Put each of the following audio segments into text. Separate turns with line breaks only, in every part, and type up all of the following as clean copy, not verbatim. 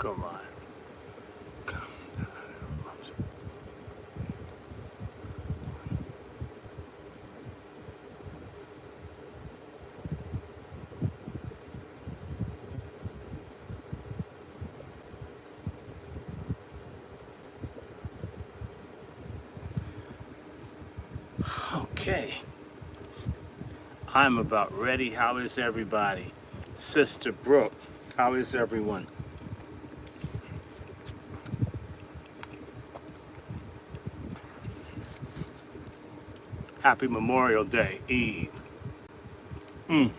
Go live. Come. Okay. I'm about ready. How is everybody? Sister Brooke, how is everyone? Happy Memorial Day, Eve. In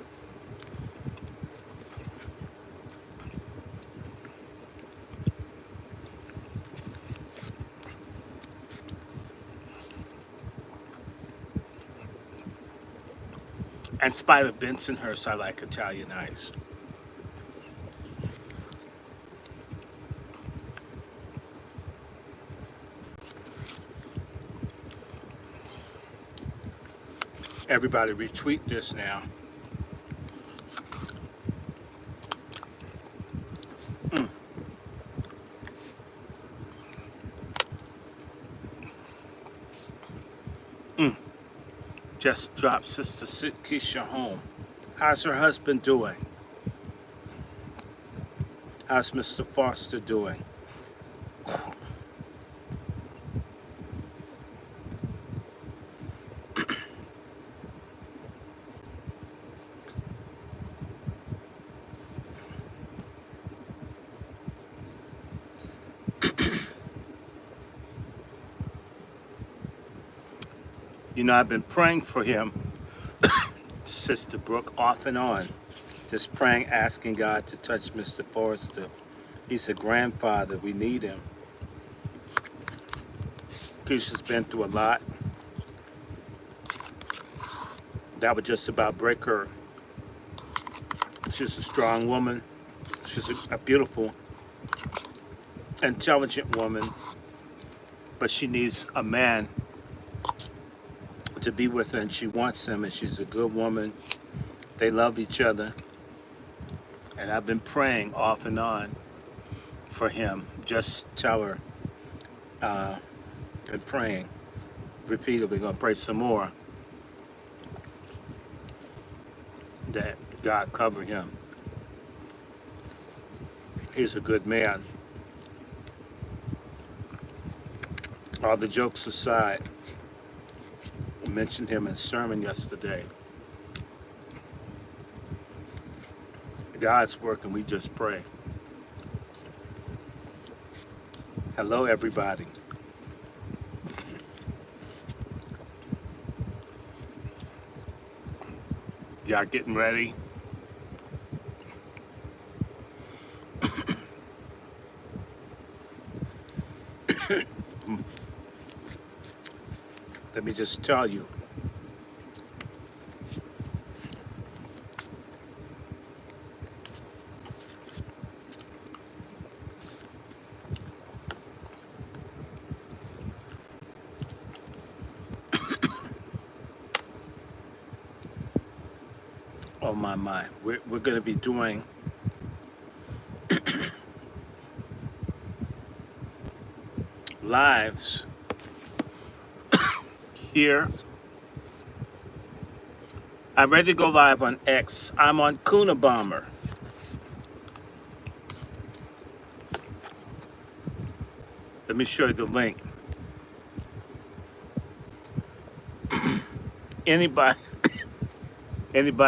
spite of Bensonhurst, I like Italian ice. Everybody retweet this now. Just dropped Sister Keisha home. How's her husband doing? How's Mr. Foster doing? You know, I've been praying for him, Sister Brooke, off and on. Just praying, asking God to touch Mr. Forrester. He's a grandfather. We need him. Keisha's been through a lot. That would just about break her. She's a strong woman. She's a beautiful, intelligent woman. But she needs a man to be with her, and she wants him, and she's a good woman. They love each other. And I've been praying off and on for him. Just tell her, been praying repeatedly. Gonna pray some more that God cover him. He's a good man. All the jokes aside, I mentioned him in sermon yesterday. God's working, we just pray. Hello, everybody. Y'all getting ready? Let me just tell you. Oh my. We're going to be doing lives here. I'm ready to go live on X. I'm on Kuna Bomber. Let me show you the link. Anybody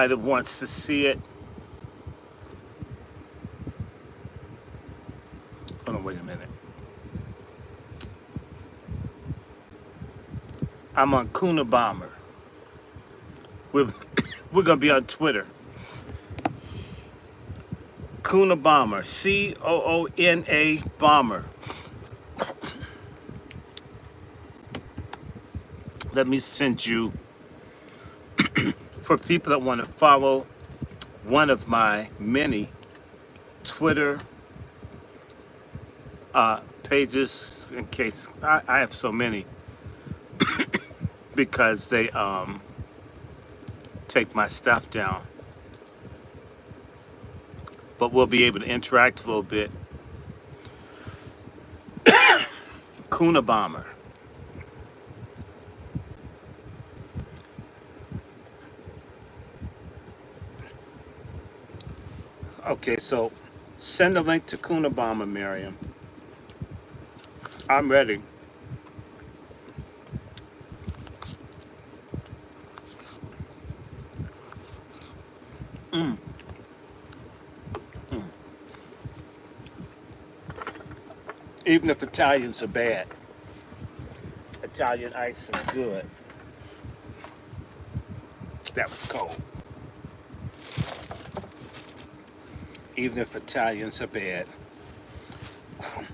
that wants to see it. Hold on, wait a minute. I'm on Kuna Bomber. We're gonna be on Twitter. Kuna Bomber, Coona Bomber. Let me send you, for people that want to follow one of my many Twitter pages, in case I have so many, because they take my stuff down. But we'll be able to interact a little bit Kuna Bomber. Okay, so send a link to Kuna Bomber, Miriam. I'm ready. Even if Italians are bad, Italian ice is good. That was cold. Even if Italians are bad,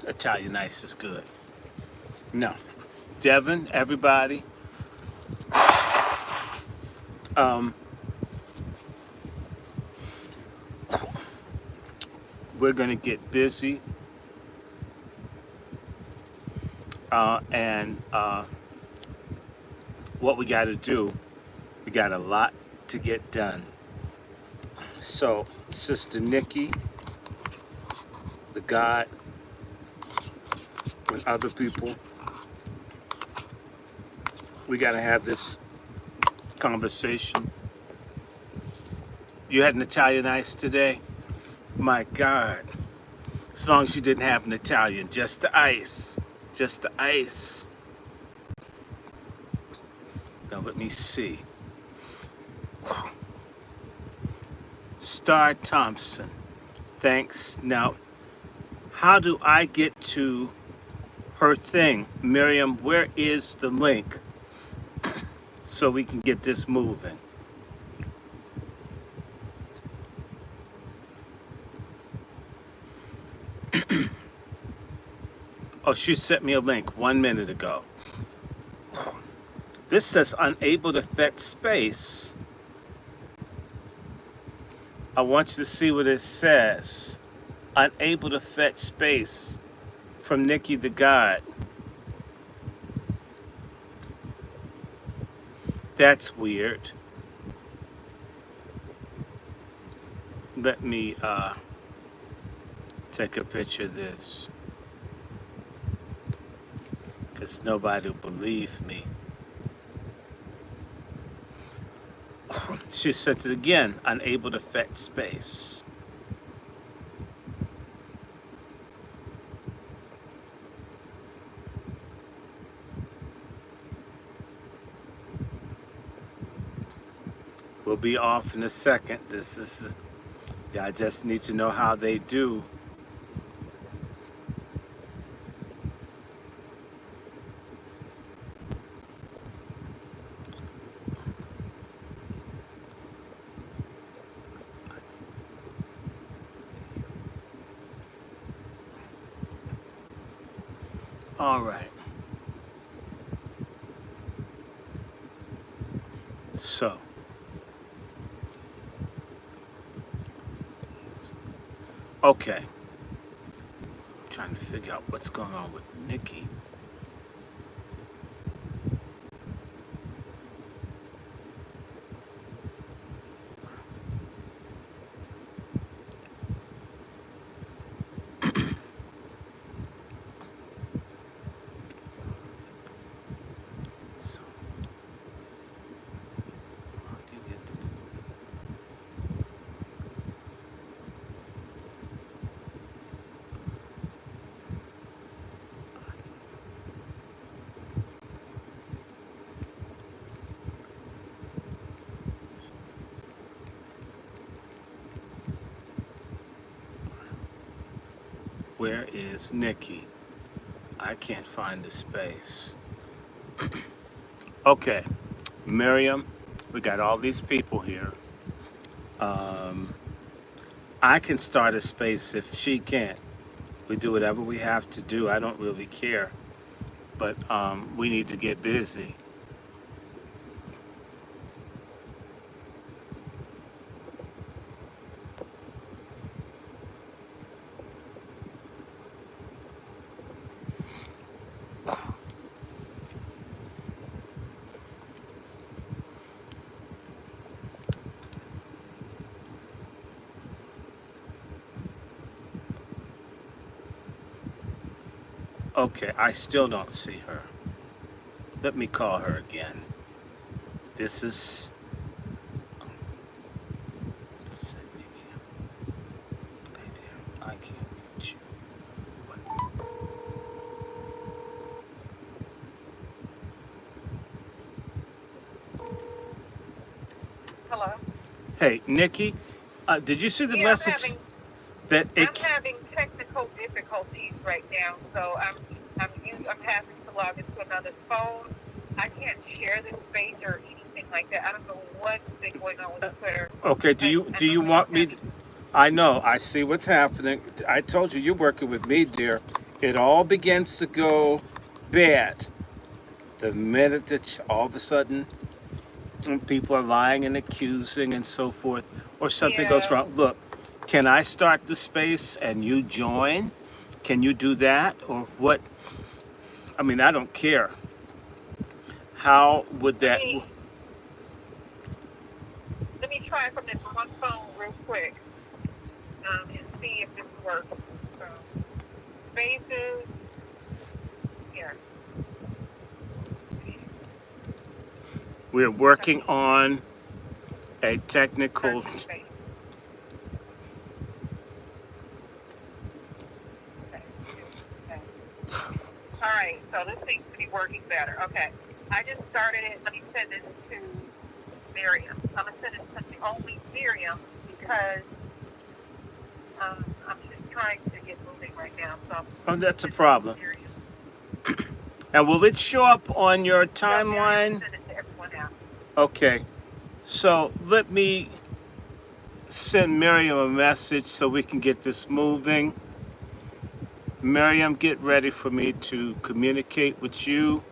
Italian ice is good. No. Devin, everybody. We're going to get busy. And what we got to do, we got a lot to get done. So, Sister Nikki, the God, and other people, we got to have this conversation. You had an Italian ice today? My God. As long as you didn't have an Italian, just the ice. Just the ice. Now let me see. Star Thompson. Thanks. Now, how do I get to her thing? Miriam, where is the link so we can get this moving? Oh, she sent me a link 1 minute ago. This says unable to fetch space. I want you to see what it says. Unable to fetch space from Nikki the God. That's weird. Let me take a picture of this, because nobody will believe me. She sent it again, unable to fetch space. We'll be off in a second. This is, yeah, I just need to know how they do. All right. So, okay. I'm trying to figure out what's going on with Nikki. So, how do you get to Where is Nikki? I can't find the space. Okay, Miriam, we got all these people here. I can start a space if she can't. We do whatever we have to do. I don't really care. But we need to get busy. Okay, I still don't see her. Let me call her again. This is. I can't get you.
Hello?
Hey, Nikki, did you see the
Yeah,
message that
I'm
it?
having technical difficulties right now, so I'm having to log into another phone. I can't share this space or anything like that. I don't know what's been going on with Twitter.
Okay, do
I
you
normally don't
want me?
have.
I know. I see what's happening. I told you you're working with me, dear. It all begins to go bad the minute that all of a sudden people are lying and accusing and so forth, or something goes
Yeah,
wrong. Look, can I start the space and you join? Can you do that, or what? I mean, I don't care. How would
let
that?
me let me try from this one phone real quick and see if this works. So spaces here. Space.
We're
Start
working
the space.
on a
Start
technical.
the space. Okay. Okay. All right, so this seems to be working better. Okay, I just started it. Let me send this to Miriam. I'm gonna send this to only Miriam because I'm just trying to get moving right now. So I'm
Oh, that's a
sending it to
problem.
Miriam.
And will it show up on your
Yeah, Miriam will
timeline?
send it to everyone else.
Okay. So let me send Miriam a message so we can get this moving. Miriam, get ready for me to communicate with you.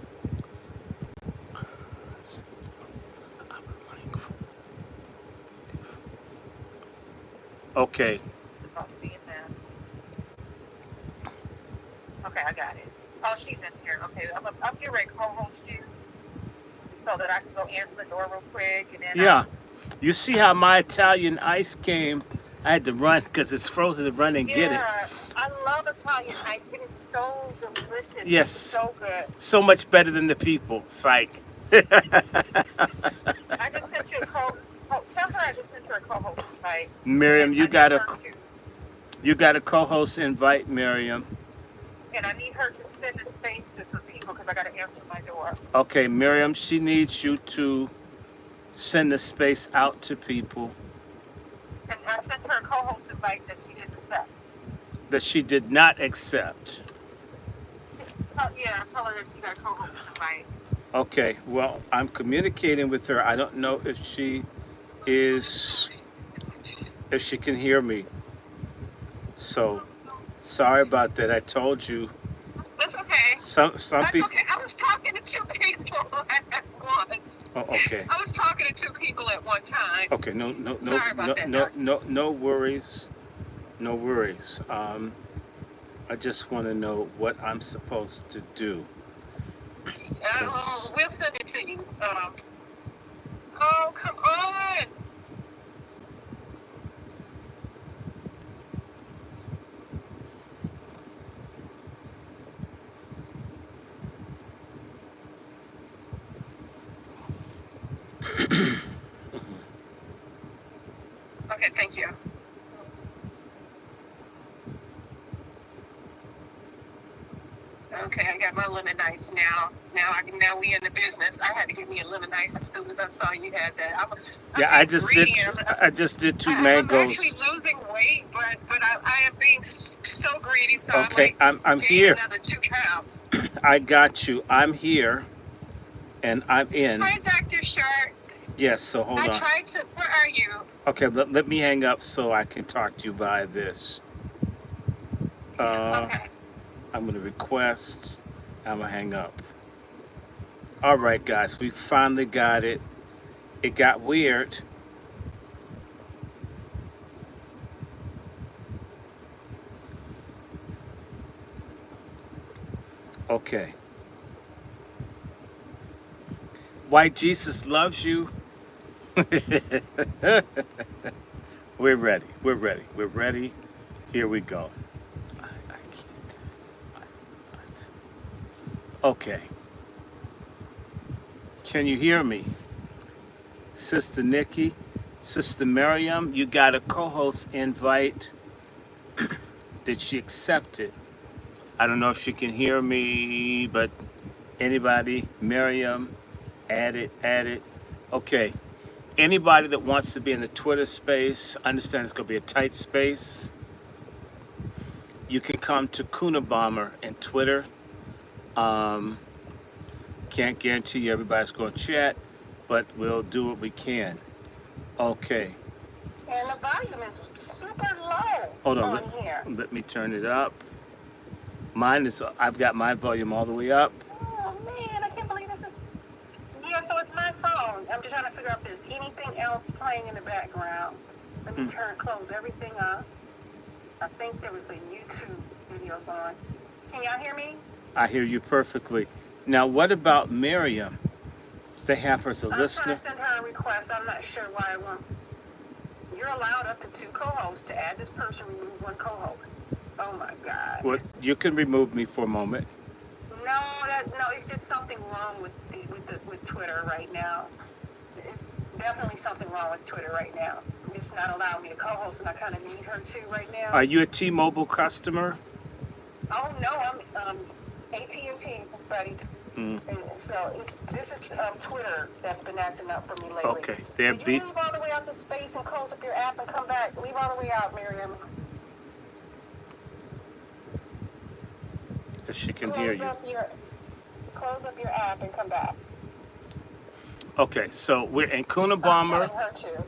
Okay.
It's about to be a mess. Okay, I got it. Oh, she's in here. Okay, I'm getting ready to co-host you so that I can go answer the door real quick, and then
Yeah. You see how my Italian ice came? I had to run because it's frozen to run and get it.
yeah, I love Italian ice. It is so delicious. It's
Yes.
so good.
So much better than the people. Psych.
I just sent you a tell her I just sent her a co-host invite, and
Miriam,
I need her to,
you got a co-host invite, Miriam.
and I need her to send the space to some people because I got to answer my door.
Okay, Miriam, she needs you to send the space out to people
And I sent her a co-host invite that she didn't accept.
that she did not accept.
Yeah, tell her that she got a co-host invite.
Okay, well, I'm communicating with her. I don't know is if she can hear me. So sorry about that. I told you
That's okay.
some
That's
people.
okay. I was talking to two people at once.
Oh, okay.
I was talking to two people at one time.
Okay, no, no, no,
Sorry about
no,
that,
no,
Doc.
no worries, no worries. I just want to know what I'm supposed to do.
We'll send it to you. Oh, come on. Okay, thank you. Okay, I got my lemon ice now. Now we in the business. I had to get me a lemon ice as soon as I saw you had that. I'm
Yeah, I
getting
just did.
greedy.
I just did two
I'm actually
mangoes.
losing weight, but I am being so greedy. So I'm
Okay,
like
I'm
gain
here.
another 2 pounds.
I got you. I'm here, and I'm in.
Hi, Dr. Short.
Yes. So hold
I
on.
tried to. Where are you?
Okay, let me hang up so I can talk to you via this.
Okay.
I'm gonna request. I'm gonna hang up. All right, guys, we finally got it. It got weird. Okay. White Jesus loves you. We're ready. We're ready. We're ready. Here we go. I can't. Okay. Can you hear me? Sister Nikki, Sister Miriam, you got a co-host invite. Did she accept it? I don't know if she can hear me, but anybody, Miriam, add it. Okay. Anybody that wants to be in the Twitter space, understand it's going to be a tight space. You can come to Kuna Bomber and Twitter. Can't guarantee you everybody's going to chat, but we'll do what we can. Okay.
And the volume is super low.
Hold on.
Here.
Let me turn it up. Mine is, I've got my volume all the way up.
Oh man, I can't believe this is. Yeah, so it's my phone. I'm just trying to figure out if there's anything else playing in the background. Let me close everything up. I think there was a YouTube video going. Can y'all hear me?
I hear you perfectly. Now, what about Miriam? They have her as a listener.
I'm trying to send her a request. I'm not sure why it won't. You're allowed up to 2 co-hosts. To add this person, remove 1 co-host. Oh my God.
Well, you can remove me for a moment.
No, it's just something wrong with Twitter right now. It's definitely something wrong with Twitter right now. It's not allowing me to co-host, and I kind of need her to right now.
Are you a T-Mobile customer?
Oh no, I'm AT&T, buddy. And so this is Twitter that's been acting up for me lately.
Okay,
Did you leave all the way out to space and close up your app and come back? Leave all the way out, Miriam.
If she can hear you.
Close up your app and come back.
Okay, so we're in Kuna Bomber.
I'm telling her to.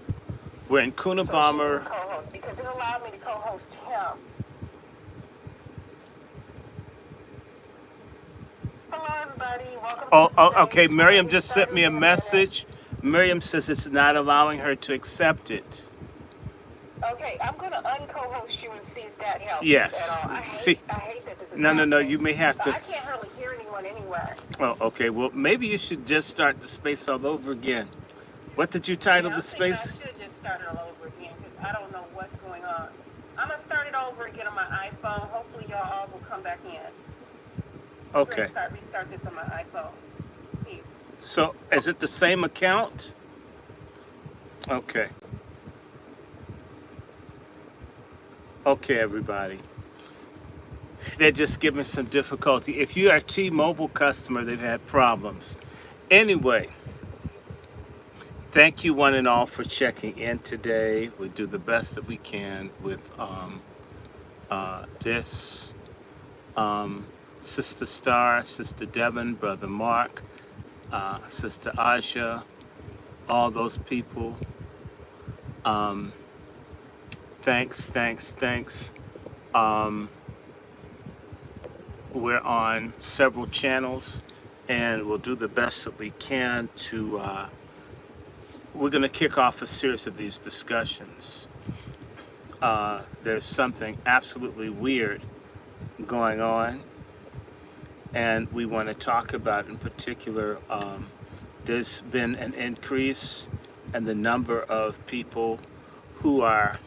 We're in Kuna Bomber.
Co-host because it allowed me to co-host him. Hello, everybody. Welcome.
Okay. Miriam just sent me a message. Miriam says it's not allowing her to accept it.
Okay, I'm going to unco-host you and see if that helps.
Yes.
At all. I hate that this is
No.
happening.
You may have to.
I can't hardly hear anyone anywhere.
Oh, okay. Well, maybe you should just start the space all over again. What did you title the space?
I should just start it all over again because I don't know what's going on. I'm going to start it over again on my iPhone. Hopefully y'all all will come back in.
Okay.
Restart this on my iPhone. Peace.
So, is it the same account? Okay. Okay, everybody. They're just giving some difficulty. If you are a T-Mobile customer, they've had problems. Anyway, thank you one and all for checking in today. We do the best that we can with this. Sister Star, Sister Devon, Brother Mark, Sister Aja, all those people. Thanks. We're on several channels, and we'll do the best that we can to. We're going to kick off a series of these discussions. There's something absolutely weird going on, and we want to talk about in particular. There's been an increase in the number of people who are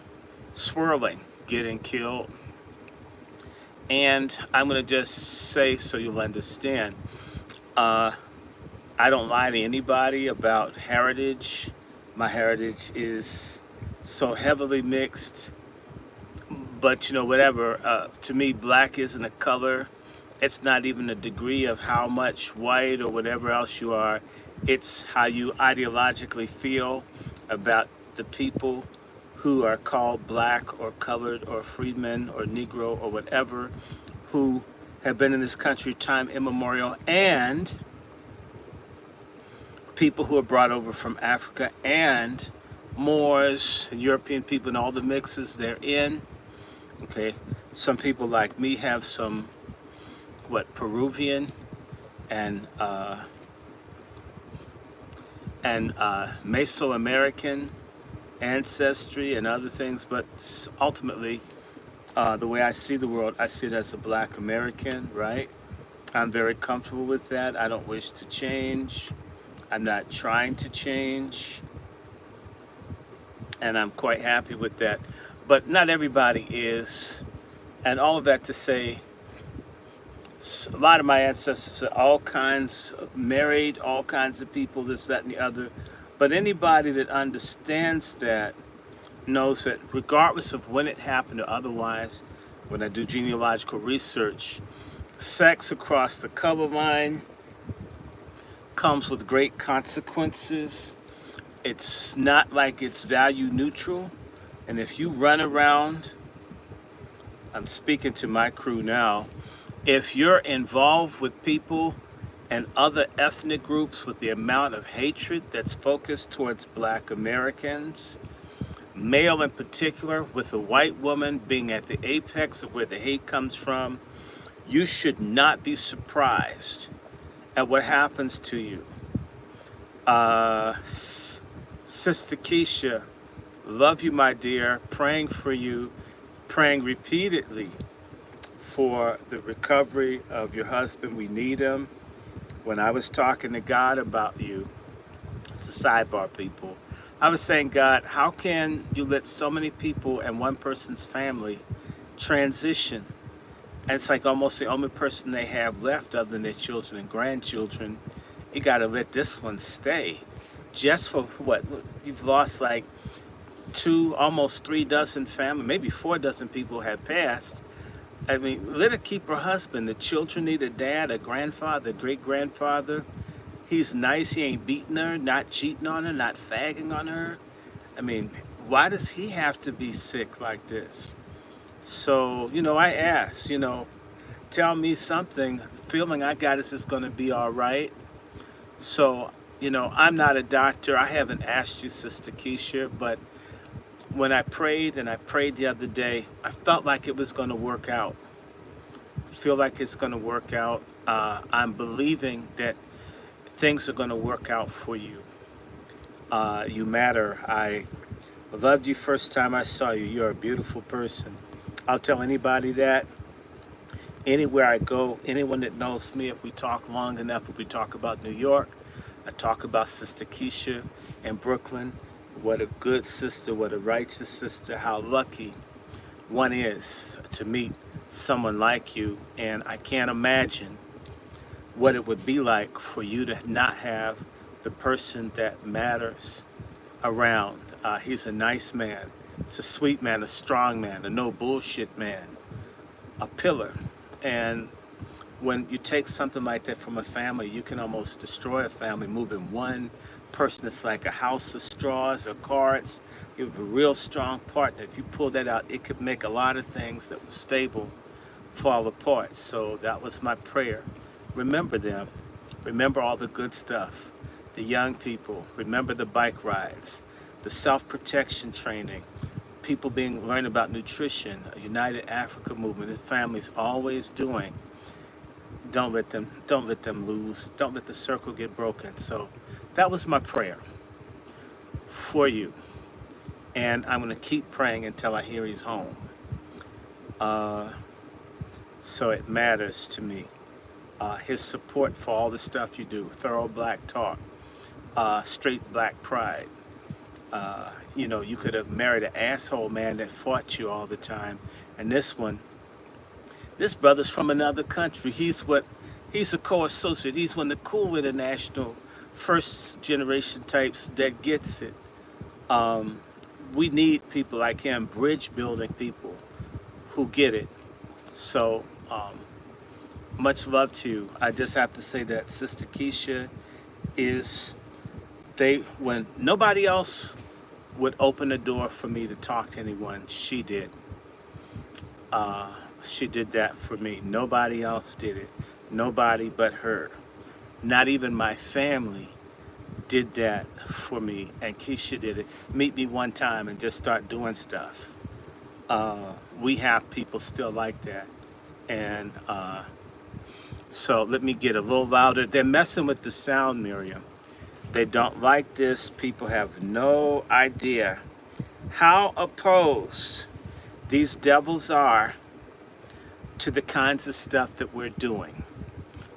swirling, getting killed. And I'm going to just say so you'll understand, I don't lie to anybody about heritage. My heritage is so heavily mixed. But, whatever, to me, black isn't a color. It's not even a degree of how much white or whatever else you are. It's how you ideologically feel about the people who are called black or colored or freedmen or Negro or whatever, who have been in this country time immemorial, and people who are brought over from Africa, and Moors and European people and all the mixes they're in. Okay, some people like me have some, Peruvian and Mesoamerican ancestry and other things, but ultimately, the way I see the world, I see it as a black American, right? I'm very comfortable with that. I don't wish to change. I'm not trying to change. And I'm quite happy with that. But not everybody is. And all of that to say, A lot of my ancestors are all kinds married, all kinds of people, this, that, and the other. But anybody that understands that knows that regardless of when it happened or otherwise, when I do genealogical research, sex across the color line comes with great consequences. It's not like it's value neutral. And if you run around, I'm speaking to my crew now, if you're involved with people and other ethnic groups with the amount of hatred that's focused towards Black Americans, male in particular, with a white woman being at the apex of where the hate comes from, you should not be surprised at what happens to you. Sister Keisha, love you, my dear, praying for you, praying repeatedly for the recovery of your husband. We need him. When I was talking to God about you, it's a sidebar, people. I was saying, God, how can you let so many people and one person's family transition? And it's like almost the only person they have left other than their children and grandchildren. You got to let this one stay. Just for what? You've lost like almost 3 dozen family, maybe 4 dozen people have passed. I mean, let her keep her husband. The children need a dad, a grandfather, a great-grandfather. He's nice. He ain't beating her, not cheating on her, not fagging on her. I mean, why does he have to be sick like this? So, I asked, tell me something. The feeling I got is it's going to be all right. So, I'm not a doctor. I haven't asked you, Sister Keisha, but when I prayed the other day, I felt like it was going to work out. I feel like it's going to work out. I'm believing that things are going to work out for you. You matter. I loved you first time I saw you. You're a beautiful person. I'll tell anybody that. Anywhere I go, anyone that knows me, if we talk long enough, if we talk about New York, I talk about Sister Keisha in Brooklyn. What a good sister, what a righteous sister, how lucky one is to meet someone like you. And I can't imagine what it would be like for you to not have the person that matters around. He's a nice man. He's a sweet man, a strong man, a no bullshit man, a pillar. And when you take something like that from a family, you can almost destroy a family. Moving one person, it's like a house of straws or cards. You have a real strong partner. If you pull that out, it could make a lot of things that were stable fall apart. So that was my prayer. Remember them. Remember all the good stuff. The young people. Remember the bike rides, the self-protection training, people learning about nutrition, a United Africa movement that families always doing. Don't let them lose. Don't let the circle get broken. So that was my prayer for you. And I'm going to keep praying until I hear he's home. So it matters to me. His support for all the stuff you do, thorough black talk, straight black pride. You could have married an asshole man that fought you all the time. And this brother's from another country. He's a co-associate. He's one of the cool international first generation types that gets it. We need people like him, bridge building people who get it. So much love to you. I just have to say that Sister Keisha when nobody else would open the door for me to talk to anyone, she did. She did that for me. Nobody else did it. Nobody but her. Not even my family did that for me, and Keisha did it. Meet me one time and just start doing stuff. We have people still like that. And so let me get a little louder. They're messing with the sound, Miriam. They don't like this. People have no idea how opposed these devils are to the kinds of stuff that we're doing.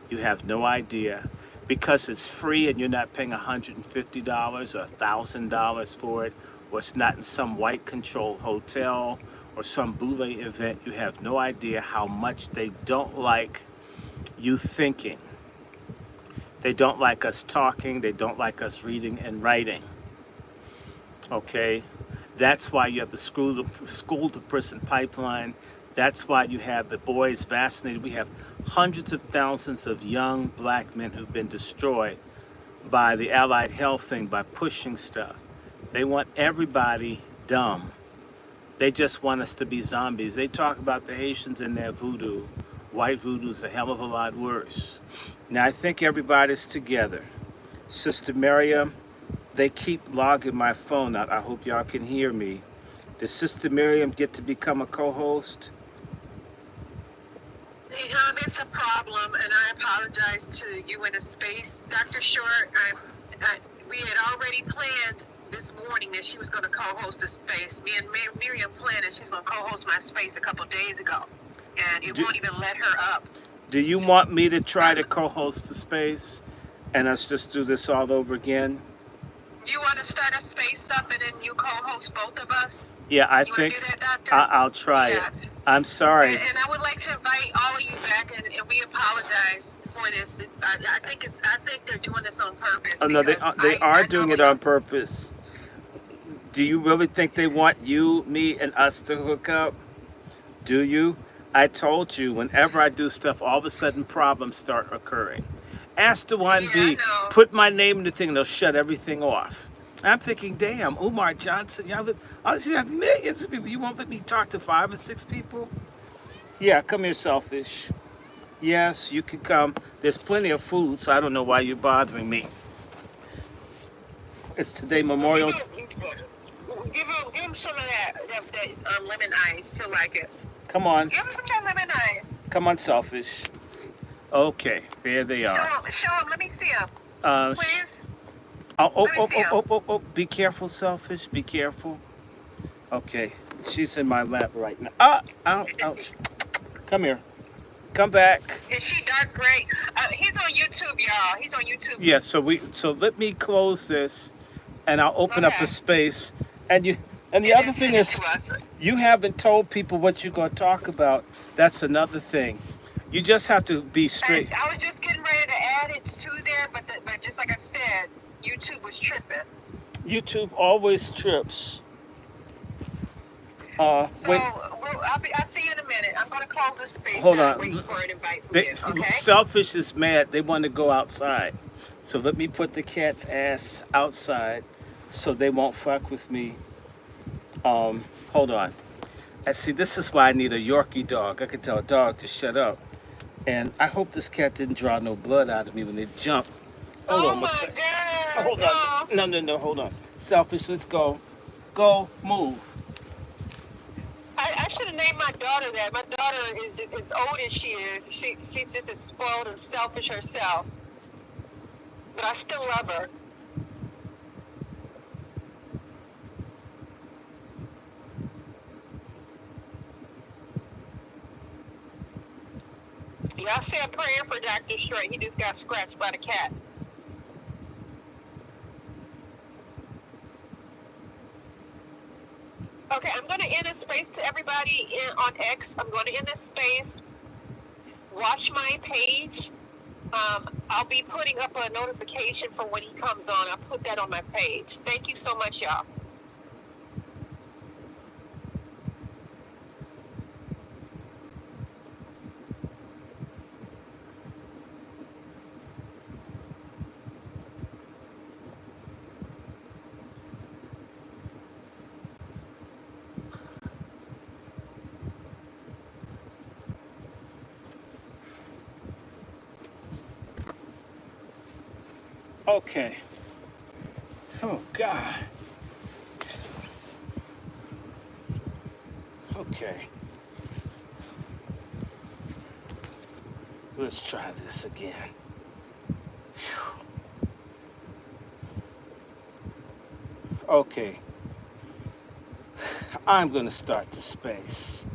You have no idea. Because it's free and you're not paying $150 or $1,000 for it, or it's not in some white controlled hotel or some boule event, you have no idea how much they don't like you thinking. They don't like us talking. They don't like us reading and writing. Okay? That's why you have the school to prison pipeline. That's why you have the boys vaccinated. We have hundreds of thousands of young black men who've been destroyed by the allied health thing, by pushing stuff. They want everybody dumb. They just want us to be zombies. They talk about the Haitians and their voodoo. White voodoo's a hell of a lot worse. Now, I think everybody's together. Sister Miriam, they keep logging my phone out. I hope y'all can hear me. Does Sister Miriam get to become a co-host?
It's a problem, and I apologize to you in a space. Dr. Short, we had already planned this morning that she was going to co-host the space. Me and Miriam planned that she's going to co-host my space a couple days ago, and it won't even let her up.
Do you want me to try to co-host the space and us just do this all over again?
You want to start a space up and then you co-host both of us?
Yeah, I
you
think
want to do that, Doctor?
I'll try it. I'm sorry.
And I would like to invite all of you back, and we apologize for this. I think they're doing this on purpose.
Oh no, they are doing it on purpose. Do you really think they want you, me, and us to hook up? Do you? I told you, whenever I do stuff, all of a sudden problems start occurring. Ask the 1B, put my name in the thing, and they'll shut everything off. I'm thinking, damn, Umar Johnson, you have millions of people. You won't let me talk to 5 or 6 people? Yeah, come here, selfish. Yes, you can come. There's plenty of food, so I don't know why you're bothering me. It's today Memorial.
Give him some of that lemon ice. He'll like it.
Come on.
Give him some of that lemon ice.
Come on, selfish. Okay, there they are.
Show him. Let me see him. Please.
Oh, be careful, selfish. Be careful. Okay, she's in my lap right now. Ouch. Come here. Come back.
Is she dark gray? He's on YouTube, y'all. He's on YouTube.
Yeah, so let me close this, and I'll open up a space. And the other thing is, you haven't told people what you're going to talk about. That's another thing. You just have to be straight.
And I was just getting ready to add it to there, but just like I said, YouTube was tripping.
YouTube always trips.
I'll see you in a minute. I'm going to close this space.
Hold on.
Wait for an invite from you, okay?
Selfish is mad. They want to go outside. So let me put the cat's ass outside so they won't fuck with me. Hold on. And see, this is why I need a Yorkie dog. I can tell a dog to shut up. And I hope this cat didn't draw no blood out of me when they jump. Hold on.
My God.
Hold on. No, hold on. Selfish, let's go. Go, move.
I should have named my daughter that. My daughter is just as old as she is. She's just as spoiled and selfish herself. But I still love her. Y'all say a prayer for Dr. Short. He just got scratched by the cat. Okay, I'm going to end a space to everybody on X. I'm going to end this space. Watch my page. I'll be putting up a notification for when he comes on. I'll put that on my page. Thank you so much, y'all.
Okay. Oh, God. Okay. Let's try this again. Whew. Okay. I'm going to start the space.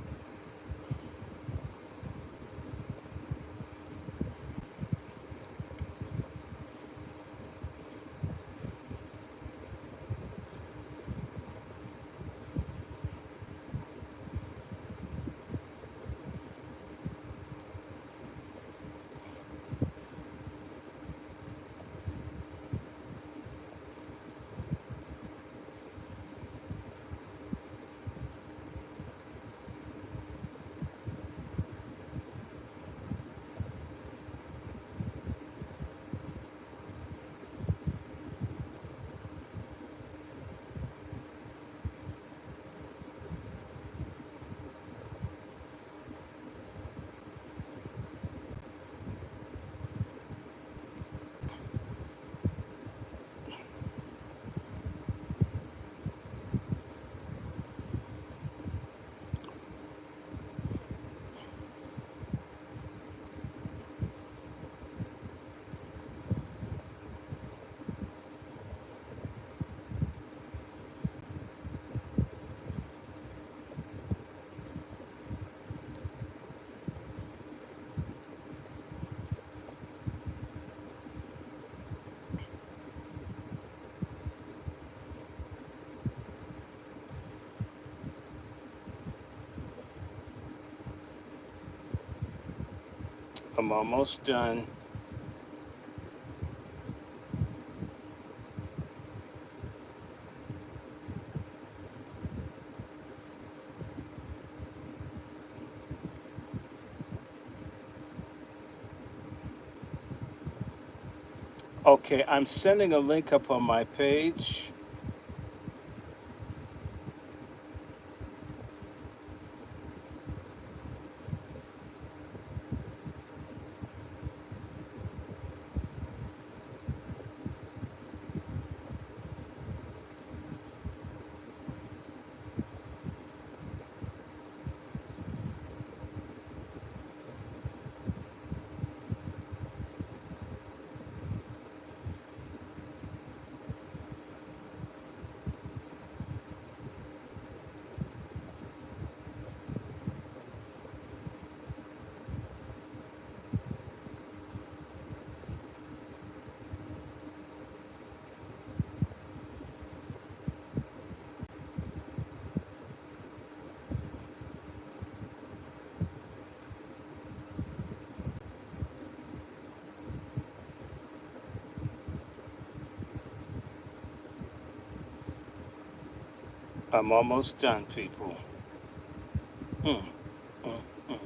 I'm almost done. Okay, I'm sending a link up on my page. I'm almost done, people. Mm, mm, mm.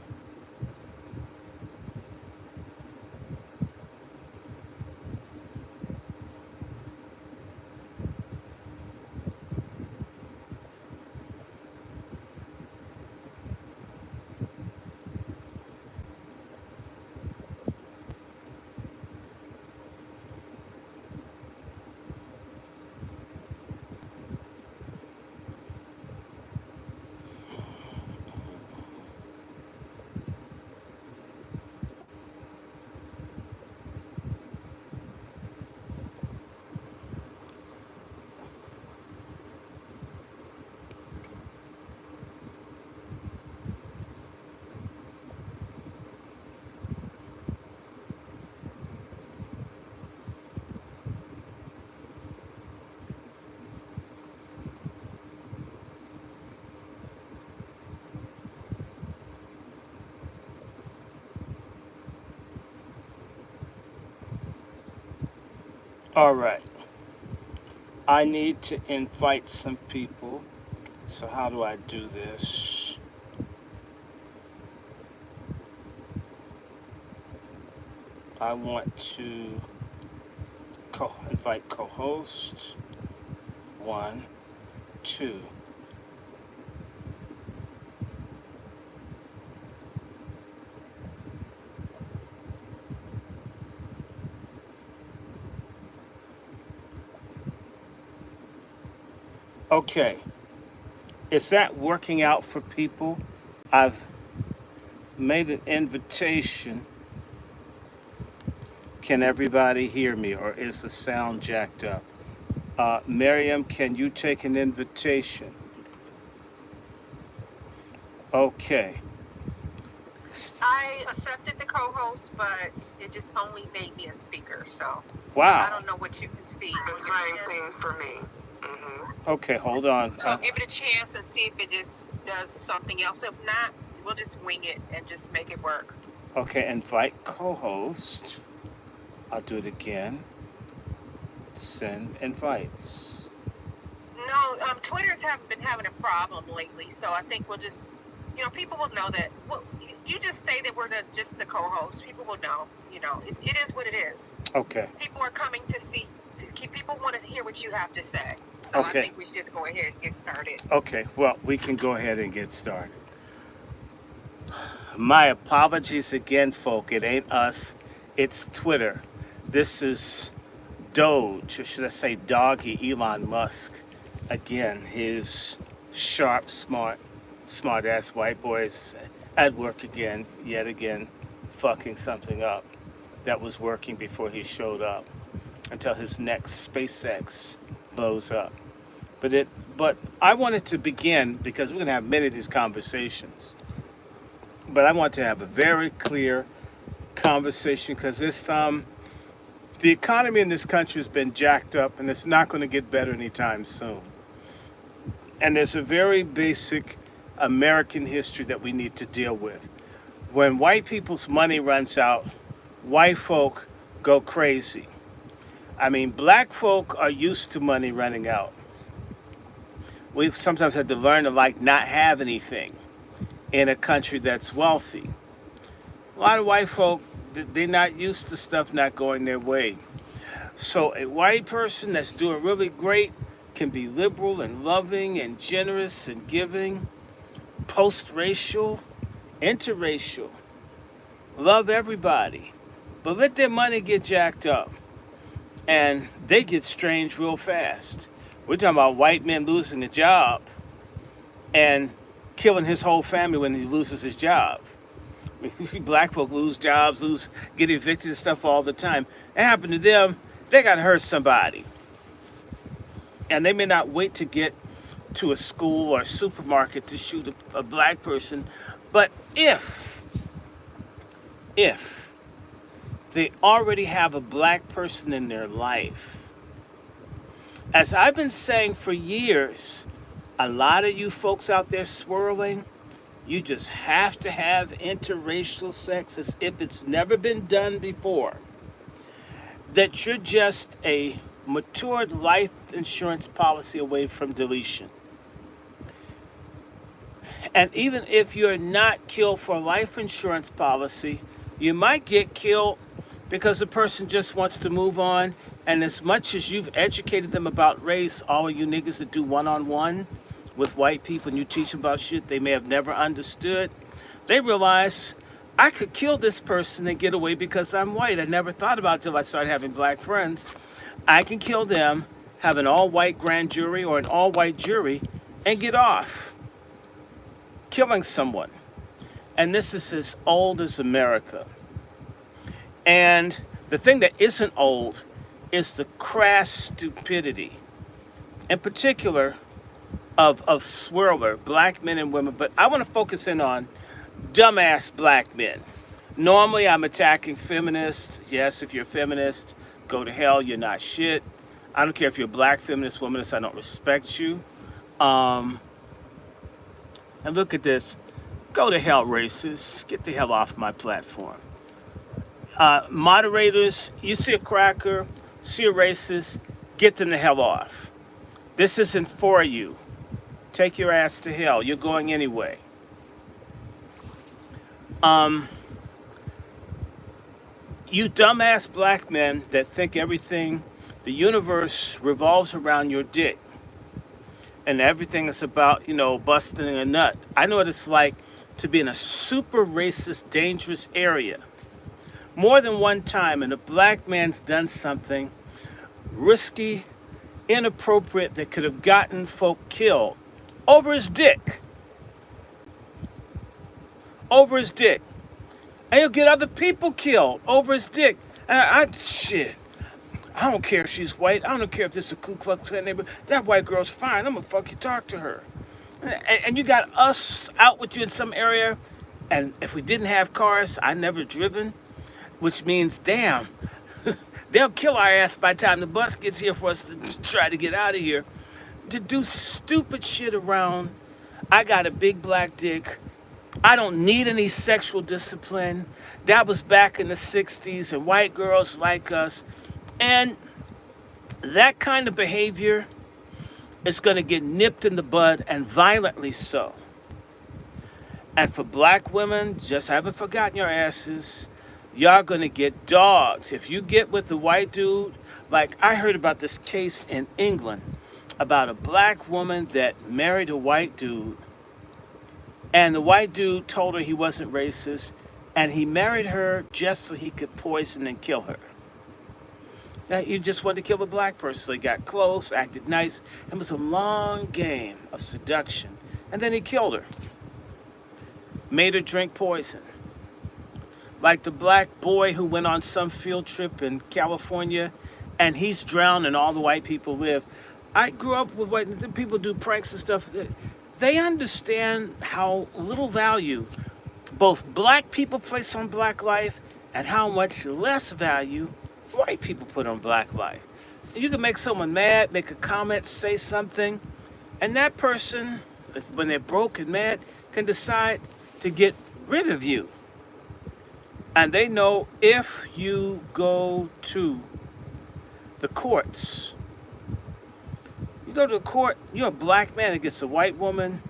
All right. I need to invite some people. So how do I do this? I want to invite co-host. 1, 2. Okay. Is that working out for people? I've made an invitation. Can everybody hear me, or is the sound jacked up? Miriam, can you take an invitation? Okay.
I accepted the co-host, but it just only made me a speaker. So I
Wow.
don't know what you can see.
The same thing for me.
Okay, hold on.
So give it a chance and see if it just does something else. If not, we'll just wing it and just make it work.
Okay, invite co-host. I'll do it again. Send invites.
No, Twitter's haven't been having a problem lately, so I think we'll just, people will know that. Well, you just say that we're just the co-host. People will know. It is what it is.
Okay.
People are coming to see. People want to hear what you have to say. So
Okay.
I think we should just go ahead and get started.
Okay, well, we can go ahead and get started. My apologies again, folk. It ain't us, it's Twitter. This is Doge, or should I say Doggy Elon Musk. Again, his sharp, smart ass white boys at work again, yet again, fucking something up that was working before he showed up until his next SpaceX blows up. But I wanted to begin because we're gonna have many of these conversations. But I want to have a very clear conversation because the economy in this country has been jacked up and it's not going to get better anytime soon. And there's a very basic American history that we need to deal with. When white people's money runs out, white folk go crazy. I mean, black folk are used to money running out. We've sometimes had to learn to like not have anything in a country that's wealthy. A lot of white folk, they're not used to stuff not going their way. So a white person that's doing really great can be liberal and loving and generous and giving, post-racial, interracial, love everybody, but let their money get jacked up and they get strange real fast. We're talking about white men losing a job and killing his whole family when he loses his job. Black folk lose jobs, get evicted and stuff all the time. It happened to them. They got to hurt somebody. And they may not wait to get to a school or a supermarket to shoot a black person. But if they already have a black person in their life, as I've been saying for years, a lot of you folks out there swirling, you just have to have interracial sex as if it's never been done before. That you're just a matured life insurance policy away from deletion. And even if you're not killed for a life insurance policy, you might get killed because the person just wants to move on. And as much as you've educated them about race, all of you niggas that do one-on-one with white people and you teach them about shit they may have never understood, they realize I could kill this person and get away because I'm white. I never thought about it till I started having black friends. I can kill them, have an all-white grand jury or an all-white jury, and get off killing someone. And this is as old as America. And the thing that isn't old is the crass stupidity, in particular of swirler, black men and women. But I want to focus in on dumbass black men. Normally I'm attacking feminists. Yes, if you're a feminist, go to hell, you're not shit. I don't care if you're a black feminist, womanist, I don't respect you. And look at this. Go to hell, racists. Get the hell off my platform. Moderators, you see a cracker, see a racist, get them the hell off. This isn't for you. Take your ass to hell. You're going anyway. You dumbass black men that think everything, the universe revolves around your dick. And everything is about, busting a nut. I know what it's like to be in a super racist, dangerous area. More than one time, and a black man's done something risky, inappropriate that could have gotten folk killed over his dick. Over his dick. And he'll get other people killed over his dick. Shit. I don't care if she's white. I don't care if this is a Ku Klux Klan neighbor. That white girl's fine. I'm gonna fucking talk to her. And you got us out with you in some area. And if we didn't have cars, I never driven, which means, damn, they'll kill our ass by the time the bus gets here for us to try to get out of here. To do stupid shit around. I got a big black dick. I don't need any sexual discipline. That was back in the 60s, and white girls like us. And that kind of behavior is going to get nipped in the bud, and violently so. And for black women, just haven't forgotten your asses. Y'all going to get dogs. If you get with the white dude, like I heard about this case in England about a black woman that married a white dude. And the white dude told her he wasn't racist, and he married her just so he could poison and kill her. Now, he just wanted to kill a black person, so he got close, acted nice. It was a long game of seduction. And then he killed her. Made her drink poison. Like the black boy who went on some field trip in California, and he's drowned and all the white people live. I grew up with white people do pranks and stuff. They understand how little value both black people place on black life and how much less value white people put on black life. You can make someone mad, make a comment, say something, and that person, when they're broke and mad, can decide to get rid of you And they know if you go to the courts, you go to the court, you're a black man against a white woman,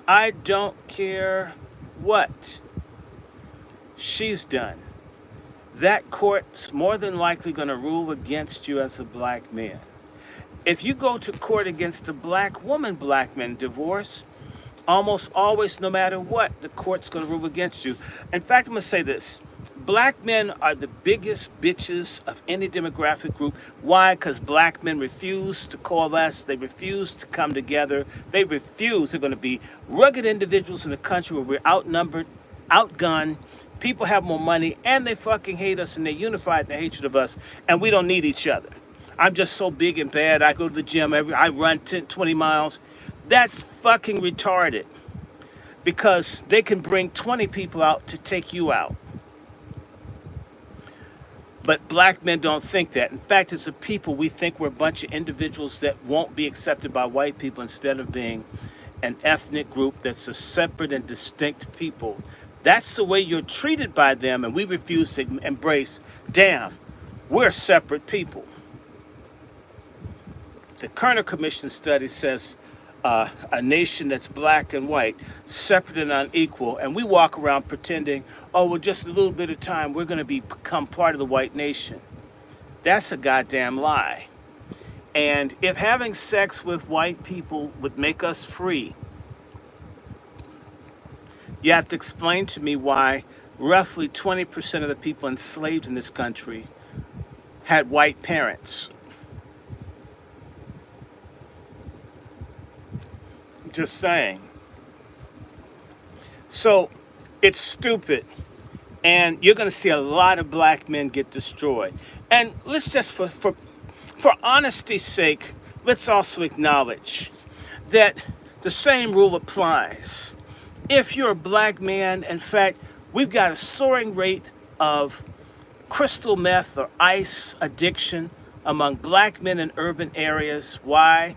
I don't care what she's done. That court's more than likely going to rule against you as a black man. If you go to court against a black woman, black men divorce, almost always, no matter what, the court's going to rule against you. In fact, I'm going to say this. Black men are the biggest bitches of any demographic group. Why? Because black men refuse to coalesce. They refuse to come together. They refuse. They're going to be rugged individuals in a country where we're outnumbered, outgunned. People have more money, and they fucking hate us, and they unified their hatred of us, and we don't need each other. I'm just so big and bad. I go to the gym. I run 10, 20 miles. That's fucking retarded, because they can bring 20 people out to take you out. But black men don't think that. In fact, as a people, we think we're a bunch of individuals that won't be accepted by white people instead of being an ethnic group that's a separate and distinct people. That's the way you're treated by them, and we refuse to embrace, damn, we're separate people. The Kerner Commission study says a nation that's black and white, separate and unequal, and we walk around pretending, oh, well, just a little bit of time, we're going to become part of the white nation. That's a goddamn lie. And if having sex with white people would make us free, you have to explain to me why roughly 20% of the people enslaved in this country had white parents. Just saying. So it's stupid, and you're going to see a lot of black men get destroyed. And let's just, for honesty's sake, let's also acknowledge that the same rule applies. If you're a black man, in fact, we've got a soaring rate of crystal meth or ice addiction among black men in urban areas. Why?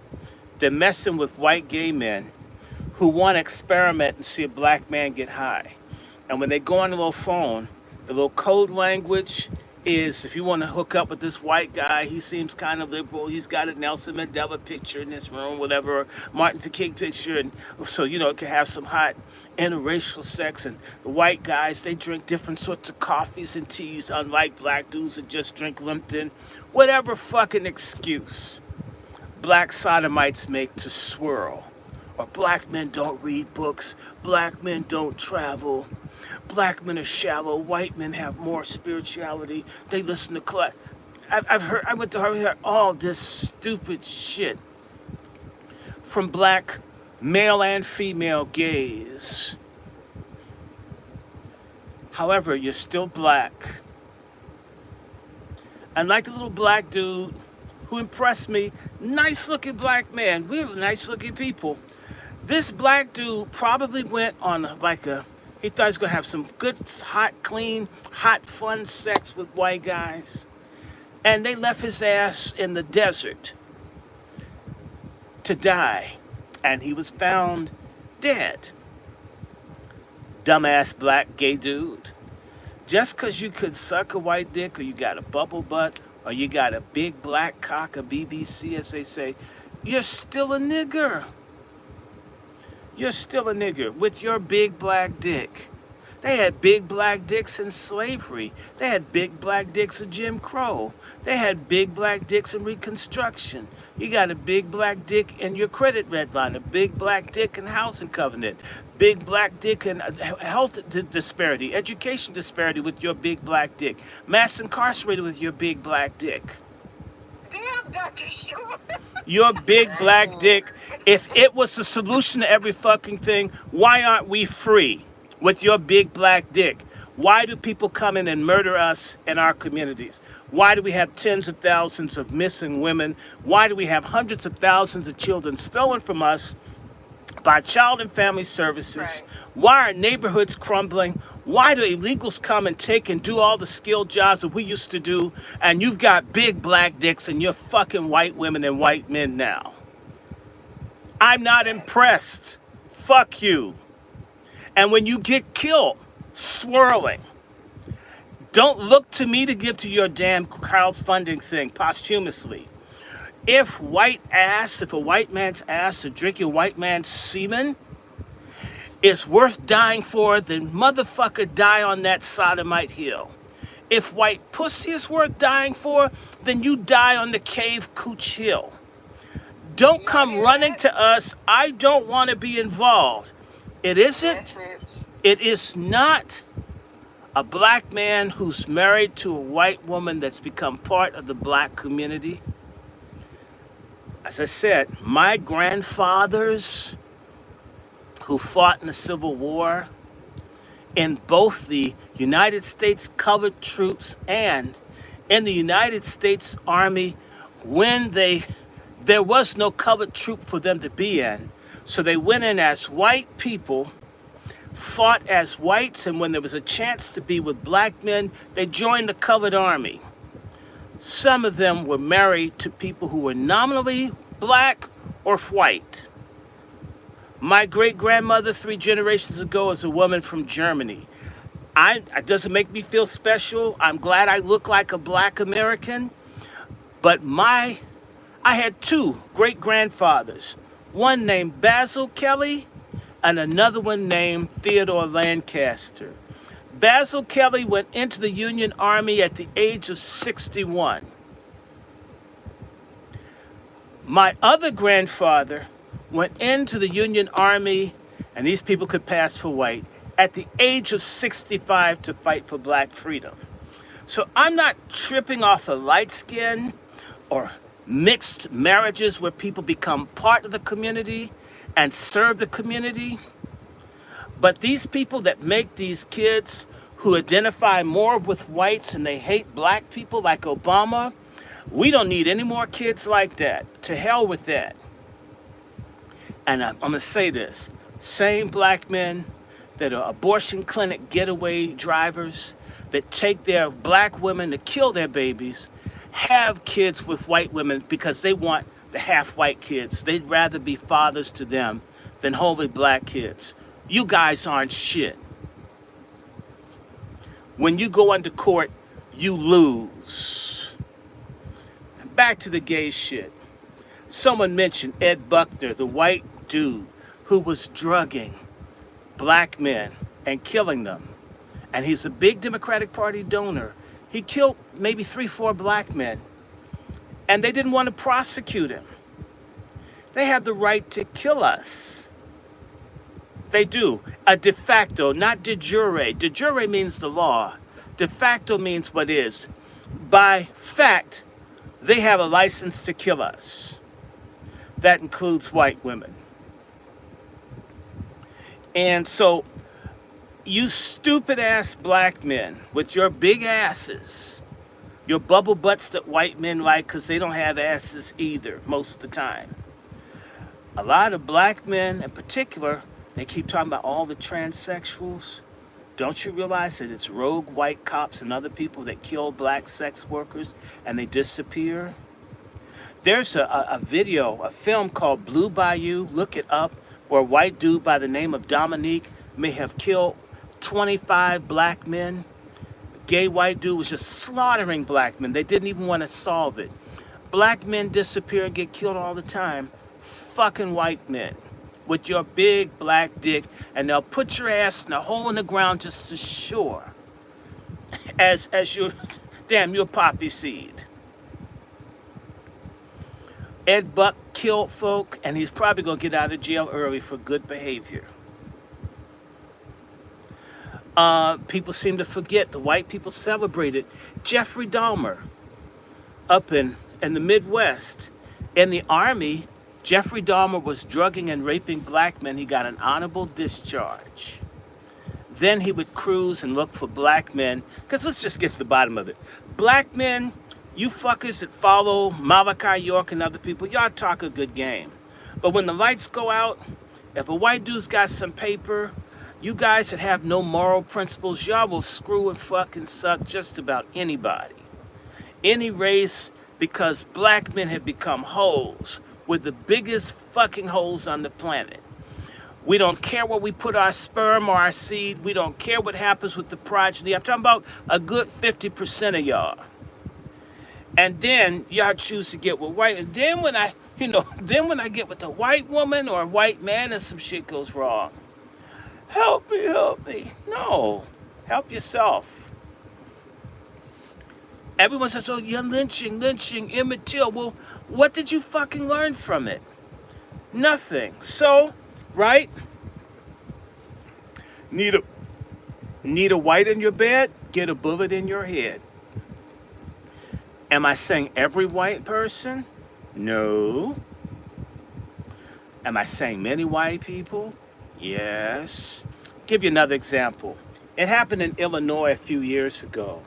They're messing with white gay men who want to experiment and see a black man get high. And when they go on the little phone, the little code language is, if you want to hook up with this white guy, he seems kind of liberal, he's got a Nelson Mandela picture in this room, whatever, or Martin Luther King picture, and so, it can have some hot interracial sex. And the white guys, they drink different sorts of coffees and teas, unlike black dudes that just drink Lipton. Whatever fucking excuse black sodomites make to swirl. Or black men don't read books, black men don't travel, black men are shallow, white men have more spirituality, they listen to class. I went to hear all this stupid shit from black male and female gays. However, you're still black. And like the little black dude who impressed me, nice looking black man, we have nice looking people. This black dude probably went on he thought he was gonna have some good, hot, clean, hot, fun sex with white guys. And they left his ass in the desert to die. And he was found dead. Dumbass black gay dude. Just because you could suck a white dick, or you got a bubble butt, or you got a big black cock, a BBC, as they say, you're still a nigger. You're still a nigger with your big black dick. They had big black dicks in slavery. They had big black dicks in Jim Crow. They had big black dicks in Reconstruction. You got a big black dick in your credit red line, a big black dick in housing covenant, big black dick in health disparity, education disparity with your big black dick, mass incarcerated with your big black dick.
Damn, Dr. Short.
Your big black dick, if it was the solution to every fucking thing, why aren't we free with your big black dick? Why do people come in and murder us in our communities? Why do we have tens of thousands of missing women? Why do we have hundreds of thousands of children stolen from us by Child and Family Services?
Right.
Why are neighborhoods crumbling? Why do illegals come and take and do all the skilled jobs that we used to do? And you've got big black dicks and you're fucking white women and white men now. I'm not impressed. Fuck you. And when you get killed swirling, Don't look to me to give to your damn crowdfunding thing posthumously. If a white man's ass to drink your white man's semen is worth dying for, then motherfucker die on that sodomite hill. If white pussy is worth dying for, then you die on the cave cooch hill. Don't come running to us. I don't want to be involved. It isn't. It is not a black man who's married to a white woman that's become part of the black community. As I said, my grandfathers who fought in the Civil War in both the United States Colored Troops and in the United States Army, when there was no colored troop for them to be in, so they went in as white people, fought as whites, and when there was a chance to be with black men, they joined the colored army. Some of them were married to people who were nominally black or white. My great-grandmother 3 generations ago is a woman from Germany. It doesn't make me feel special. I'm glad I look like a black American. But I had 2 great-grandfathers, one named Basil Kelly and another one named Theodore Lancaster. Basil Kelly went into the Union Army at the age of 61. My other grandfather went into the Union Army, and these people could pass for white, at the age of 65 to fight for black freedom. So I'm not tripping off of light skin or mixed marriages where people become part of the community and serve the community. But these people that make these kids who identify more with whites and they hate black people like Obama, we don't need any more kids like that. To hell with that. And I'm going to say this. Same black men that are abortion clinic getaway drivers that take their black women to kill their babies have kids with white women because they want the half-white kids. They'd rather be fathers to them than wholly black kids. You guys aren't shit. When you go into court, you lose. Back to the gay shit. Someone mentioned Ed Buckner, the white dude who was drugging black men and killing them. And he's a big Democratic Party donor. He killed maybe 3-4 black men. And they didn't want to prosecute him. They have the right to kill us. They do. A de facto, not de jure. De jure means the law. De facto means what is. By fact, they have a license to kill us. That includes white women. And so, you stupid ass black men with your big asses, your bubble butts that white men like because they don't have asses either most of the time. A lot of black men in particular, they keep talking about all the transsexuals. Don't you realize that it's rogue white cops and other people that kill black sex workers and they disappear? There's a video, a film called Blue Bayou, look it up, where a white dude by the name of Dominique may have killed 25 black men. A gay white dude was just slaughtering black men. They didn't even want to solve it. Black men disappear and get killed all the time. Fucking white men with your big black dick, and they'll put your ass in a hole in the ground just as sure as you're, damn, you're poppy seed. Ed Buck killed folk, and he's probably going to get out of jail early for good behavior. People seem to forget, the white people celebrated Jeffrey Dahmer up in the Midwest. In the Army, Jeffrey Dahmer was drugging and raping black men. He got an honorable discharge. Then he would cruise and look for black men, because let's just get to the bottom of it. Black men, you fuckers that follow Malachi York and other people, y'all talk a good game. But when the lights go out, if a white dude's got some paper, you guys that have no moral principles, y'all will screw and fuck and suck just about anybody. Any race, because black men have become hoes. We're the biggest fucking holes on the planet. We don't care where we put our sperm or our seed. We don't care what happens with the progeny. I'm talking about a good 50% of y'all. And then y'all choose to get with white. And then when I, then when I get with a white woman or a white man and some shit goes wrong, help me, help me. No, help yourself. Everyone says, oh, you're lynching, Emmett Till. Well, what did you fucking learn from it? Nothing. So, right? Need a white in your bed? Get a bullet in your head. Am I saying every white person? No. Am I saying many white people? Yes. Give you another example. It happened in Illinois a few years ago.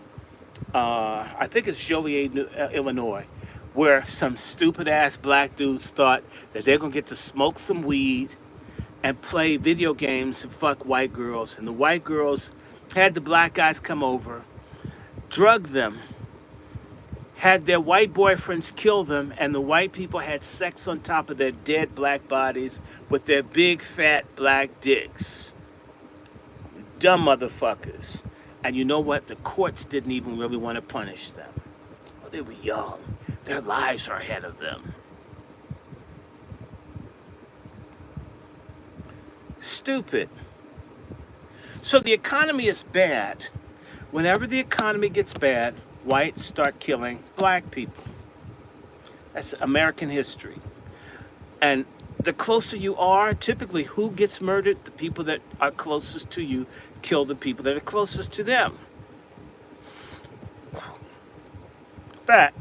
I think it's Joliet, Illinois, where some stupid ass black dudes thought that they're gonna get to smoke some weed and play video games and fuck white girls. And the white girls had the black guys come over, drug them, had their white boyfriends kill them, and the white people had sex on top of their dead black bodies with their big fat black dicks. Dumb motherfuckers. And you know what? The courts didn't even really want to punish them. Well, they were young. Their lives are ahead of them. Stupid. So the economy is bad. Whenever the economy gets bad, whites start killing black people. That's American history. And the closer you are, typically who gets murdered? The people that are closest to you kill the people that are closest to them. Fact.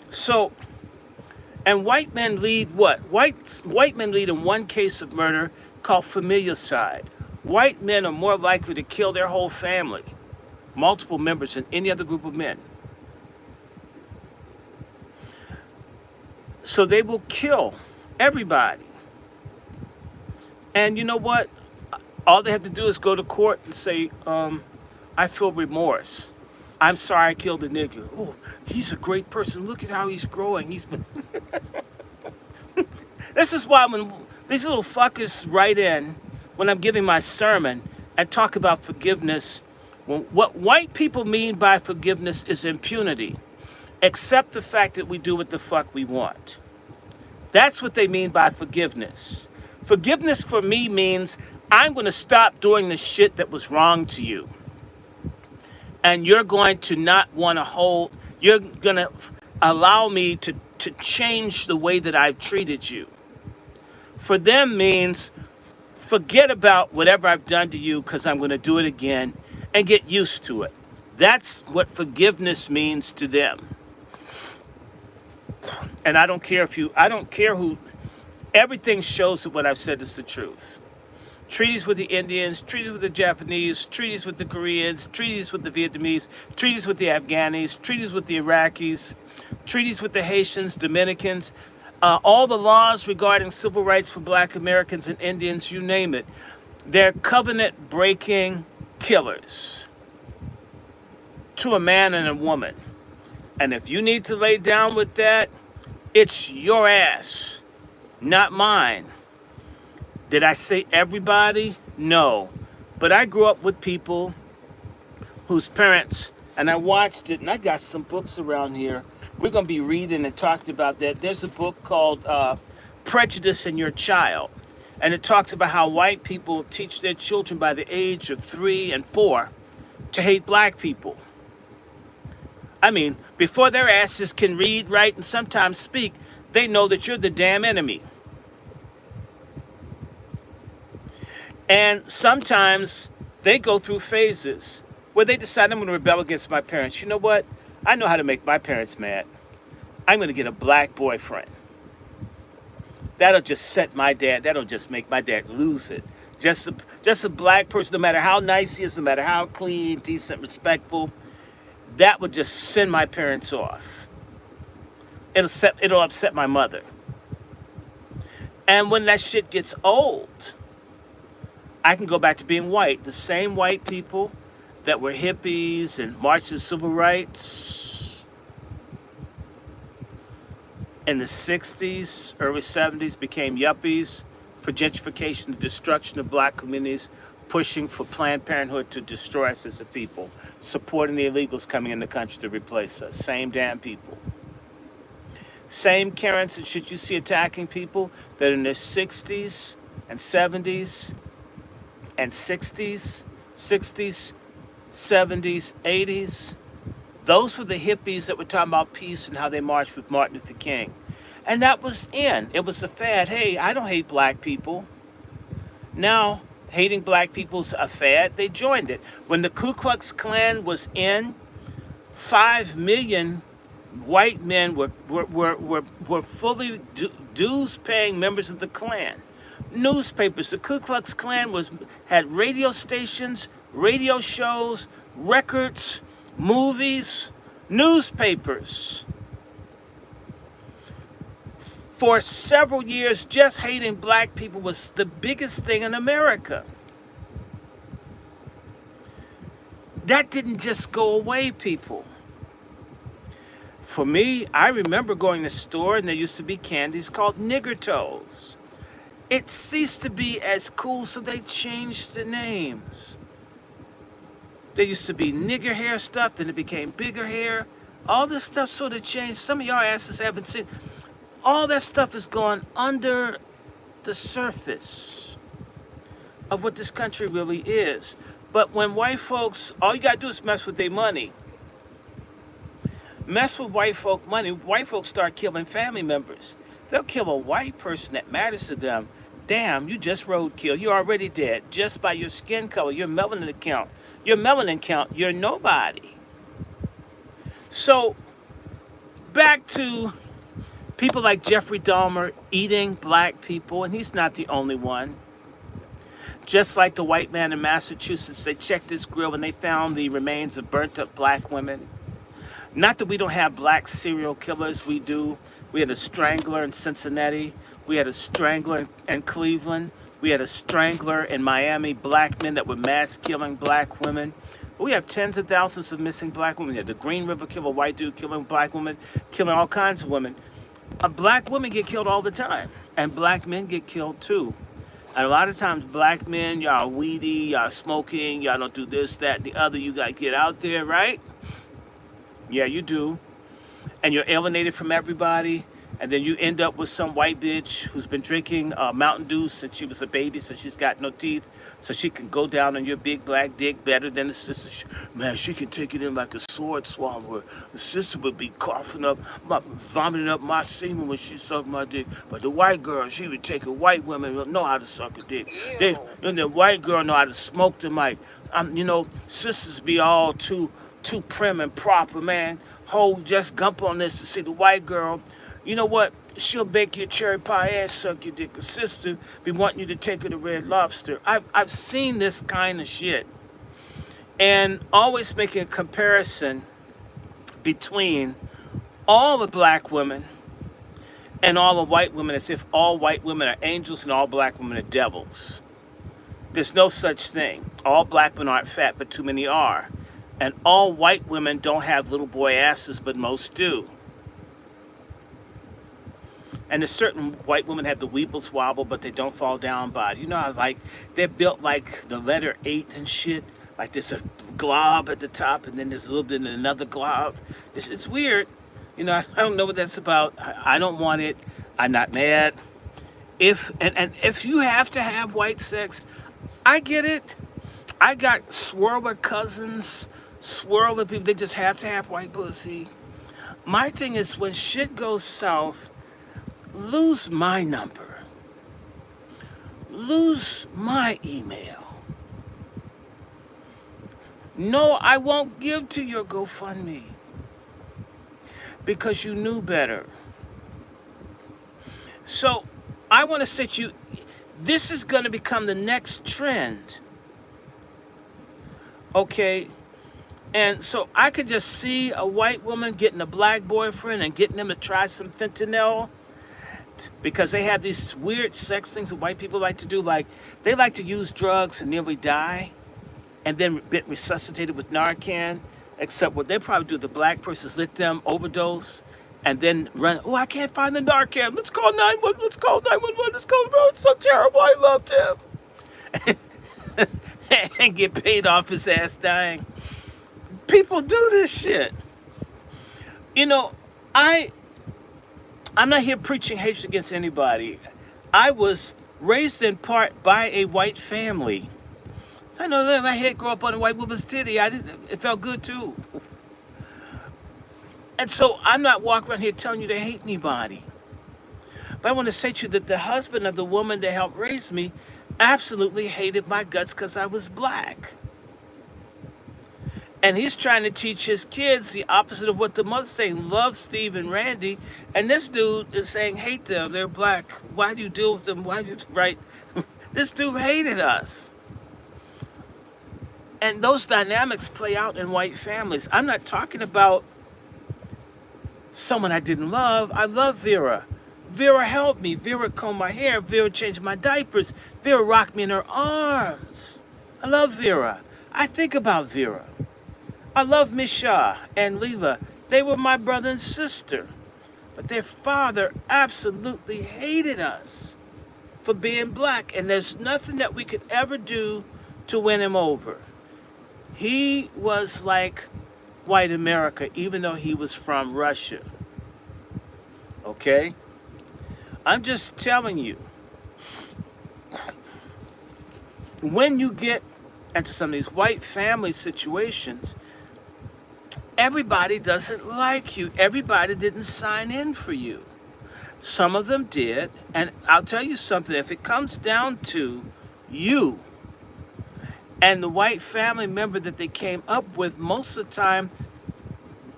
So, and white men lead what? White men lead in one case of murder called familicide. White men are more likely to kill their whole family, multiple members, than any other group of men. So they will kill everybody. And you know what? All they have to do is go to court and say, I feel remorse. I'm sorry I killed a nigger. Oh, he's a great person. Look at how he's growing. He's been... This is why when these little fuckers write in when I'm giving my sermon and talk about forgiveness, what white people mean by forgiveness is impunity. Accept the fact that we do what the fuck we want. That's what they mean by forgiveness. Forgiveness for me means I'm going to stop doing the shit that was wrong to you. And you're going to not want to you're going to allow me to change the way that I've treated you. For them means forget about whatever I've done to you because I'm going to do it again and get used to it. That's what forgiveness means to them. And I don't care who, everything shows that what I've said is the truth. Treaties with the Indians, treaties with the Japanese, treaties with the Koreans, treaties with the Vietnamese, treaties with the Afghanis, treaties with the Iraqis, treaties with the Haitians, Dominicans, all the laws regarding civil rights for Black Americans and Indians, you name it. They're covenant-breaking killers to a man and a woman. And if you need to lay down with that, it's your ass, not mine. Did I say everybody? No. But I grew up with people whose parents, and I watched it, and I got some books around here. We're going to be reading and talking about that. There's a book called Prejudice in Your Child. And it talks about how white people teach their children by the age of 3 and 4 to hate black people. I mean, before their asses can read, write, and sometimes speak, they know that you're the damn enemy. And sometimes they go through phases where they decide, I'm going to rebel against my parents. You know what? I know how to make my parents mad. I'm going to get a black boyfriend. That'll just that'll just make my dad lose it. Just a black person, no matter how nice he is, no matter how clean, decent, respectful, that would just send my parents off. It'll upset my mother. And when that shit gets old, I can go back to being white. The same white people that were hippies and marched for civil rights in the 60s, early 70s, became yuppies for gentrification, the destruction of black communities, pushing for Planned Parenthood to destroy us as a people, supporting the illegals coming in the country to replace us. Same damn people. Same Karens and shit you see attacking people that are in their 60s and 70s and 60s, 70s, 80s. Those were the hippies that were talking about peace and how they marched with Martin Luther King. And that was in. It was a fad. Hey, I don't hate black people. Now, hating black people's a fad. They joined it. When the Ku Klux Klan was in, 5 million white men were fully dues-paying members of the Klan. Newspapers. The Ku Klux Klan had radio stations, radio shows, records, movies, newspapers. For several years, just hating black people was the biggest thing in America. That didn't just go away, people. For me, I remember going to the store and there used to be candies called nigger toes. It ceased to be as cool, so they changed the names. There used to be nigger hair stuff, then it became bigger hair. All this stuff sort of changed. Some of y'all asses haven't seen. All that stuff is going under the surface of what this country really is. But when white folks, all you gotta do is mess with their money. Mess with white folk money, white folks start killing family members. They'll kill a white person that matters to them. Damn, you just roadkill. You're already dead just by your skin color, your melanin count. Your melanin count, you're nobody. So, back to people like Jeffrey Dahmer eating black people, and he's not the only one. Just like the white man in Massachusetts, they checked his grill and they found the remains of burnt up black women. Not that we don't have black serial killers, we do. We had a strangler in Cincinnati. We had a strangler in Cleveland. We had a strangler in Miami, black men that were mass killing black women. We have tens of thousands of missing black women. We had the Green River Killer, white dude killing black women, killing all kinds of women. Black women get killed all the time, and black men get killed too. And a lot of times black men, y'all weedy, y'all smoking, y'all don't do this, that, and the other. You gotta get out there, right? Yeah, you do. And you're alienated from everybody. And then you end up with some white bitch who's been drinking Mountain Dew since she was a baby, so she's got no teeth, so she can go down on your big black dick better than the sister. Man, she can take it in like a sword swallower. The sister would be coughing up, vomiting up my semen when she sucked my dick. But the white girl, she would take it. White women know how to suck a dick. And the white girl know how to smoke the mic. Sisters be all too prim and proper, man. Just gump on this to see the white girl. You know what? She'll bake your cherry pie and suck your dick. A sister be wanting you to take her to Red Lobster. I've seen this kind of shit. And always making a comparison between all the black women and all the white women as if all white women are angels and all black women are devils. There's no such thing. All black women aren't fat, but too many are. And all white women don't have little boy asses, but most do. And a certain white women have the weebles wobble, but they don't fall down body. You know how they're built like the letter 8 and shit? Like there's a glob at the top and then there's a little bit of another glob. It's weird. I don't know what that's about. I don't want it. I'm not mad. If you have to have white sex, I get it. I got swirler cousins, swirler people, they just have to have white pussy. My thing is when shit goes south, lose my number. Lose my email. No, I won't give to your GoFundMe because you knew better. So I want to set you, this is going to become the next trend. Okay? And so I could just see a white woman getting a black boyfriend and getting him to try some fentanyl. Because they have these weird sex things that white people like to do. Like, they like to use drugs and nearly die and then get resuscitated with Narcan. Except what they probably do, the black person's let them overdose and then run. Oh, I can't find the Narcan. Let's call 911. Let's call 911. Let's call. Oh, it's so terrible. I loved him. And get paid off his ass dying. People do this shit. You know, I'm not here preaching hatred against anybody. I was raised in part by a white family. I know that my head grew up on a white woman's titty. It felt good too. And so I'm not walking around here telling you to hate anybody. But I want to say to you that the husband of the woman that helped raise me absolutely hated my guts because I was black. And he's trying to teach his kids the opposite of what the mother's saying. Love Steve and Randy. And this dude is saying, hate them. They're black. Why do you deal with them? Why do you, right? This dude hated us. And those dynamics play out in white families. I'm not talking about someone I didn't love. I love Vera. Vera helped me. Vera combed my hair. Vera changed my diapers. Vera rocked me in her arms. I love Vera. I think about Vera. I love Misha and Leela. They were my brother and sister. But their father absolutely hated us for being black. And there's nothing that we could ever do to win him over. He was like white America, even though he was from Russia. Okay? I'm just telling you. When you get into some of these white family situations, everybody doesn't like you. Everybody didn't sign in for you. Some of them did. And I'll tell you something. If it comes down to you and the white family member that they came up with, most of the time,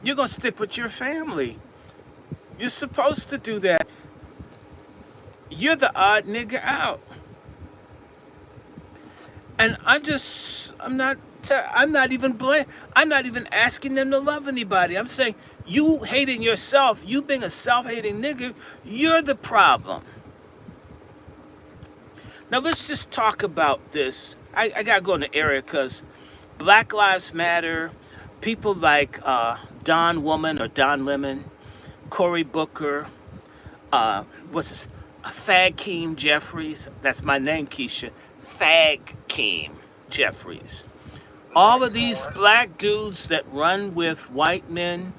you're going to stick with your family. You're supposed to do that. You're the odd nigga out. And I'm not even asking them to love anybody. I'm saying, you hating yourself, you being a self-hating nigga, you're the problem. Now let's just talk about this. I gotta go in the area because Black Lives Matter, people like Don Woman or Don Lemon, Cory Booker, Fag Jeffries. That's my name, Keisha. Fag Jeffries. All of these black dudes that run with white men,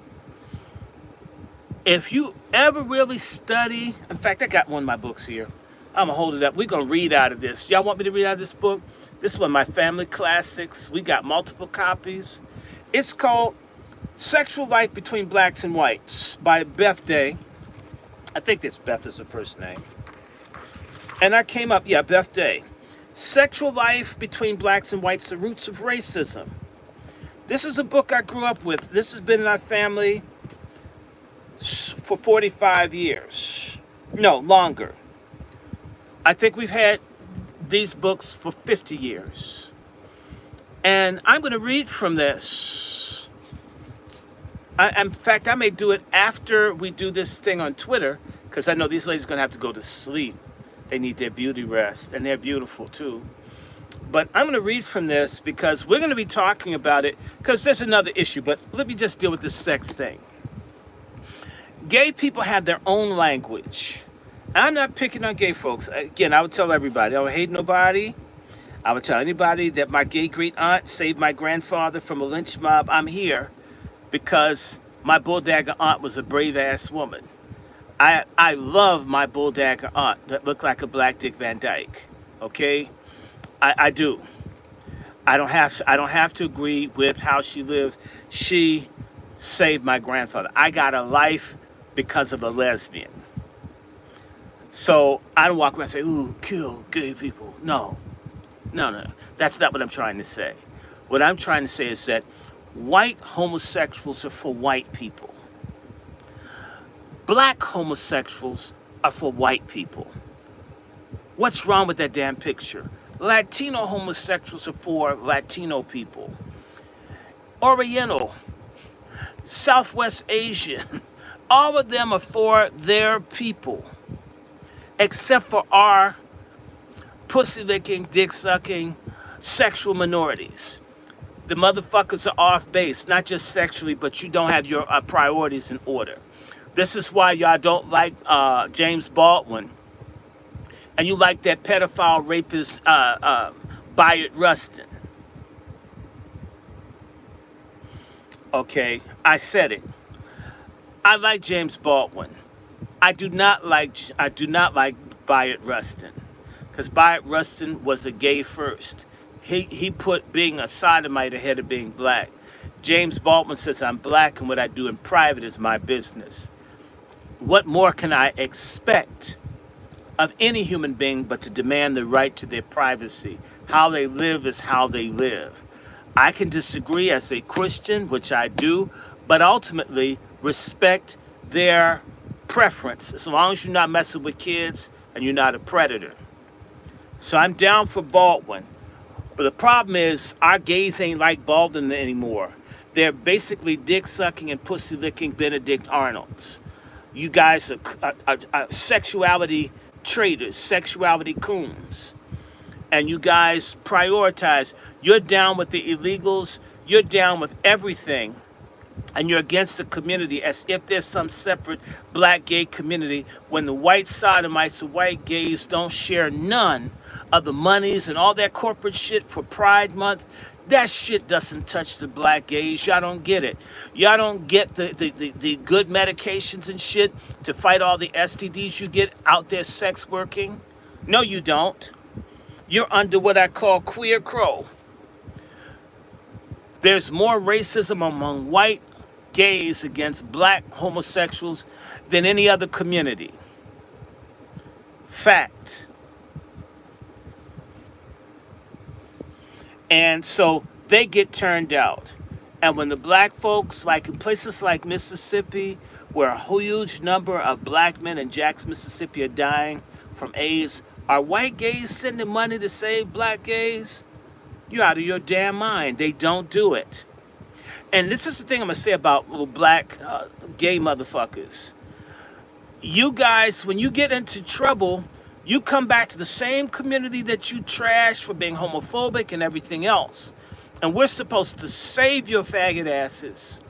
if you ever really study, in fact, I got one of my books here. I'm gonna hold it up. We're gonna read out of this. Y'all want me to read out of this book? This is one of my family classics. We got multiple copies. It's called Sexual Life Between Blacks and Whites by Beth Day. I think that's Beth is the first name. And I came up, Beth Day. Sexual Life Between Blacks and Whites, The Roots of Racism. This is a book I grew up with. This has been in our family for 45 years. No, longer. I think we've had these books for 50 years. And I'm going to read from this. In fact, I may do it after we do this thing on Twitter, because I know these ladies are going to have to go to sleep. They need their beauty rest, and they're beautiful too. But I'm going to read from this because we're going to be talking about it, because there's another issue, but let me just deal with this sex thing. Gay people have their own language. I'm not picking on gay folks. Again, I would tell everybody, I don't hate nobody. I would tell anybody that my gay great aunt saved my grandfather from a lynch mob. I'm here because my bulldagger aunt was a brave ass woman. I love my bulldagger aunt that looked like a black Dick Van Dyke. Okay? I do. I don't have to agree with how she lived. She saved my grandfather. I got a life because of a lesbian. So I don't walk around and say, ooh, kill gay people. No. That's not what I'm trying to say. What I'm trying to say is that white homosexuals are for white people. Black homosexuals are for white people. What's wrong with that damn picture? Latino homosexuals are for Latino people. Oriental, Southwest Asian, all of them are for their people. Except for our pussy-licking, dick-sucking sexual minorities. The motherfuckers are off base, not just sexually, but you don't have your priorities in order. This is why y'all don't like James Baldwin. And you like that pedophile rapist, Bayard Rustin. Okay, I said it. I like James Baldwin. I do not like Bayard Rustin, because Bayard Rustin was a gay first. He put being a sodomite ahead of being black. James Baldwin says I'm black and what I do in private is my business. What more can I expect of any human being but to demand the right to their privacy? How they live is how they live. I can disagree as a Christian, which I do, but ultimately respect their preference, as long as you're not messing with kids and you're not a predator. So I'm down for Baldwin. But the problem is our gays ain't like Baldwin anymore. They're basically dick-sucking and pussy-licking Benedict Arnolds. You guys are sexuality traitors, sexuality coons. And you guys prioritize. You're down with the illegals. You're down with everything. And you're against the community as if there's some separate black gay community when the white sodomites, the white gays don't share none of the monies and all that corporate shit for Pride Month. That shit doesn't touch the black gays. Y'all don't get it. Y'all don't get the good medications and shit to fight all the STDs you get out there sex working. No, you don't. You're under what I call queer crow. There's more racism among white gays against black homosexuals than any other community. Fact. And so they get turned out. And when the black folks, like in places like Mississippi, where a huge number of black men in Jackson, Mississippi are dying from AIDS, are white gays sending money to save black gays? You're out of your damn mind. They don't do it. And this is the thing I'm going to say about little black gay motherfuckers. You guys, when you get into trouble, you come back to the same community that you trashed for being homophobic and everything else. And we're supposed to save your faggot asses.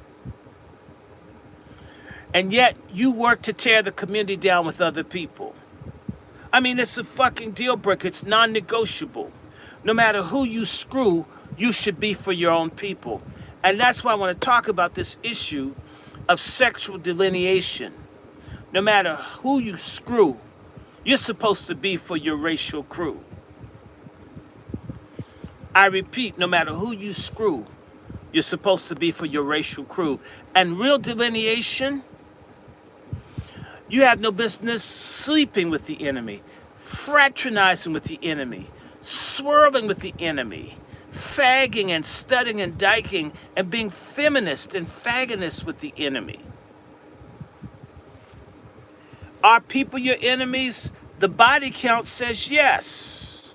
And yet you work to tear the community down with other people. I mean, it's a fucking deal breaker. It's non-negotiable. No matter who you screw, you should be for your own people. And that's why I want to talk about this issue of sexual delineation. No matter who you screw, you're supposed to be for your racial crew. I repeat, no matter who you screw, you're supposed to be for your racial crew. And real delineation, you have no business sleeping with the enemy, fraternizing with the enemy, swirling with the enemy, fagging and studying and dyking and being feminist and faggonist with the enemy. Are people your enemies? The body count says yes.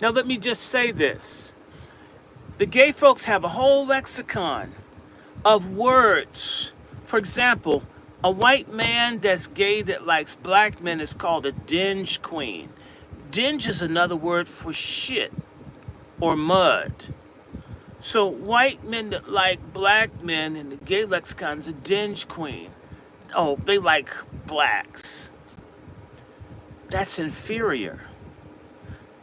Now let me just say this. The gay folks have a whole lexicon of words. For example, a white man that's gay that likes black men is called a dinge queen. Dinge is another word for shit or mud. So white men that like black men in the gay lexicon is a dinge queen. Oh, they like blacks. That's inferior.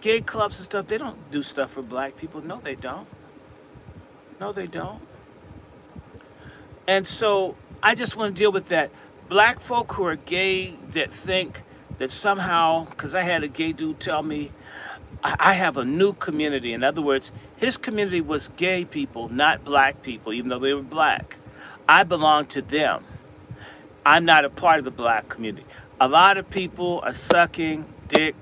Gay clubs and stuff, they don't do stuff for black people. No, they don't. No, they don't. And so I just want to deal with that. Black folk who are gay that think that somehow, because I had a gay dude tell me, I have a new community. In other words, his community was gay people, not black people, even though they were black. I belong to them. I'm not a part of the black community. A lot of people are sucking dick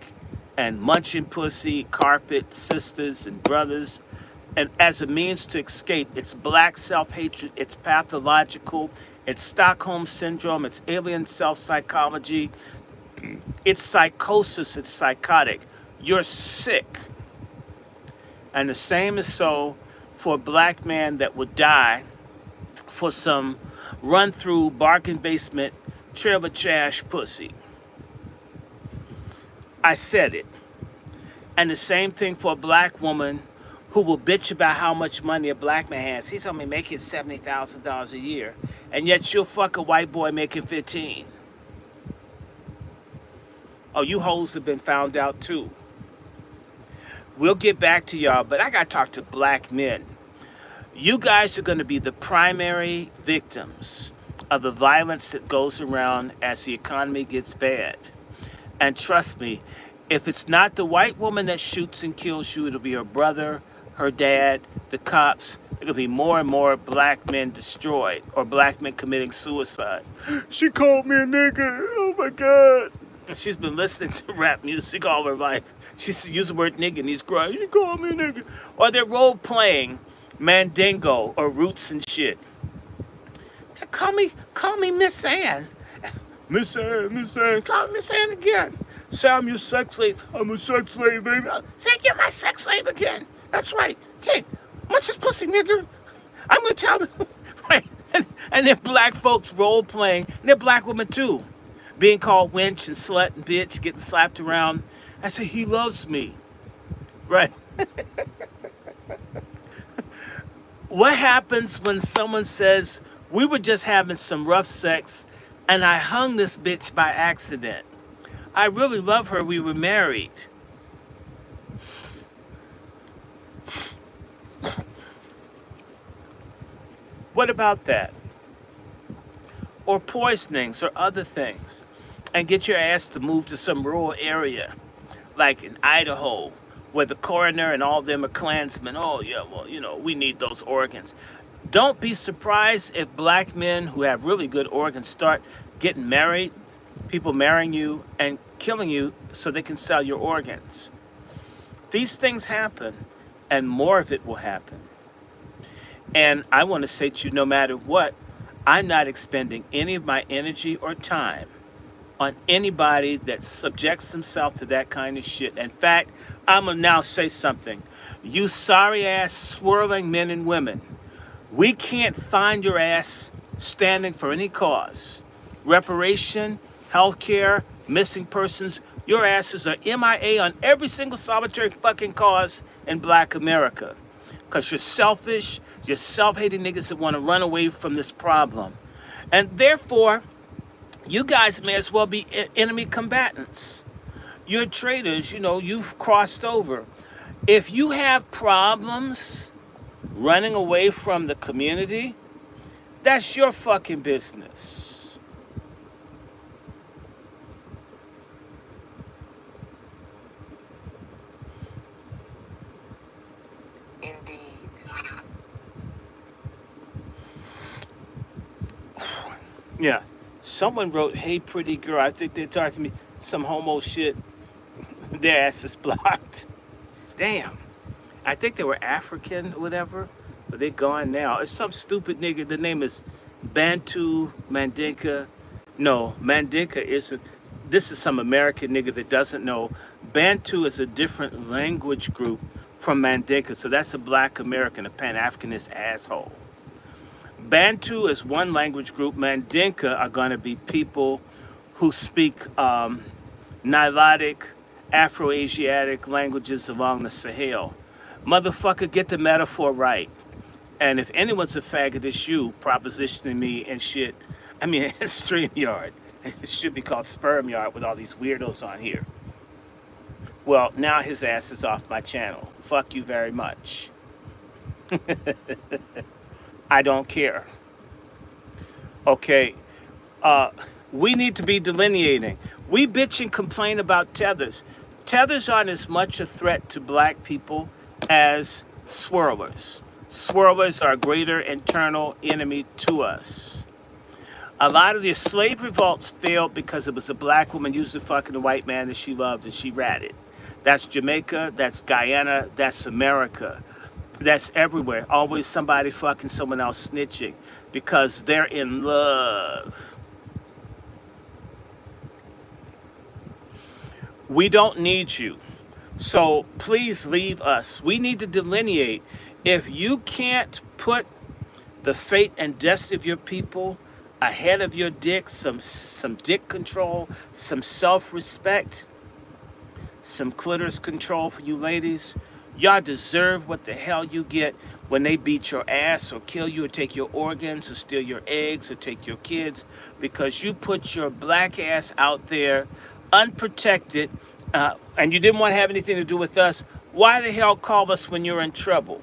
and munching pussy, carpet, sisters and brothers, and as a means to escape. It's black self-hatred, it's pathological, it's Stockholm syndrome, it's alien self-psychology, it's psychosis, it's psychotic. You're sick. And the same is so for a black man that would die for some run-through bargain basement trailer trash pussy. I said it. And the same thing for a black woman who will bitch about how much money a black man has. He's only making $70,000 a year, and yet you'll fuck a white boy making 15. Oh, you hoes have been found out too. We'll get back to y'all, but I gotta talk to black men. You guys are gonna be the primary victims of the violence that goes around as the economy gets bad. And trust me, if it's not the white woman that shoots and kills you, it'll be her brother, her dad, the cops. There'll be more and more black men destroyed or black men committing suicide. She called me a nigger. Oh my God. And she's been listening to rap music all her life. She's used the word nigger and he's crying. She called me a nigger. Or they're role playing Mandingo or Roots and shit. Call me Miss Ann. Miss Ann, call me Miss Ann again. Say I'm your sex slave. I'm a sex slave, baby. Say you're my sex slave again. That's right. Hey, much as pussy, nigger. I'm gonna tell them. Right. And then black folks role playing, and they're black women too, being called wench and slut and bitch, getting slapped around. I say he loves me, right? What happens when someone says we were just having some rough sex, and I hung this bitch by accident? I really love her. We were married. What about that? Or poisonings or other things. And get your ass to move to some rural area, like in Idaho, where the coroner and all of them are Klansmen. Oh, yeah, well, you know, we need those organs. Don't be surprised if black men who have really good organs start getting married, people marrying you and killing you so they can sell your organs. These things happen, and more of it will happen. And I want to say to you, no matter what, I'm not expending any of my energy or time on anybody that subjects himself to that kind of shit. In fact, I'm going to now say something. You sorry ass swirling men and women, we can't find your ass standing for any cause. Reparation, healthcare, missing persons, your asses are MIA on every single solitary fucking cause in black America. Because you're selfish, you're self-hating niggas that want to run away from this problem. And therefore, you guys may as well be enemy combatants. You're traitors, you know, you've crossed over. If you have problems running away from the community, that's your fucking business.
Indeed.
Yeah. Someone wrote, hey, pretty girl. I think they talked to me some homo shit. Their ass is blocked. Damn. I think they were African or whatever, but they're gone now. It's some stupid nigga. The name is Bantu Mandinka. No, Mandinka isn't. This is some American nigga that doesn't know. Bantu is a different language group from Mandinka. So that's a black American, a Pan-Africanist asshole. Bantu is one language group. Mandinka are going to be people who speak Nilotic, Afro-Asiatic languages along the Sahel. Motherfucker, get the metaphor right. And if anyone's a faggot, it's you propositioning me and shit. I mean, StreamYard. It should be called Sperm Yard with all these weirdos on here. Well, now his ass is off my channel. Fuck you very much. I don't care. Okay, we need to be delineating. We bitch and complain about tethers. Tethers aren't as much a threat to black people as swirlers. Swirlers are a greater internal enemy to us. A lot of the slave revolts failed because it was a black woman using fucking a white man that she loved and she ratted. That's Jamaica, that's Guyana, that's America. That's everywhere. Always somebody fucking someone else snitching because they're in love. We don't need you. So please leave us. We need to delineate. If you can't put the fate and destiny of your people ahead of your dick, some dick control, some self-respect, some clitoris control for you ladies, Y'all deserve what the hell you get when they beat your ass or kill you or take your organs or steal your eggs or take your kids because you put your black ass out there unprotected and you didn't want to have anything to do with us. Why the hell call us when you're in trouble?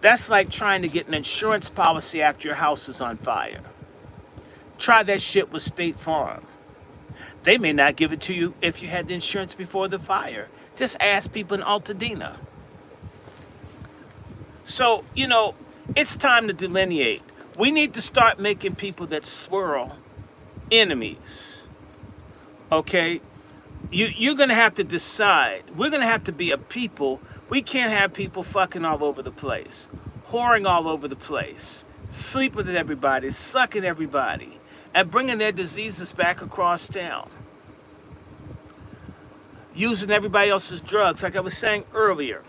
That's like trying to get an insurance policy after your house is on fire. Try that shit with State Farm. They may not give it to you if you had the insurance before the fire. Just ask people in Altadena. So, it's time to delineate. We need to start making people that swirl enemies. Okay? You're going to have to decide. We're going to have to be a people. We can't have people fucking all over the place, whoring all over the place, sleep with everybody, sucking everybody, and bringing their diseases back across town. Using everybody else's drugs. Like I was saying earlier,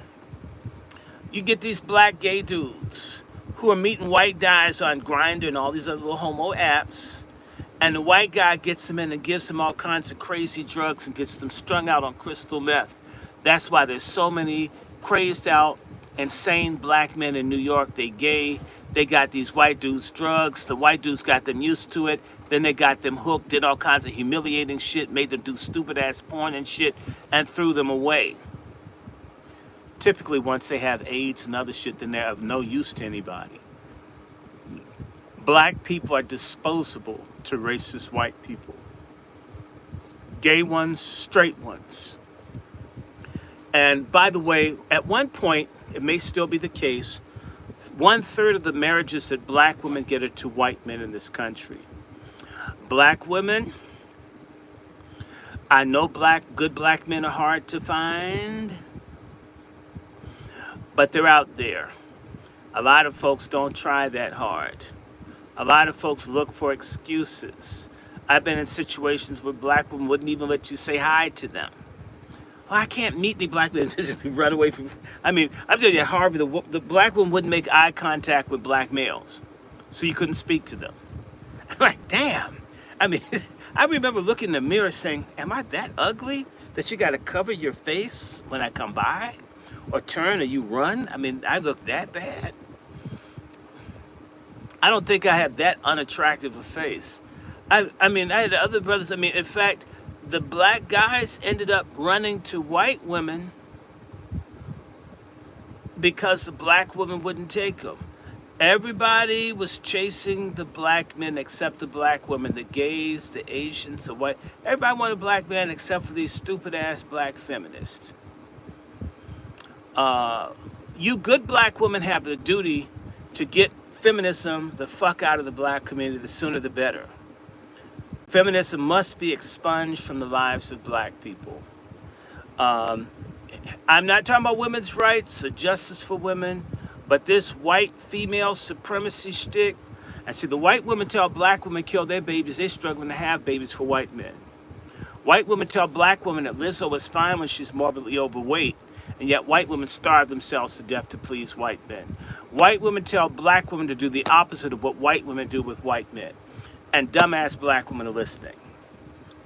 you get these black gay dudes who are meeting white guys on Grindr and all these other little homo apps. And the white guy gets them in and gives them all kinds of crazy drugs and gets them strung out on crystal meth. That's why there's so many crazed out, insane black men in New York. They gay. They got these white dudes drugs. The white dudes got them used to it. Then they got them hooked, did all kinds of humiliating shit, made them do stupid ass porn and shit, and threw them away. Typically, once they have AIDS and other shit, then they're of no use to anybody. Black people are disposable to racist white people. Gay ones, straight ones. And by the way, at one point, it may still be the case, 1/3 of the marriages that black women get are to white men in this country. Black women, I know good black men are hard to find, but they're out there. A lot of folks don't try that hard. A lot of folks look for excuses. I've been in situations where black women wouldn't even let you say hi to them. Oh, I can't meet any black men. Just run away from. I'm telling you, at Harvard, the black woman wouldn't make eye contact with black males, so you couldn't speak to them. I'm like, damn. I remember looking in the mirror saying, am I that ugly that you got to cover your face when I come by? Or turn or you run? I look that bad? I don't think I have that unattractive a face. I had other brothers. In fact, the black guys ended up running to white women because the black women wouldn't take them. Everybody was chasing the black men except the black women, the gays, the Asians, the white. Everybody wanted black men except for these stupid ass black feminists. You good black women have the duty to get feminism the fuck out of the black community. The sooner the better. Feminism must be expunged from the lives of black people. I'm not talking about women's rights or justice for women, but this white female supremacy shtick. And see, the white women tell black women kill their babies. They're struggling to have babies for white men. White women tell black women that Lizzo is fine when she's morbidly overweight. And yet white women starve themselves to death to please white men. White women tell black women to do the opposite of what white women do with white men. And dumbass black women are listening.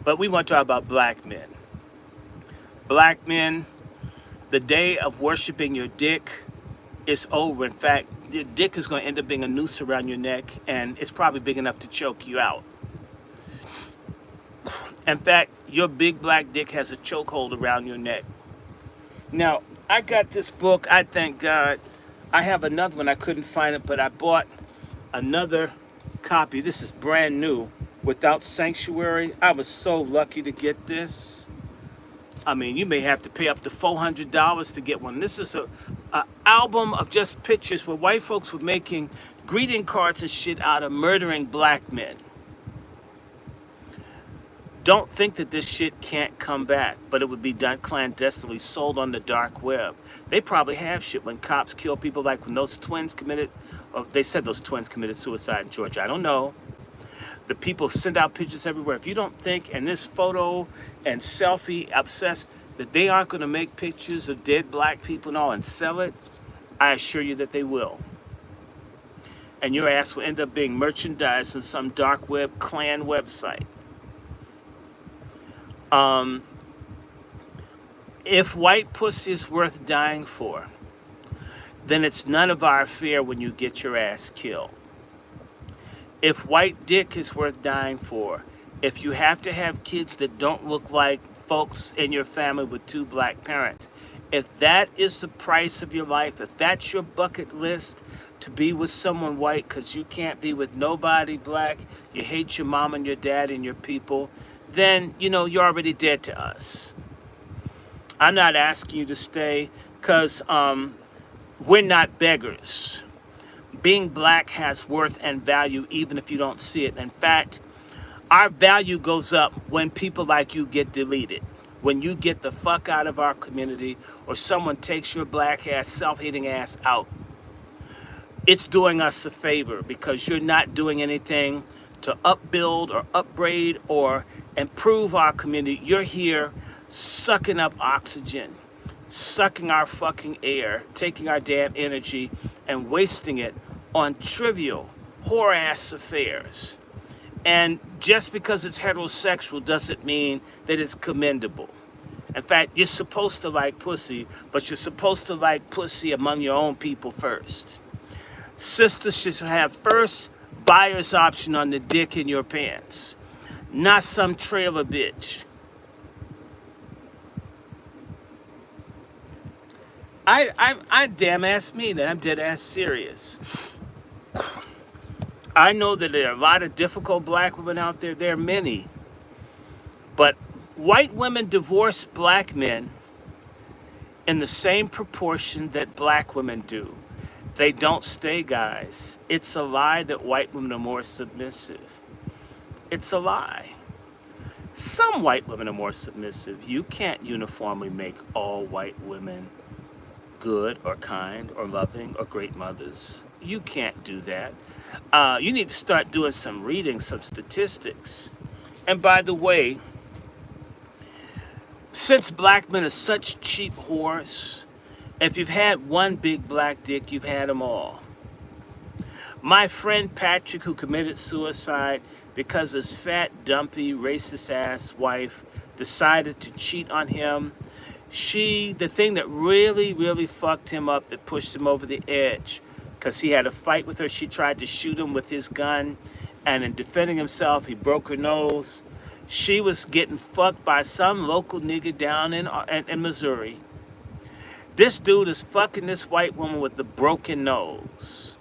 But we want to talk about black men. Black men, the day of worshiping your dick is over. In fact, your dick is going to end up being a noose around your neck, and it's probably big enough to choke you out. In fact, your big black dick has a chokehold around your neck. Now, I got this book, I thank God. I have another one, I couldn't find it, but I bought another copy. This is brand new, Without Sanctuary. I was so lucky to get this. You may have to pay up to $400 to get one. This is a album of just pictures where white folks were making greeting cards and shit out of murdering black men. Don't think that this shit can't come back, but it would be done clandestinely, sold on the dark web. They probably have shit when cops kill people, like when those twins committed, or they said those twins committed suicide in Georgia. I don't know. The people send out pictures everywhere. If you don't think, and this photo and selfie obsessed, that they aren't going to make pictures of dead black people and all and sell it, I assure you that they will. And your ass will end up being merchandised on some dark web Klan website. If white pussy is worth dying for, then it's none of our affair when you get your ass killed. If white dick is worth dying for, if you have to have kids that don't look like folks in your family with 2 black parents, if that is the price of your life, if that's your bucket list to be with someone white because you can't be with nobody black, you hate your mom and your dad and your people, then, you know, you're already dead to us. I'm not asking you to stay because we're not beggars. Being black has worth and value even if you don't see it. In fact, our value goes up when people like you get deleted. When you get the fuck out of our community or someone takes your black ass, self-hating ass out. It's doing us a favor because you're not doing anything to upbuild or upgrade or improve our community. You're here sucking up oxygen, sucking our fucking air, taking our damn energy and wasting it on trivial, whore-ass affairs. And just because it's heterosexual doesn't mean that it's commendable. In fact, you're supposed to like pussy, but you're supposed to like pussy among your own people first. Sisters should have first buyer's option on the dick in your pants, not some trailer bitch. I damn ass mean that. I'm dead ass serious. I know that there are a lot of difficult black women out there. There are many. But white women divorce black men in the same proportion that black women do. They don't stay, guys. It's a lie that white women are more submissive. It's a lie. Some white women are more submissive. You can't uniformly make all white women good or kind or loving or great mothers. You can't do that. You need to start doing some reading, some statistics. And by the way, since black men are such cheap whores, if you've had one big black dick, you've had them all. My friend Patrick, who committed suicide because his fat, dumpy, racist-ass wife decided to cheat on him, the thing that really, really fucked him up, that pushed him over the edge, because he had a fight with her. She tried to shoot him with his gun, and in defending himself, he broke her nose. She was getting fucked by some local nigga down in Missouri. This dude is fucking this white woman with the broken nose.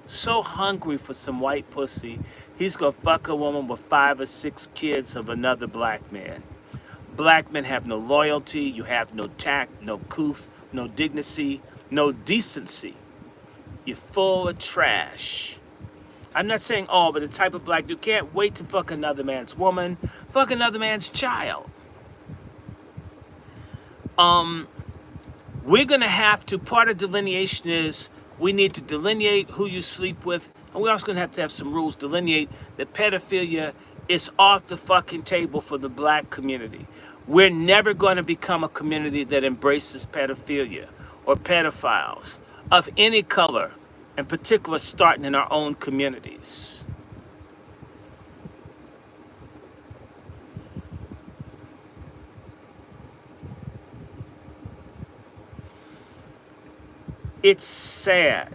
So hungry for some white pussy, he's gonna fuck a woman with 5 or 6 kids of another black man. Black men have no loyalty, you have no tact, no couth, no dignity, no decency. You're full of trash. I'm not saying all, but the type of black dude can't wait to fuck another man's woman, fuck another man's child. We're gonna have to, part of delineation is we need to delineate who you sleep with, and we're also gonna have to have some rules, delineate that pedophilia is off the fucking table for the black community. We're never gonna become a community that embraces pedophilia or pedophiles of any color, in particular starting in our own communities. It's sad.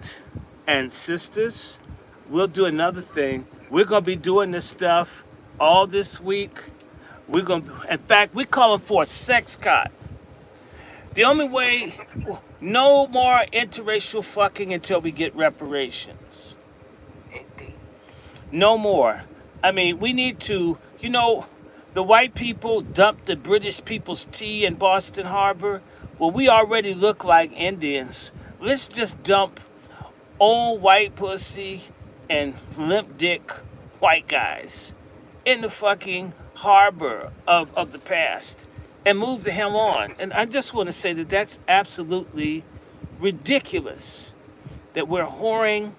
And sisters, we'll do another thing. We're gonna be doing this stuff all this week. In fact, we're calling for a sex cot. The only way, no more interracial fucking until we get reparations.
Indeed.
No more. I mean, we need to, the white people dumped the British people's tea in Boston Harbor. Well, we already look like Indians. Let's just dump old white pussy and limp dick white guys in the fucking harbor of the past and move the hell on. And I just want to say that that's absolutely ridiculous that we're whoring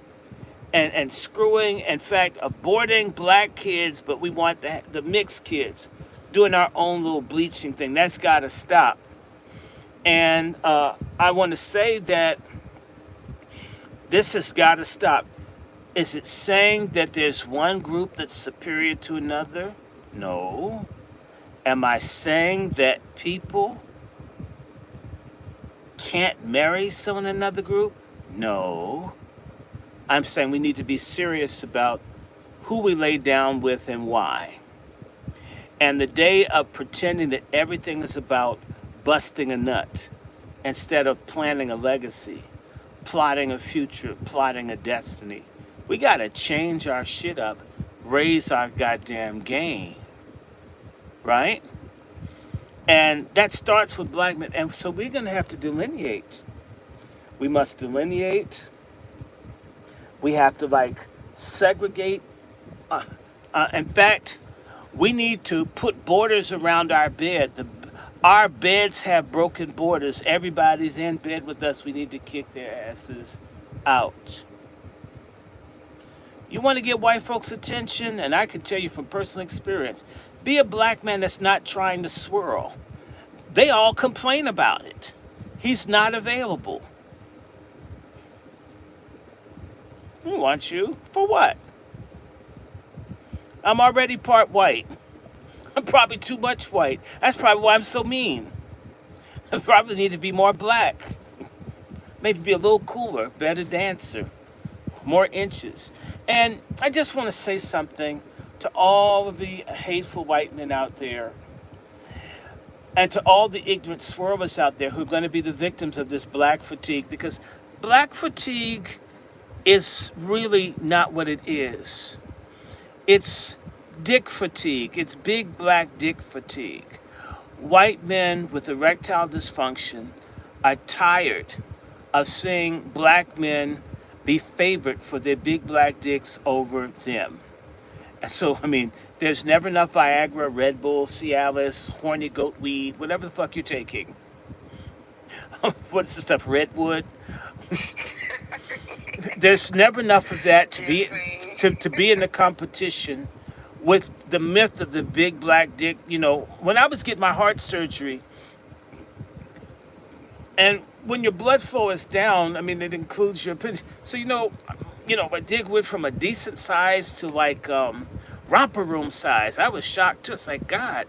and screwing, in fact, aborting black kids, but we want the mixed kids doing our own little bleaching thing. That's got to stop. And I want to say that this has got to stop. Is it saying that there's one group that's superior to another? No. Am I saying that people can't marry someone in another group? No. I'm saying we need to be serious about who we lay down with and why. And the day of pretending that everything is about busting a nut instead of planning a legacy, plotting a future, plotting a destiny. We got to change our shit up, raise our goddamn game, right? And that starts with black men. And so we're going to have to delineate. We must delineate. We have to like segregate. In fact, we need to put borders around our bed. Our beds have broken borders. Everybody's in bed with us. We need to kick their asses out. You want to get white folks' attention? And I can tell you from personal experience, be a black man that's not trying to swirl. They all complain about it. He's not available. We want you for what? I'm already part white. I'm probably too much white. That's probably why I'm so mean. I probably need to be more black. Maybe be a little cooler, better dancer, more inches. And I just want to say something to all of the hateful white men out there and to all the ignorant swirlers out there who are going to be the victims of this black fatigue, because black fatigue is really not what it is. It's dick fatigue. It's big black dick fatigue. White men with erectile dysfunction are tired of seeing black men be favored for their big black dicks over them. And so, I mean, there's never enough Viagra, Red Bull, Cialis, horny goat weed, whatever the fuck you're taking. What's the stuff, Redwood? There's never enough of that to be in the competition with the myth of the big black dick. You know, when I was getting my heart surgery, and when your blood flow is down, I mean, it includes your opinion. So, my dick went from a decent size to like romper room size. I was shocked too. It's like, God,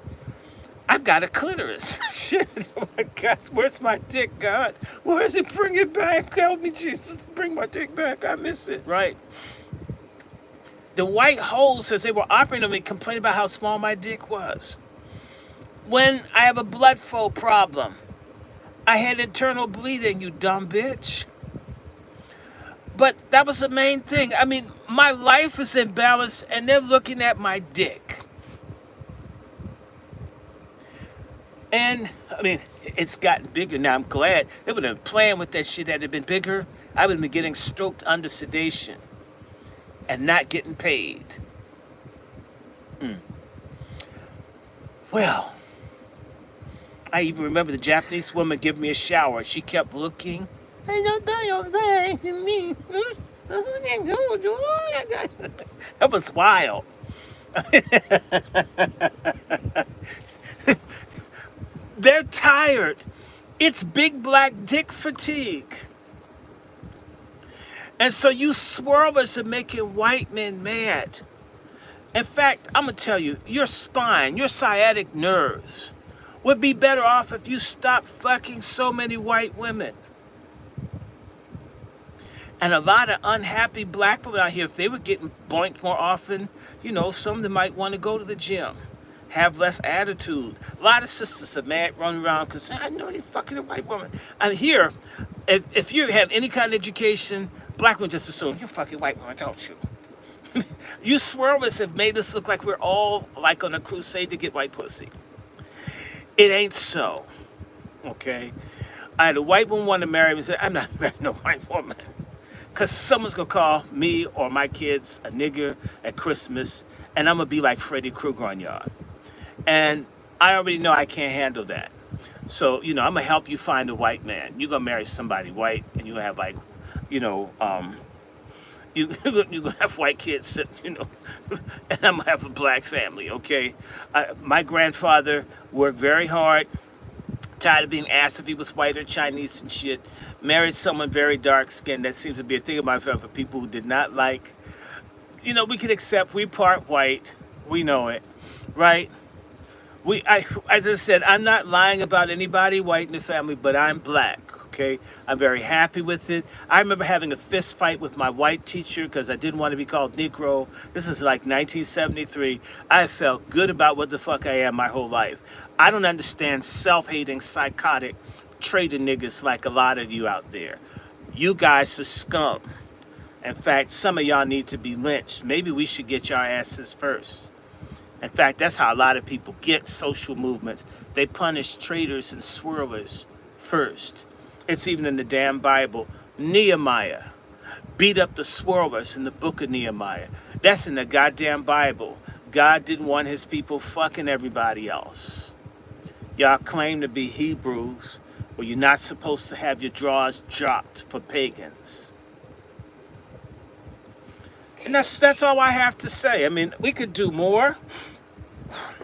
I've got a clitoris. Shit, oh my God, where's my dick, God? Where is it? Bring it back. Help me, Jesus. Bring my dick back. I miss it, right? The white holes, as they were operating on me, complained about how small my dick was. When I have a blood flow problem, I had internal bleeding, you dumb bitch. But that was the main thing. I mean, my life is in balance, and they're looking at my dick. And, I mean, it's gotten bigger now. I'm glad. They would have been playing with that shit. Had it been bigger, I would have been getting stroked under sedation and not getting paid. Well, I even remember the Japanese woman giving me a shower. She kept looking. That was wild. They're tired. It's big black dick fatigue. And so you swirlers are making white men mad. In fact, I'm going to tell you, your spine, your sciatic nerves would be better off if you stopped fucking so many white women. And a lot of unhappy black women out here, if they were getting boinked more often, some of them might want to go to the gym, have less attitude. A lot of sisters are mad running around because I know you're fucking a white woman. And here, if you have any kind of education, black women just assume you're fucking white woman, don't you? You swirlers have made us look like we're all like on a crusade to get white pussy. It ain't so. Okay? I had a white woman want to marry me and said, I'm not marrying no white woman. Because someone's going to call me or my kids a nigger at Christmas, and I'm going to be like Freddy Krueger on y'all. And I already know I can't handle that. So, I'm going to help you find a white man. You're going to marry somebody white, and you're going to have you're going to have white kids, and I'm going to have a black family, okay? My grandfather worked very hard, tired of being asked if he was white or Chinese and shit, married someone very dark-skinned. That seems to be a thing in my family for people who did not like, we can accept we part white, we know it, right? as I said, I'm not lying about anybody white in the family, but I'm black. Okay, I'm very happy with it. I remember having a fist fight with my white teacher because I didn't want to be called Negro. This is like 1973. I felt good about what the fuck I am my whole life. I don't understand self-hating, psychotic, traitor niggas like a lot of you out there. You guys are scum. In fact, some of y'all need to be lynched. Maybe we should get your asses first. In fact, that's how a lot of people get social movements. They punish traitors and swirlers first. It's even in the damn Bible. Nehemiah beat up the swirlers in the book of Nehemiah. That's in the goddamn Bible. God didn't want his people fucking everybody else. Y'all claim to be Hebrews, where you're not supposed to have your drawers dropped for pagans. And that's all I have to say. I mean, we could do more.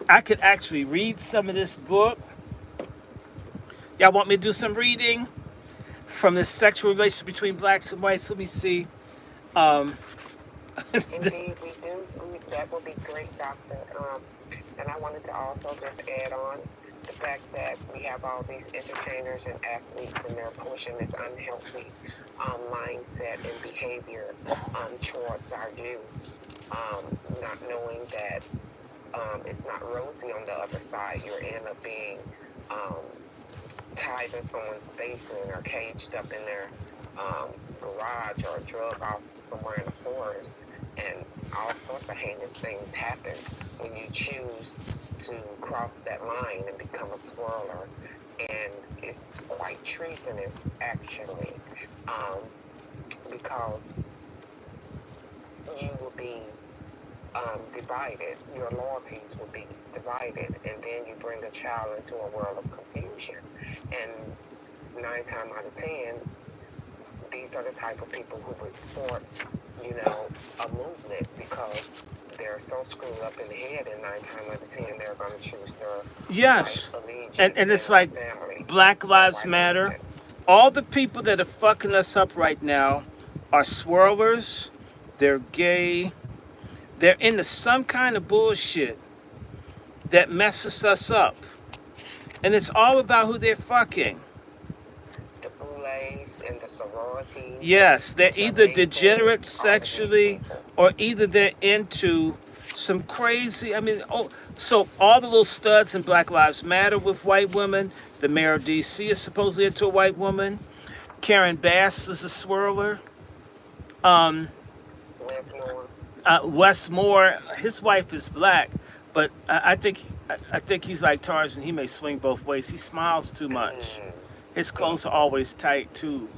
I could actually read some of this book. Y'all want me to do some reading from the sexual relationship between blacks and whites? Let me see.
Indeed, we do. That would be great, Doctor. And I wanted to also just add on the fact that we have all these entertainers and athletes, and they're pushing this unhealthy mindset and behavior towards our youth, not knowing that it's not rosy on the other side. You end up being tied in someone's basement or caged up in their garage or drug off somewhere in the forest, and all sorts of heinous things happen when you choose to cross that line and become a swirler. And it's quite treasonous, actually, because you will be divided. Your loyalties will be divided, and then you bring a child into a world of confusion. And 9 times out of 10, these are the type of people who would support, a movement, because they're so screwed up in the head, and 9 times out of 10, they're going to choose their
Yes.
allegiance
And it's like
family,
Black Lives Matter.
allegiance.
All the people that are fucking us up right now are swirlers. They're gay. They're into some kind of bullshit that messes us up. And it's all about who they're fucking.
The boulets and the sororities.
Yes, they're
the
either
Masons,
degenerate
all of these
sexually
people.
or either they're into some crazy, so all the little studs in Black Lives Matter with white women. The mayor of D.C. is supposedly into a white woman. Karen Bass is a swirler.
Westmore.
Wes Moore, his wife is black, but I think he's like Tarzan. He may swing both ways. He smiles too much. His clothes are always tight too.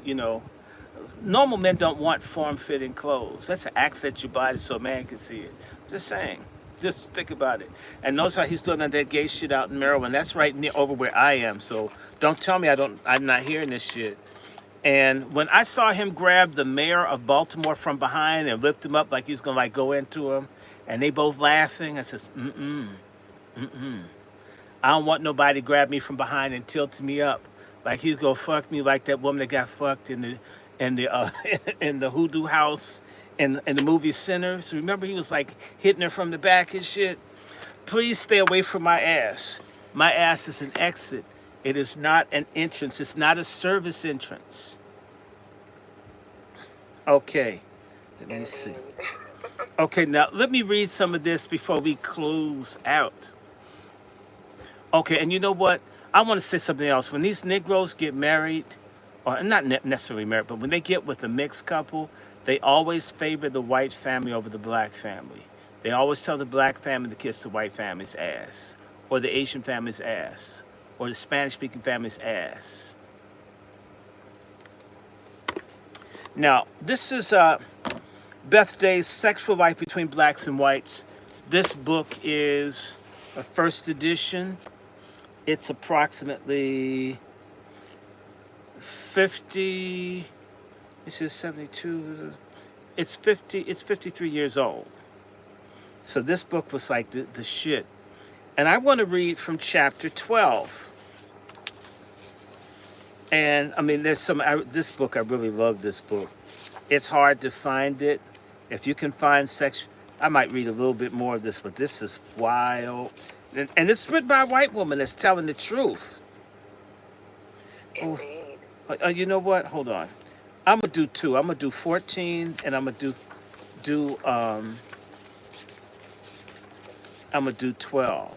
Normal men don't want form-fitting clothes. That's to accent your body so a man can see it. Just saying. Just think about it. And notice how he's doing that gay shit out in Maryland. That's right near over where I am. So don't tell me I'm not hearing this shit. And when I saw him grab the mayor of Baltimore from behind and lift him up like he's gonna go into him, and they both laughing, I says, I don't want nobody to grab me from behind and tilt me up like he's gonna fuck me like that woman that got fucked in the in the hoodoo house in the movie Sinners. Remember, he was like hitting her from the back and shit. Please stay away from my ass. My ass is an exit. It is not an entrance. It's not a service entrance. Okay, let me see. Okay, now let me read some of this before we close out. Okay, and you know what? I want to say something else. When these Negroes get married, or not necessarily married, but when they get with a mixed couple, they always favor the white family over the black family. They always tell the black family to kiss the white family's ass, or the Asian family's ass, or the Spanish-speaking family's ass. Now, this is Beth Day's Sexual Life Between Blacks and Whites. This book is a first edition. It's approximately 50, this is 72, it's 53 years old. So this book was like the shit. And I want to read from chapter 12. And there's this book, I really love this book. It's hard to find it. If you can find I might read a little bit more of this, but this is wild. And it's written by a white woman that's telling the truth. Oh,
Indeed.
you know what? Hold on. I'm gonna do two. I'm gonna do 14, and do I'm gonna do 12.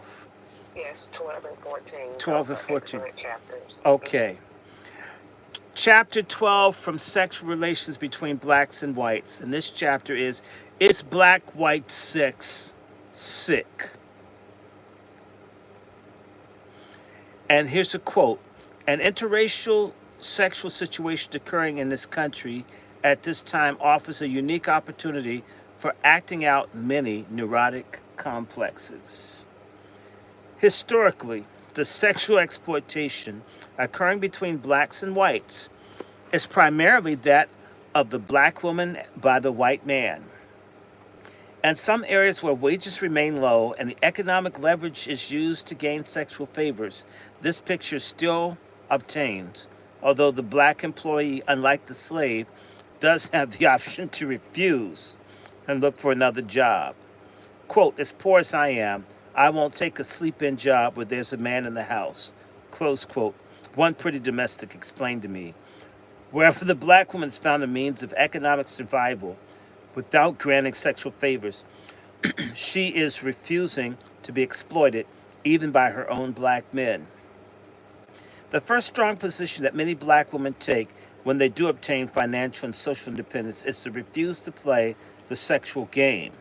Yes, 12 and 14.
12
Those
and
are
14.
excellent chapters.
Okay. Chapter 12 from sexual relations between blacks and whites. And this chapter is black white sex sick? And here's a quote. An interracial sexual situation occurring in this country at this time offers a unique opportunity for acting out many neurotic complexes. Historically, the sexual exploitation occurring between blacks and whites is primarily that of the black woman by the white man. In some areas where wages remain low and the economic leverage is used to gain sexual favors, this picture still obtains, although the black employee, unlike the slave, does have the option to refuse and look for another job. Quote, as poor as I am, I won't take a sleep-in job where there's a man in the house. Close quote. One pretty domestic explained to me. Wherever the black woman has found a means of economic survival without granting sexual favors, she is refusing to be exploited even by her own black men. The first strong position that many black women take when they do obtain financial and social independence is to refuse to play the sexual game.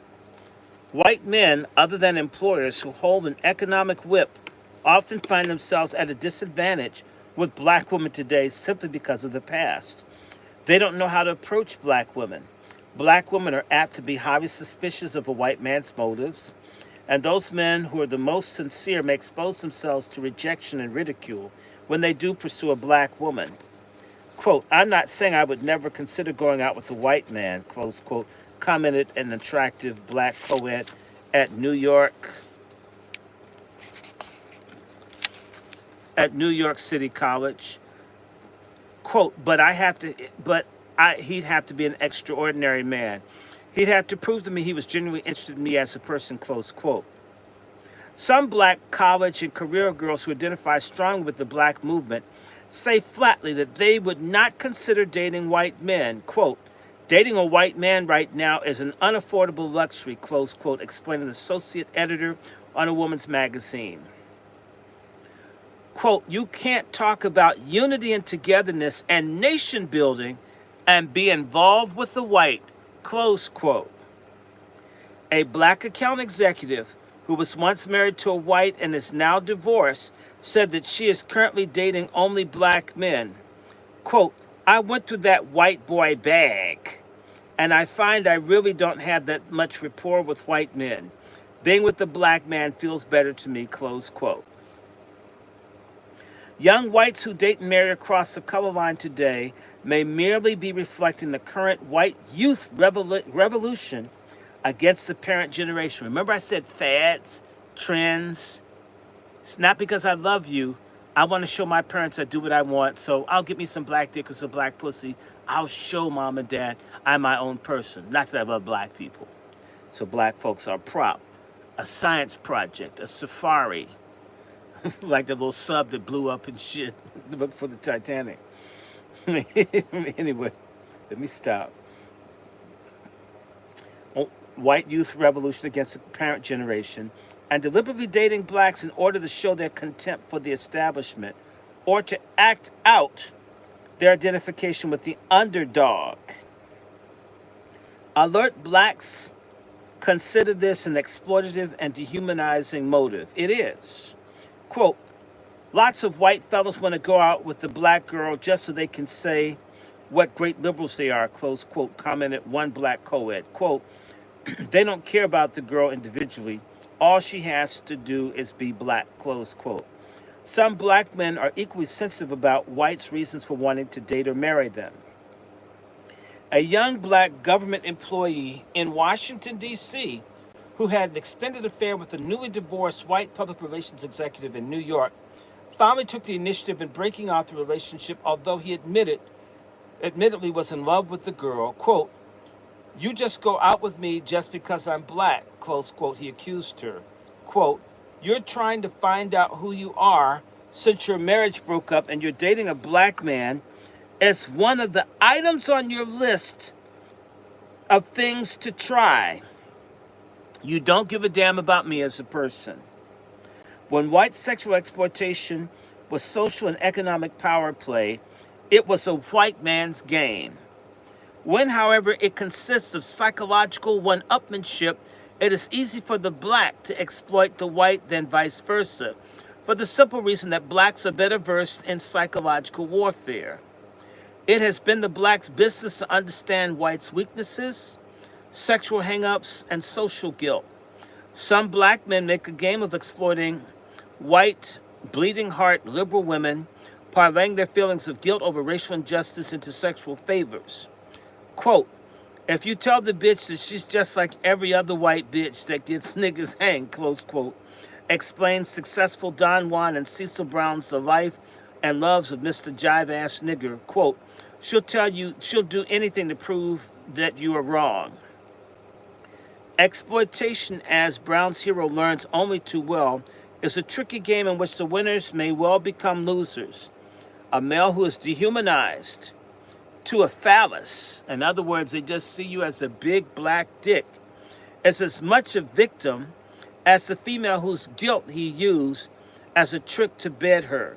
White men, other than employers who hold an economic whip, often find themselves at a disadvantage with black women today simply because of the past. They don't know how to approach black women. Black women are apt to be highly suspicious of a white man's motives, and those men who are the most sincere may expose themselves to rejection and ridicule when they do pursue a black woman. Quote, I'm not saying I would never consider going out with a white man, close quote, commented an attractive black co-ed at New York City College. Quote, he'd have to be an extraordinary man. He'd have to prove to me he was genuinely interested in me as a person, close quote. Some black college and career girls who identify strongly with the black movement say flatly that they would not consider dating white men. Quote, dating a white man right now is an unaffordable luxury, close quote, explained an associate editor on a woman's magazine. Quote, you can't talk about unity and togetherness and nation building and be involved with the white, close quote. A black account executive who was once married to a white and is now divorced said that she is currently dating only black men. Quote, I went through that white boy bag, and I find I really don't have that much rapport with white men. Being with a black man feels better to me, close quote. Young whites who date and marry across the color line today may merely be reflecting the current white youth revolution against the parent generation. Remember I said fads, trends. It's not because I love you. I want to show my parents I do what I want, so I'll get me some black dick or some black pussy. I'll show mom and dad I'm my own person. Not that I love black people. So black folks are a prop, a science project, a safari, like the little sub that blew up and shit. Look for the Titanic. Anyway, let me stop. White youth revolution against the parent generation, and deliberately dating blacks in order to show their contempt for the establishment or to act out their identification with the underdog. Alert blacks consider this an exploitative and dehumanizing motive. It is. Quote, lots of white fellas want to go out with the black girl just so they can say what great liberals they are, close quote, commented one black co-ed. Quote, they don't care about the girl individually. All she has to do is be black, close quote. Some black men are equally sensitive about whites' reasons for wanting to date or marry them. A young black government employee in Washington, D.C., who had an extended affair with a newly divorced white public relations executive in New York, finally took the initiative in breaking off the relationship, although he admittedly was in love with the girl. Quote, you just go out with me just because I'm black, close quote, he accused her. Quote, You're trying to find out who you are since your marriage broke up and you're dating a black man as one of the items on your list of things to try. You don't give a damn about me as a person. When white sexual exploitation was social and economic power play, it was a white man's game. When, however, it consists of psychological one-upmanship, it is easy for the black to exploit the white than vice versa, for the simple reason that blacks are better versed in psychological warfare. It has been the black's business to understand whites' weaknesses, sexual hang-ups, and social guilt. Some black men make a game of exploiting white, bleeding heart, liberal women, parlaying their feelings of guilt over racial injustice into sexual favors. Quote, if you tell the bitch that she's just like every other white bitch that gets niggas hanged, close quote, explains successful Don Juan and Cecil Brown's The Life and Loves of Mr. Jive-Ass Nigger, quote, she'll tell you she'll do anything to prove that you are wrong. Exploitation, as Brown's hero learns only too well, is a tricky game in which the winners may well become losers. A male who is dehumanized to a phallus, in other words, they just see you as a big black dick, is as much a victim as the female whose guilt he used as a trick to bed her.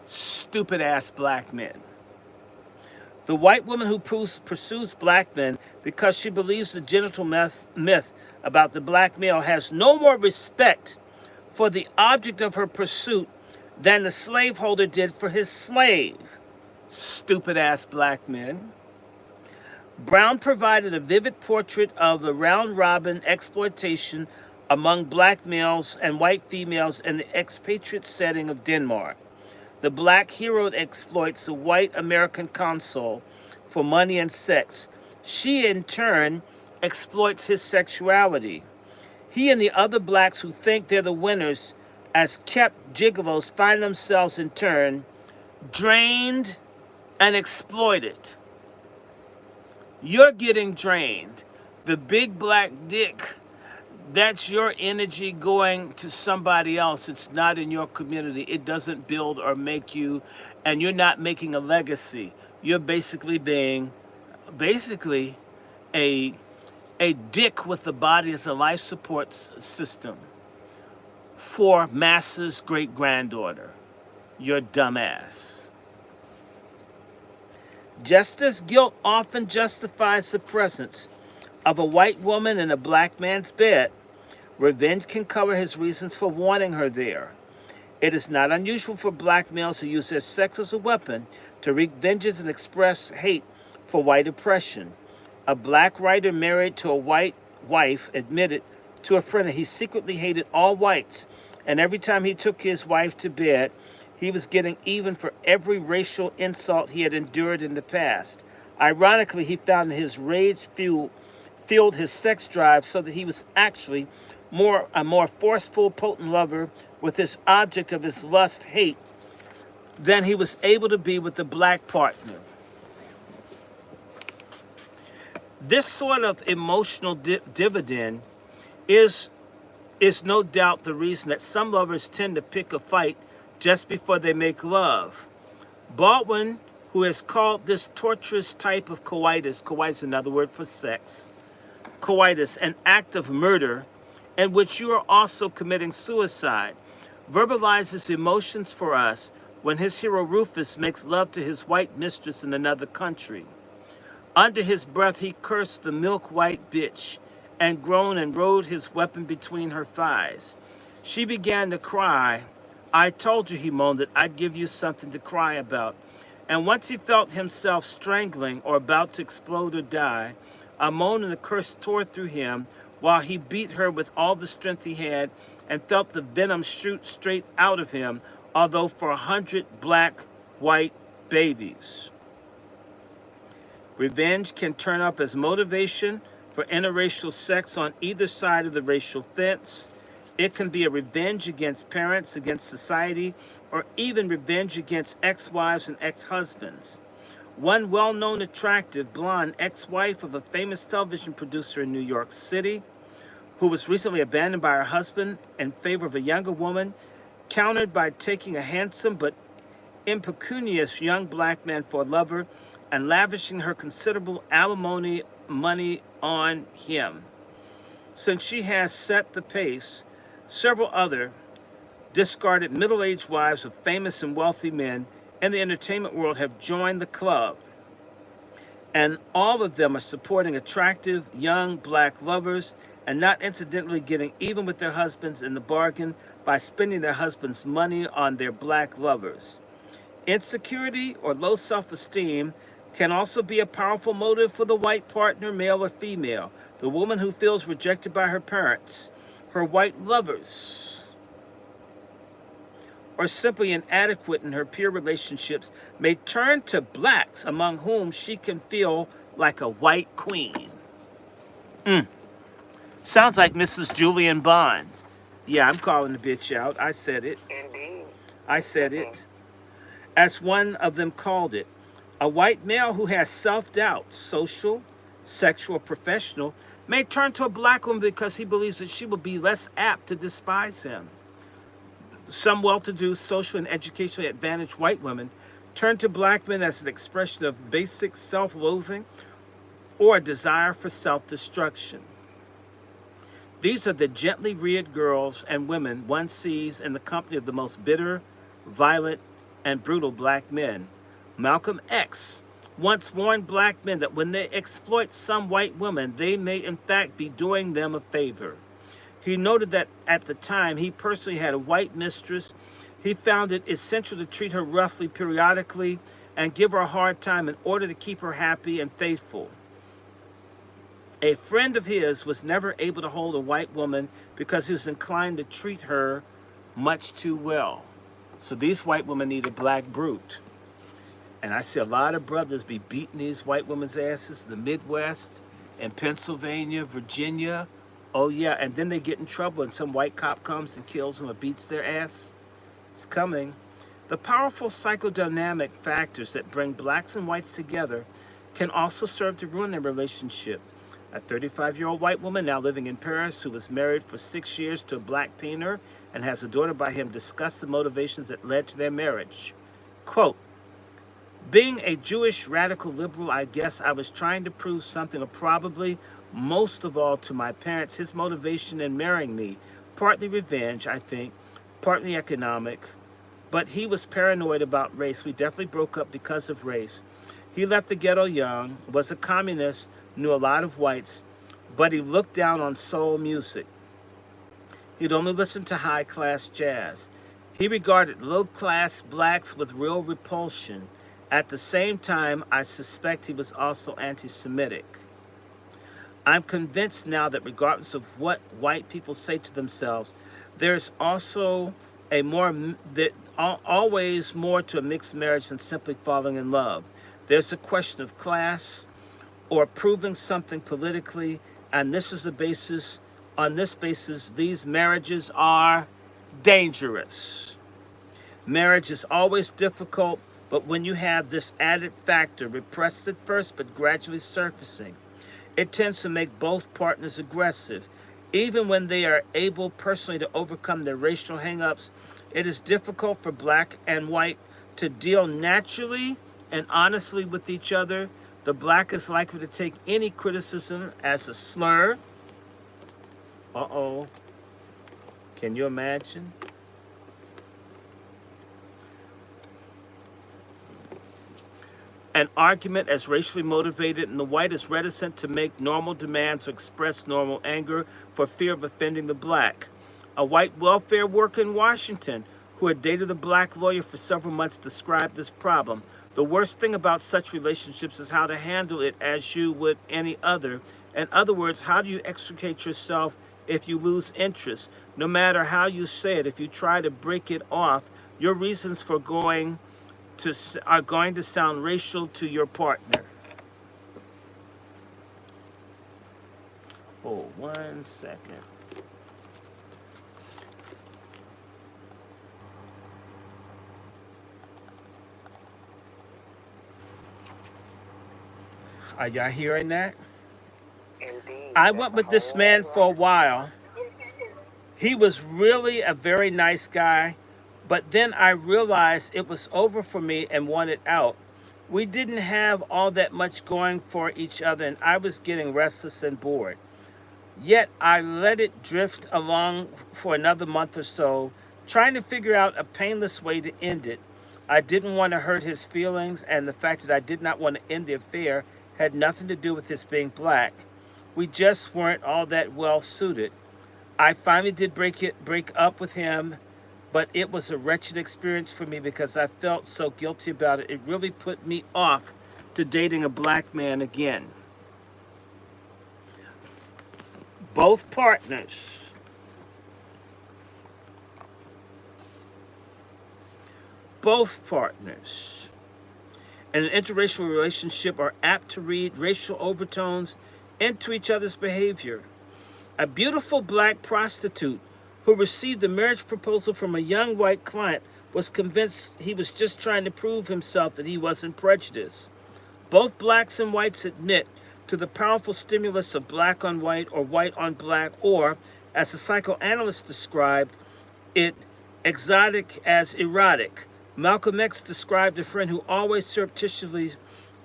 Stupid ass black men. The white woman who pursues black men because she believes the genital myth about the black male has no more respect for the object of her pursuit than the slaveholder did for his slave. Stupid ass black men. Brown provided a vivid portrait of the round-robin exploitation among black males and white females in the expatriate setting of Denmark. The black hero exploits the white American consul for money and sex. She, in turn, exploits his sexuality. He and the other blacks who think they're the winners as kept gigolos find themselves, in turn, drained and exploited. You're getting drained. The big black dick, that's your energy going to somebody else. It's not in your community. It doesn't build or make you, and you're not making a legacy. You're basically being, a dick with the body as a life support system for masses' great-granddaughter. Your dumbass. Just as guilt often justifies the presence of a white woman in a black man's bed, revenge can cover his reasons for wanting her there. It is not unusual for black males to use their sex as a weapon to wreak vengeance and express hate for white oppression. A black writer married to a white wife admitted to a friend that he secretly hated all whites, and every time he took his wife to bed, he was getting even for every racial insult he had endured in the past. Ironically, he found that his rage fueled his sex drive so that he was actually a more forceful, potent lover with his object of his lust hate than he was able to be with the black partner. This sort of emotional dividend is no doubt the reason that some lovers tend to pick a fight just before they make love. Baldwin, who has called this torturous type of coitus is another word for sex, coitus, an act of murder in which you are also committing suicide, verbalizes emotions for us when his hero Rufus makes love to his white mistress in another country. Under his breath, he cursed the milk-white bitch and groaned and rode his weapon between her thighs. She began to cry. I told you, he moaned, that I'd give you something to cry about. And once he felt himself strangling or about to explode or die, a moan and a curse tore through him while he beat her with all the strength he had and felt the venom shoot straight out of him, although for 100 black, white babies. Revenge can turn up as motivation for interracial sex on either side of the racial fence. It can be a revenge against parents, against society, or even revenge against ex-wives and ex-husbands. One well-known, attractive, blonde ex-wife of a famous television producer in New York City, who was recently abandoned by her husband in favor of a younger woman, countered by taking a handsome but impecunious young black man for a lover and lavishing her considerable alimony money on him. Since she has set the pace, several other discarded middle-aged wives of famous and wealthy men in the entertainment world have joined the club, and all of them are supporting attractive young black lovers and not incidentally getting even with their husbands in the bargain by spending their husbands' money on their black lovers. Insecurity or low self-esteem can also be a powerful motive for the white partner, male or female. The woman who feels rejected by her parents, her white lovers, or simply inadequate in her peer relationships may turn to blacks among whom she can feel like a white queen. Sounds like Mrs. Julian Bond. Yeah, I'm calling the bitch out. I said it.
Indeed.
I said it. As one of them called it, a white male who has self-doubt, social, sexual, professional, may turn to a black woman because he believes that she will be less apt to despise him. Some well-to-do, social and educationally advantaged white women turn to black men as an expression of basic self-loathing or a desire for self-destruction. These are the gently reared girls and women one sees in the company of the most bitter, violent, and brutal black men. Malcolm X once warned black men that when they exploit some white women, they may in fact be doing them a favor. He noted that at the time he personally had a white mistress. He found it essential to treat her roughly periodically and give her a hard time in order to keep her happy and faithful. A friend of his was never able to hold a white woman because he was inclined to treat her much too well. So these white women need a black brute. And I see a lot of brothers be beating these white women's asses in the Midwest, in Pennsylvania, Virginia. Oh yeah, and then they get in trouble and some white cop comes and kills them or beats their ass. It's coming. The powerful psychodynamic factors that bring blacks and whites together can also serve to ruin their relationship. A 35-year-old white woman now living in Paris who was married for 6 years to a black painter and has a daughter by him discussed the motivations that led to their marriage. Quote, being a Jewish radical liberal, I guess I was trying to prove something, or probably most of all to my parents, his motivation in marrying me. Partly revenge, I think, partly economic, but he was paranoid about race. We definitely broke up because of race. He left the ghetto young, was a communist, knew a lot of whites, but he looked down on soul music. He'd only listen to high-class jazz. He regarded low-class blacks with real repulsion. At the same time, I suspect he was also anti-Semitic. I'm convinced now that regardless of what white people say to themselves, there's also always more to a mixed marriage than simply falling in love. There's a question of class or proving something politically, and this is the basis. On this basis, these marriages are dangerous. Marriage is always difficult, but when you have this added factor, repressed at first but gradually surfacing, it tends to make both partners aggressive. Even when they are able personally to overcome their racial hang-ups, it is difficult for black and white to deal naturally and honestly with each other. The black is likely to take any criticism as a slur. Uh-oh. Can you imagine? An argument as racially motivated, and the white is reticent to make normal demands or express normal anger for fear of offending the black. A white welfare worker in Washington who had dated a black lawyer for several months described this problem. The worst thing about such relationships is how to handle it as you would any other. In other words, how do you extricate yourself if you lose interest? No matter how you say it, if you try to break it off, your reasons for are going to sound racial to your partner. Oh, 1 second. Are y'all hearing that?
Indeed.
I
That's
went
a
with this
whole
man for a
lot.
while. He was really a very nice guy, but then I realized it was over for me and wanted out. We didn't have all that much going for each other, and I was getting restless and bored. Yet I let it drift along for another month or so, trying to figure out a painless way to end it. I didn't want to hurt his feelings, and the fact that I did not want to end the affair had nothing to do with his being black. We just weren't all that well suited. I finally did break up with him, but it was a wretched experience for me because I felt so guilty about it. It really put me off to dating a black man again. Both partners both partners in an interracial relationship are apt to read racial overtones into each other's behavior. A beautiful black prostitute who received a marriage proposal from a young white client was convinced he was just trying to prove himself that he wasn't prejudiced. Both blacks and whites admit to the powerful stimulus of black on white or white on black, or, as the psychoanalyst described it, exotic as erotic. Malcolm X described a friend who always surreptitiously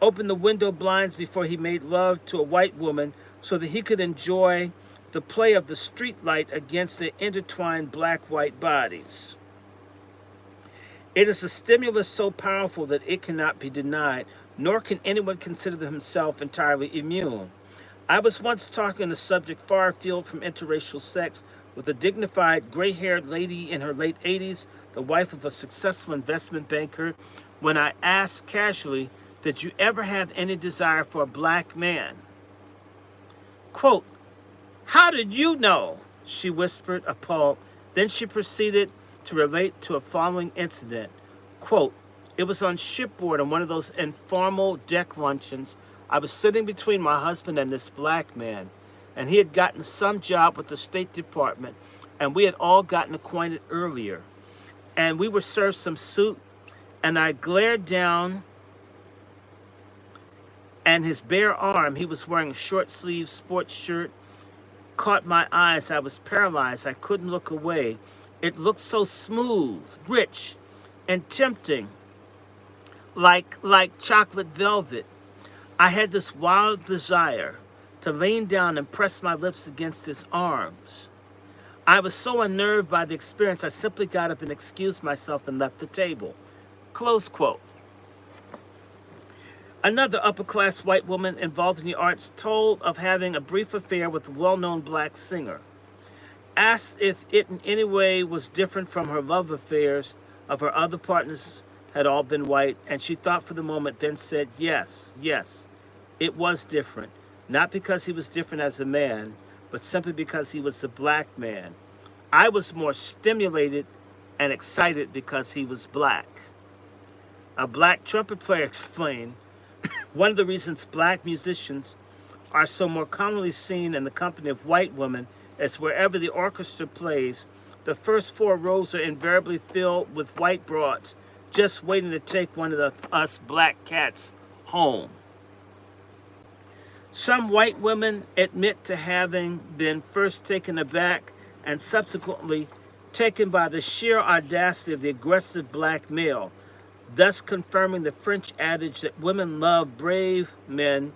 opened the window blinds before he made love to a white woman so that he could enjoy the play of the street light against the intertwined black-white bodies. It is a stimulus so powerful that it cannot be denied, nor can anyone consider himself entirely immune. I was once talking on a subject far afield from interracial sex with a dignified, gray-haired lady in her late 80s, the wife of a successful investment banker, when I asked casually, "Did you ever have any desire for a black man?" Quote, "How did you know?" she whispered, appalled. Then she proceeded to relate to a following incident. Quote, "It was on shipboard on one of those informal deck luncheons. I was sitting between my husband and this black man, and he had gotten some job with the State Department, and we had all gotten acquainted earlier. And we were served some soup, and I glared down, and his bare arm, he was wearing a short-sleeved sports shirt, caught my eyes. I was paralyzed. I couldn't look away. It looked so smooth, rich, and tempting, like chocolate velvet. I had this wild desire to lean down and press my lips against his arms. I was so unnerved by the experience, I simply got up and excused myself and left the table." Close quote. Another upper-class white woman involved in the arts told of having a brief affair with a well-known black singer. Asked if it in any way was different from her love affairs of her other partners had all been white, and she thought for the moment, then said, yes, it was different. Not because he was different as a man, but simply because he was a black man. I was more stimulated and excited because he was black. A black trumpet player explained, "One of the reasons black musicians are so more commonly seen in the company of white women is wherever the orchestra plays, the first 4 rows are invariably filled with white broads, just waiting to take one of us black cats home." Some white women admit to having been first taken aback and subsequently taken by the sheer audacity of the aggressive black male, thus confirming the French adage that women love brave men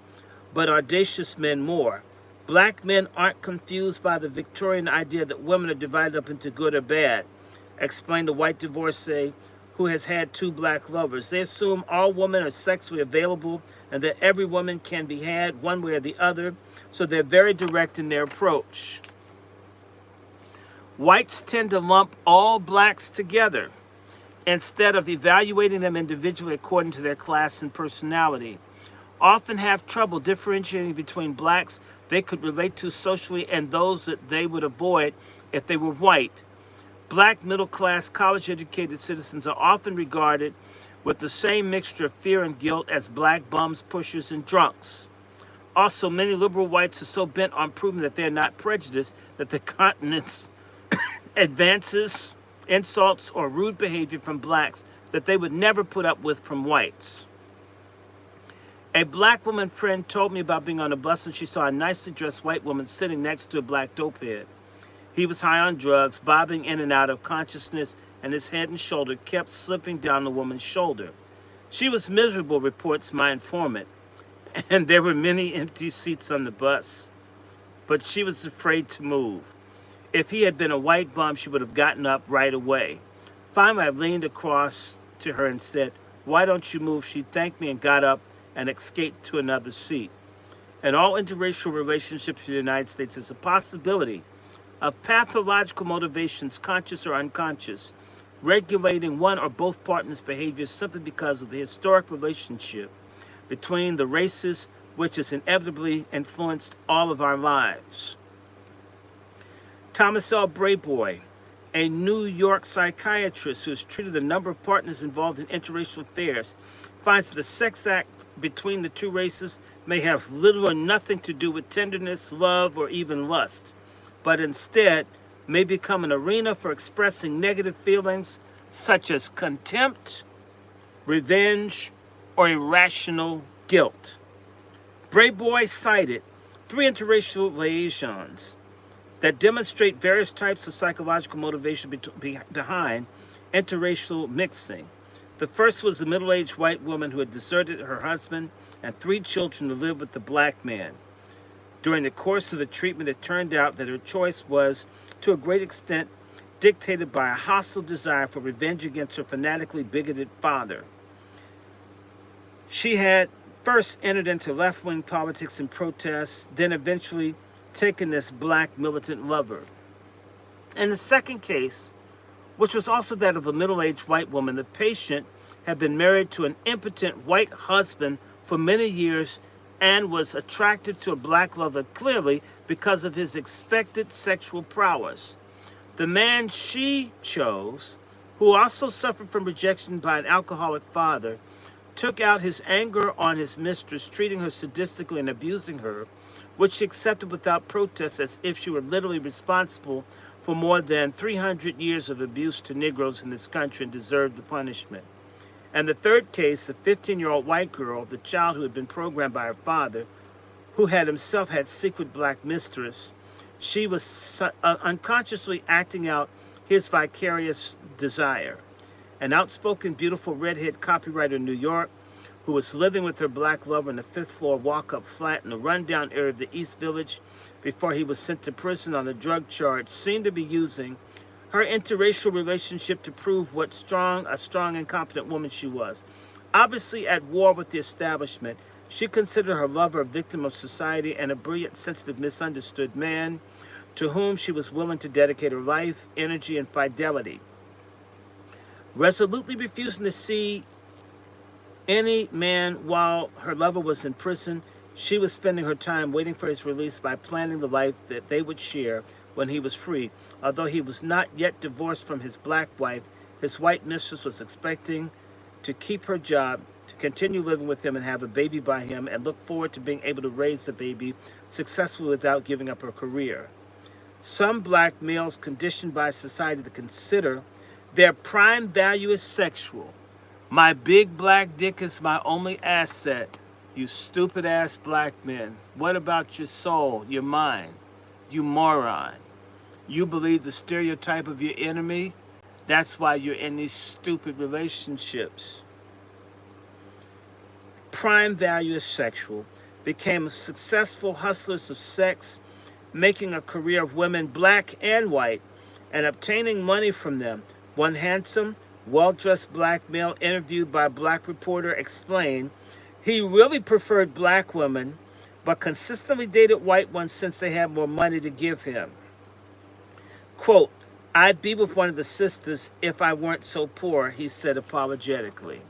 but audacious men more. Black men aren't confused by the Victorian idea that women are divided up into good or bad, explained a white divorcee who has had 2 black lovers. They assume all women are sexually available and that every woman can be had one way or the other, so they're very direct in their approach. Whites tend to lump all blacks together instead of evaluating them individually according to their class and personality. Often have trouble differentiating between blacks they could relate to socially and those that they would avoid if they were white. Black middle-class, college-educated citizens are often regarded with the same mixture of fear and guilt as black bums, pushers, and drunks. Also, many liberal whites are so bent on proving that they're not prejudiced that the countenance advances, insults, or rude behavior from blacks that they would never put up with from whites. A black woman friend told me about being on a bus and she saw a nicely dressed white woman sitting next to a black dopehead. He was high on drugs, bobbing in and out of consciousness, and his head and shoulder kept slipping down the woman's shoulder. She was miserable, reports my informant, and there were many empty seats on the bus. But she was afraid to move. If he had been a white bum, she would have gotten up right away. Finally, I leaned across to her and said, "Why don't you move?" She thanked me and got up and escaped to another seat. In all interracial relationships in the United States, there's a possibility of pathological motivations, conscious or unconscious, regulating one or both partners' behavior simply because of the historic relationship between the races, which has inevitably influenced all of our lives. Thomas L. Brayboy, a New York psychiatrist who has treated a number of partners involved in interracial affairs, finds that the sex act between the two races may have little or nothing to do with tenderness, love, or even lust, but instead may become an arena for expressing negative feelings such as contempt, revenge, or irrational guilt. Brayboy cited 3 interracial liaisons that demonstrate various types of psychological motivation behind interracial mixing. The first was a middle-aged white woman who had deserted her husband and 3 children to live with the black man. During the course of the treatment, it turned out that her choice was, to a great extent, dictated by a hostile desire for revenge against her fanatically bigoted father. She had first entered into left-wing politics and protests, then eventually taken this black militant lover. In the second case, which was also that of a middle-aged white woman, the patient had been married to an impotent white husband for many years and was attracted to a black lover clearly because of his expected sexual prowess. The man she chose, who also suffered from rejection by an alcoholic father, took out his anger on his mistress, treating her sadistically and abusing her, which she accepted without protest as if she were literally responsible for more than 300 years of abuse to Negroes in this country and deserved the punishment. And the third case, a 15-year-old white girl, the child who had been programmed by her father, who had himself had secret black mistress, she was unconsciously acting out his vicarious desire. An outspoken, beautiful redhead copywriter in New York, who was living with her black lover in a 5th-floor walk-up flat in the rundown area of the East Village before he was sent to prison on a drug charge, seemed to be using her interracial relationship to prove what a strong and competent woman she was. Obviously at war with the establishment, she considered her lover a victim of society and a brilliant, sensitive, misunderstood man to whom she was willing to dedicate her life, energy, and fidelity. Resolutely refusing to see any man while her lover was in prison, she was spending her time waiting for his release by planning the life that they would share when he was free. Although he was not yet divorced from his black wife, his white mistress was expecting to keep her job, to continue living with him and have a baby by him, and look forward to being able to raise the baby successfully without giving up her career. Some black males conditioned by society to consider their prime value is sexual. My big black dick is my only asset. You stupid ass black men. What about your soul, your mind? You moron. You believe the stereotype of your enemy? That's why you're in these stupid relationships. Prime value is sexual. Became successful hustlers of sex, making a career of women, black and white, and obtaining money from them. One handsome, well-dressed black male interviewed by a black reporter explained he really preferred black women, but consistently dated white ones since they had more money to give him. Quote, "I'd be with one of the sisters if I weren't so poor," he said apologetically.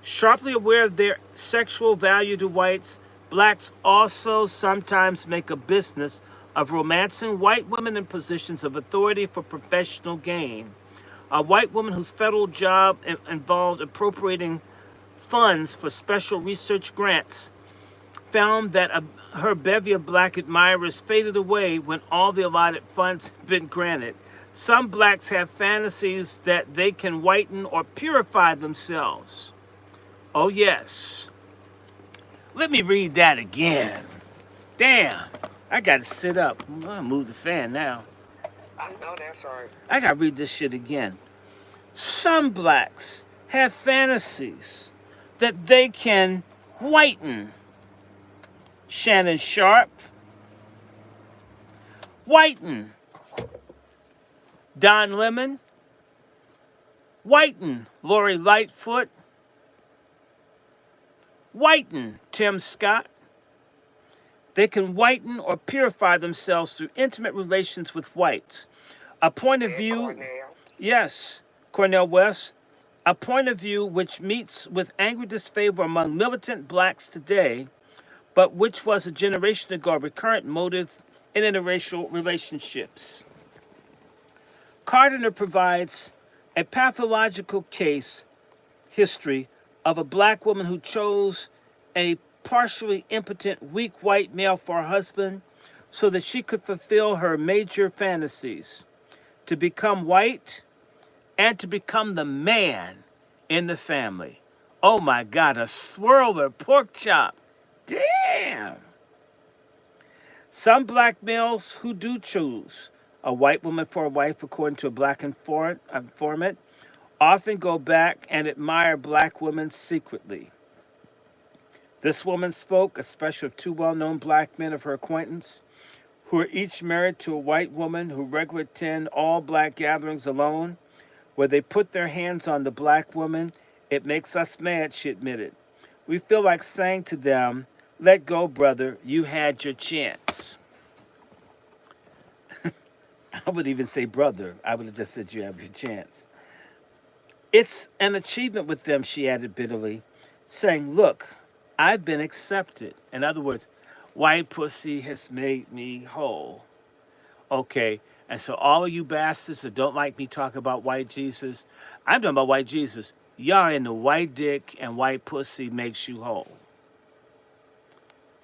Sharply aware of their sexual value to whites, blacks also sometimes make a business of romancing white women in positions of authority for professional gain. A white woman whose federal job involved appropriating funds for special research grants found that her bevy of black admirers faded away when all the allotted funds had been granted. Some blacks have fantasies that they can whiten or purify themselves. Oh yes, Let me read that again. Damn. I got to sit up. I'm going to move the fan now.
I know that's right.
I got to read this shit again. Some blacks have fantasies that they can whiten. Shannon Sharp. Whiten. Don Lemon. Whiten. Lori Lightfoot. Whiten. Tim Scott. They can whiten or purify themselves through intimate relations with whites. A point of
And
view,
Cornell.
yes, Cornel West, a point of view which meets with angry disfavor among militant blacks today, but which was a generation ago a recurrent motive in interracial relationships. Gardner provides a pathological case history of a black woman who chose a partially impotent, weak white male for her husband so that she could fulfill her major fantasies to become white and to become the man in the family. Oh my God, a swirler pork chop. Damn. Some black males who do choose a white woman for a wife, according to a black informant, often go back and admire black women secretly. This woman spoke, especially of two well-known black men of her acquaintance, who are each married to a white woman who regularly attend all black gatherings alone, where they put their hands on the black woman. It makes us mad, she admitted. We feel like saying to them, let go, brother, you had your chance. I would even say brother. I would have just said you have your chance. It's an achievement with them, she added bitterly, saying, look, I've been accepted. In other words, white pussy has made me whole. Okay, and so all of you bastards that don't like me talk about white Jesus, I'm talking about white Jesus. Y'all in the white dick and white pussy makes you whole.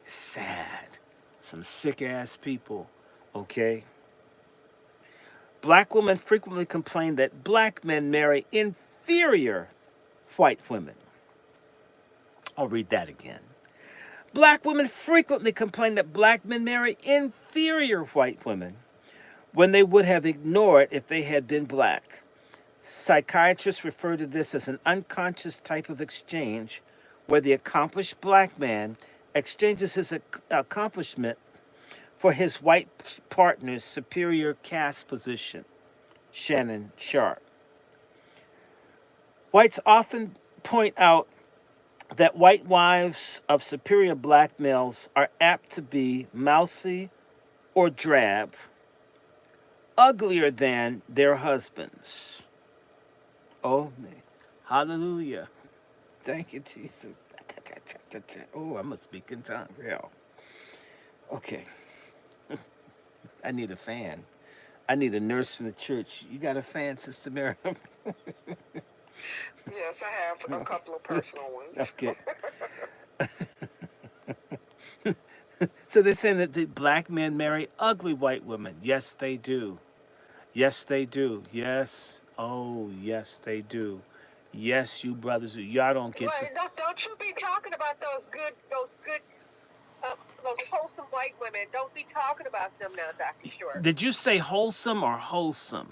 It's sad. Some sick ass people, okay? Black women frequently complain that black men marry inferior white women. I'll read that again. Black women frequently complain that black men marry inferior white women when they would have ignored if they had been black. Psychiatrists refer to this as an unconscious type of exchange where the accomplished black man exchanges his accomplishment for his white partner's superior caste position. Shannon Sharp. Whites often point out that white wives of superior black males are apt to be mousy or drab, uglier than their husbands. Oh, man. Hallelujah. Thank you, Jesus. Oh, I must speak in tongues. Hell. Okay. I need a fan. I need a nurse from the church. You got a fan, Sister Mary?
Yes, I have a couple of personal ones.
Okay. So they're saying that the black men marry ugly white women. Yes, they do. Yes, they do. Yes. Oh, yes, they do. Yes, you brothers, y'all don't get the...
Well, don't you be talking about those wholesome white women. Don't be talking about them now, Dr. Short.
Did you say wholesome or wholesome?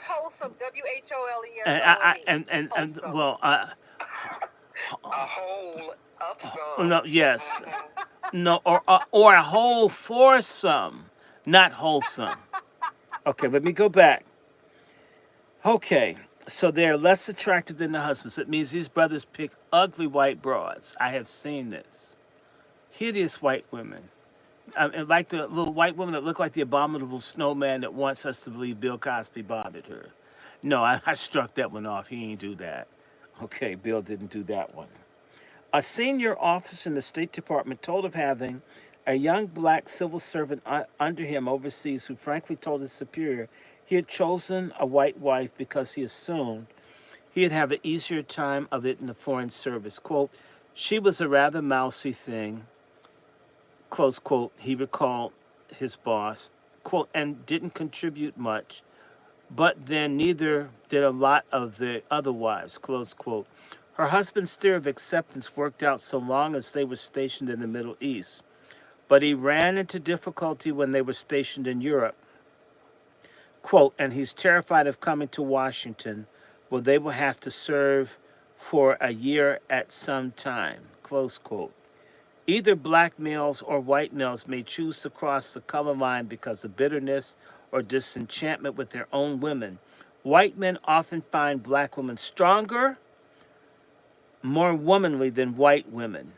Wholesome, WHOLESOME.
And well,
A whole of some.
no, yes, no, or a whole foursome, not wholesome. Okay, let me go back. Okay, so they're less attractive than the husbands. It means these brothers pick ugly white broads. I have seen this. Hideous white women. And like the little white woman that looked like the abominable snowman that wants us to believe Bill Cosby bothered her. No, I struck that one off. He ain't do that. Okay, Bill didn't do that one. A senior officer in the State Department told of having a young black civil servant under him overseas who frankly told his superior he had chosen a white wife because he assumed he'd have an easier time of it in the foreign service. Quote, she was a rather mousy thing, close quote, he recalled his boss, quote, and didn't contribute much, but then neither did a lot of the other wives, close quote. Her husband's theory of acceptance worked out so long as they were stationed in the Middle East, but he ran into difficulty when they were stationed in Europe. Quote, and he's terrified of coming to Washington, where they will have to serve for a year at some time, close quote. Either black males or white males may choose to cross the color line because of bitterness or disenchantment with their own women. White men often find black women stronger, more womanly than white women.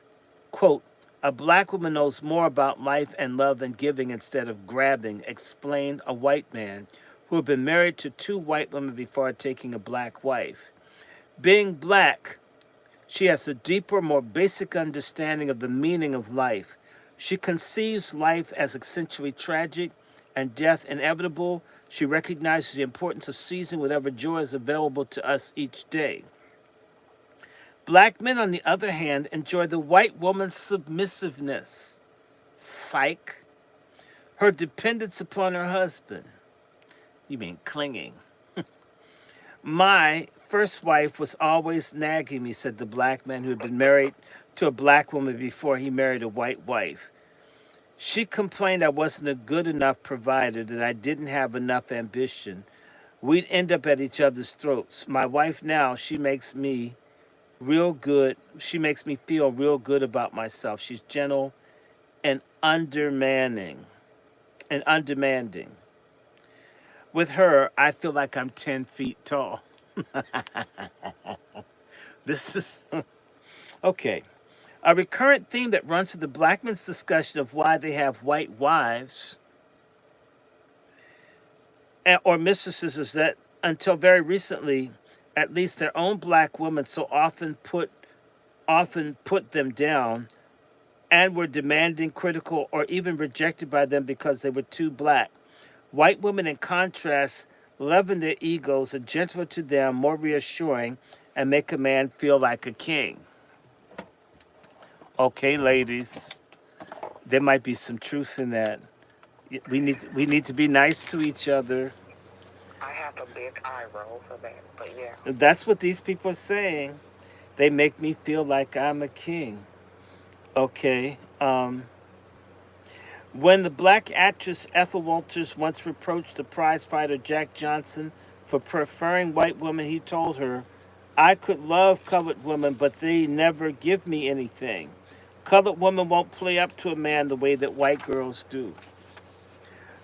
Quote, a black woman knows more about life and love than giving instead of grabbing, explained a white man who had been married to 2 white women before taking a black wife. Being black, she has a deeper, more basic understanding of the meaning of life. She conceives life as essentially tragic and death inevitable. She recognizes the importance of seizing whatever joy is available to us each day. Black men, on the other hand, enjoy the white woman's submissiveness, psych, her dependence upon her husband. You mean clinging. My first wife was always nagging me, said the black man who had been married to a black woman before he married a white wife. She complained I wasn't a good enough provider, that I didn't have enough ambition. We'd end up at each other's throats. My wife now, she makes me real good. She makes me feel real good about myself. She's gentle and undemanding. With her, I feel like I'm 10 feet tall. This is okay. A recurrent theme that runs through the black men's discussion of why they have white wives or mistresses is that until very recently, at least their own black women so often put them down and were demanding, critical, or even rejected by them because they were too black. White women, in contrast, leaven their egos, are gentler to them, more reassuring, and make a man feel like a king. Okay, ladies, there might be some truth in that. We need to be nice to each other.
I have a big eye roll for that, but yeah.
That's what these people are saying. They make me feel like I'm a king. Okay. When the black actress Ethel Walters once reproached the prize fighter Jack Johnson for preferring white women, he told her, I could love colored women, but they never give me anything. Colored women won't play up to a man the way that white girls do.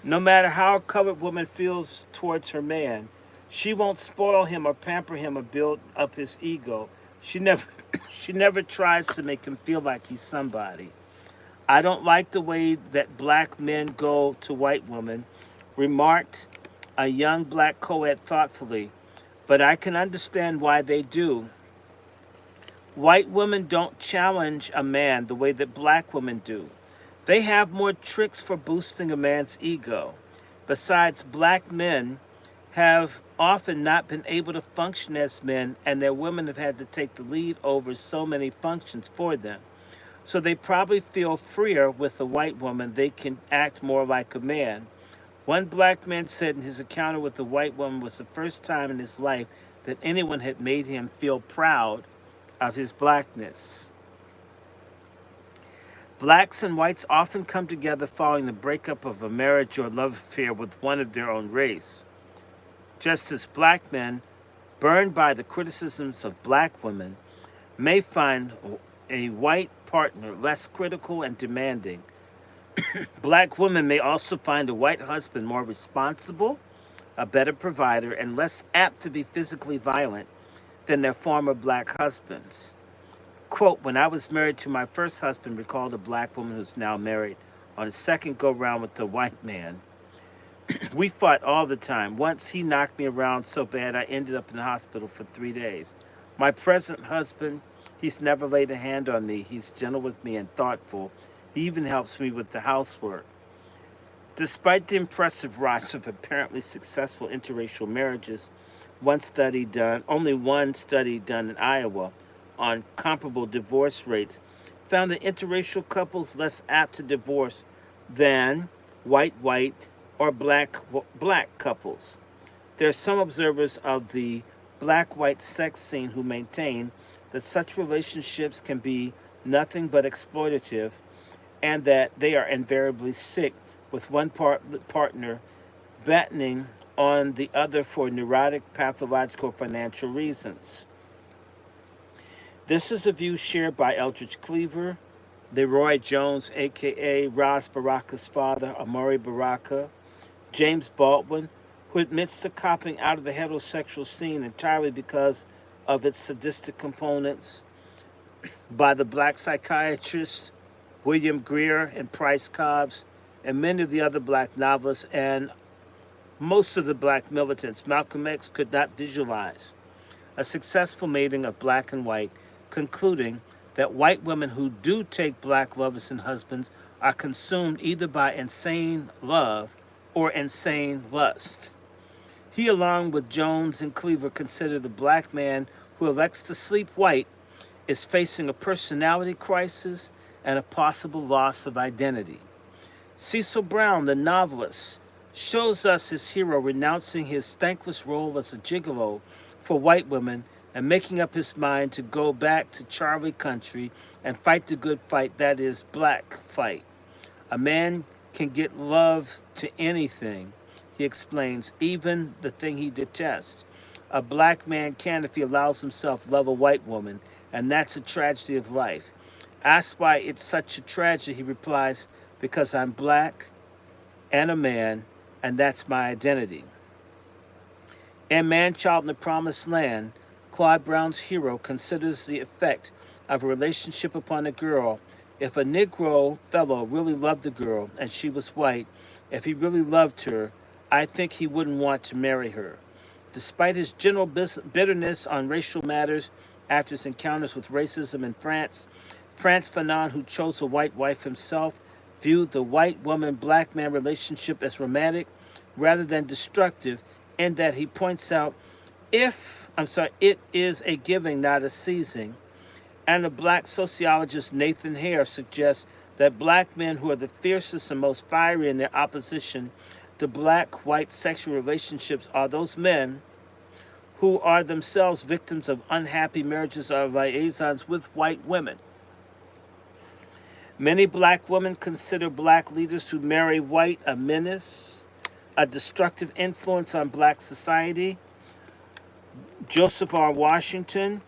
No matter how a colored woman feels towards her man, she won't spoil him or pamper him or build up his ego. She never tries to make him feel like he's somebody. I don't like the way that black men go to white women, remarked a young black co-ed thoughtfully, but I can understand why they do. White women don't challenge a man the way that black women do. They have more tricks for boosting a man's ego. Besides, black men have often not been able to function as men, and their women have had to take the lead over so many functions for them. So they probably feel freer with a white woman. They can act more like a man. One black man said in his encounter with a white woman was the first time in his life that anyone had made him feel proud of his blackness. Blacks and whites often come together following the breakup of a marriage or love affair with one of their own race. Just as black men, burned by the criticisms of black women, may find a white partner less critical and demanding, black women may also find a white husband more responsible, a better provider, and less apt to be physically violent than their former black husbands. Quote, when I was married to my first husband, recalled a black woman who's now married on a second go-round with a white man, we fought all the time. Once he knocked me around so bad I ended up in the hospital for 3 days. My present husband, he's never laid a hand on me. He's gentle with me and thoughtful. He even helps me with the housework. Despite the impressive rise of apparently successful interracial marriages, only one study done in Iowa on comparable divorce rates found that interracial couples less apt to divorce than white or black couples. There are some observers of the black-white sex scene who maintain that such relationships can be nothing but exploitative and that they are invariably sick, with one partner battening on the other for neurotic, pathological, financial reasons. This is a view shared by Eldridge Cleaver, Leroy Jones, aka Ras Baraka's father, Amari Baraka, James Baldwin, who admits to copping out of the heterosexual scene entirely because of its sadistic components, by the black psychiatrists William Greer and Price Cobbs, and many of the other black novelists and most of the black militants. Malcolm X could not visualize a successful mating of black and white, concluding that white women who do take black lovers and husbands are consumed either by insane love or insane lust. He, along with Jones and Cleaver, consider the black man who elects to sleep white is facing a personality crisis and a possible loss of identity. Cecil Brown, the novelist, shows us his hero renouncing his thankless role as a gigolo for white women and making up his mind to go back to Charlie country and fight the good fight, that is, black fight. A man can get love to anything, he explains, even the thing he detests. A black man can if he allows himself love a white woman, and that's a tragedy of life. Asked why it's such a tragedy, he replies, because I'm black and a man, and that's my identity. In Man-Child in the Promised Land, Claude Brown's hero considers the effect of a relationship upon a girl. If a Negro fellow really loved the girl and she was white, if he really loved her, I think he wouldn't want to marry her. Despite his general bitterness on racial matters after his encounters with racism in France, Frantz Fanon, who chose a white wife himself, viewed the white woman-black man relationship as romantic rather than destructive, in that he points out it is a giving, not a seizing. And the black sociologist Nathan Hare suggests that black men who are the fiercest and most fiery in their opposition to black-white sexual relationships are those men who are themselves victims of unhappy marriages or liaisons with white women. Many black women consider black leaders who marry white a menace, a destructive influence on black society. Joseph R. Washington,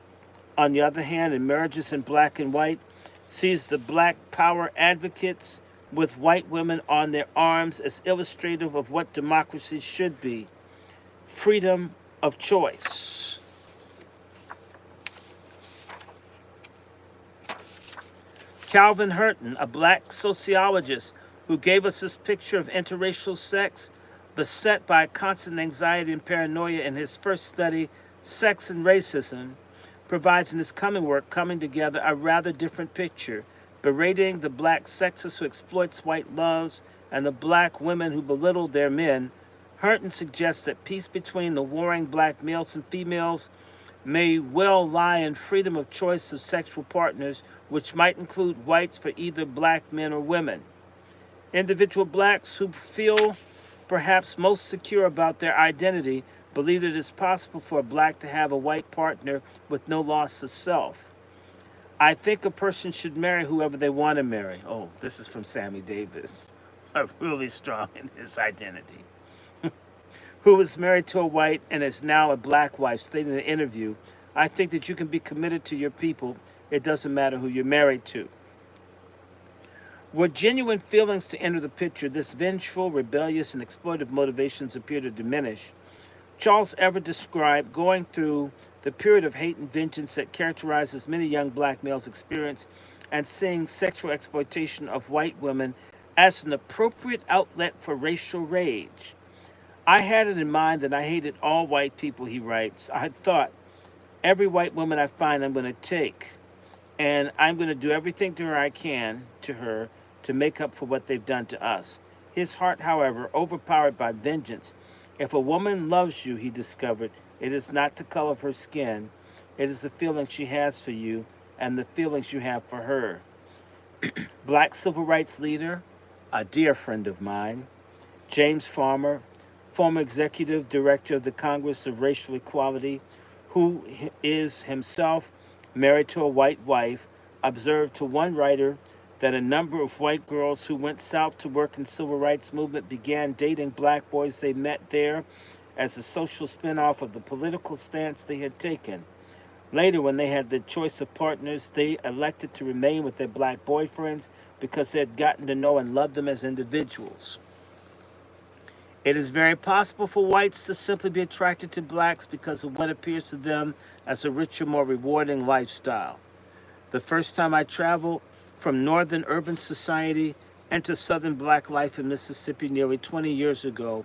on the other hand, in Marriages in Black and White, sees the black power advocates with white women on their arms as illustrative of what democracy should be: freedom of choice. Calvin Hurton, a black sociologist who gave us this picture of interracial sex, beset by constant anxiety and paranoia in his first study, Sex and Racism, provides in his coming work, Coming Together, a rather different picture, berating the black sexist who exploits white loves and the black women who belittle their men. Hurton suggests that peace between the warring black males and females may well lie in freedom of choice of sexual partners, which might include whites for either black men or women. Individual blacks who feel perhaps most secure about their identity believe that it is possible for a black to have a white partner with no loss of self. I think a person should marry whoever they want to marry. Oh, this is from Sammy Davis, really strong in his identity. Who was married to a white and is now a black wife, stated in an interview, I think that you can be committed to your people. It doesn't matter who you're married to. Were genuine feelings to enter the picture, this vengeful, rebellious, and exploitive motivations appear to diminish. Charles Everett described going through the period of hate and vengeance that characterizes many young black males' experience and seeing sexual exploitation of white women as an appropriate outlet for racial rage. I had it in mind that I hated all white people, he writes. I thought, every white woman I find I'm going to take, and I'm going to do everything to her I can to her to make up for what they've done to us. His heart, however, overpowered by vengeance. If a woman loves you, he discovered, it is not the color of her skin. It is the feeling she has for you and the feelings you have for her. Black civil rights leader, a dear friend of mine, James Farmer, former executive director of the Congress of Racial Equality, who is himself married to a white wife, observed to one writer that a number of white girls who went south to work in the civil rights movement began dating black boys they met there as a social spin-off of the political stance they had taken. Later, when they had the choice of partners, they elected to remain with their black boyfriends because they had gotten to know and love them as individuals. It is very possible for whites to simply be attracted to blacks because of what appears to them as a richer, more rewarding lifestyle. The first time I traveled from northern urban society into southern black life in Mississippi nearly 20 years ago,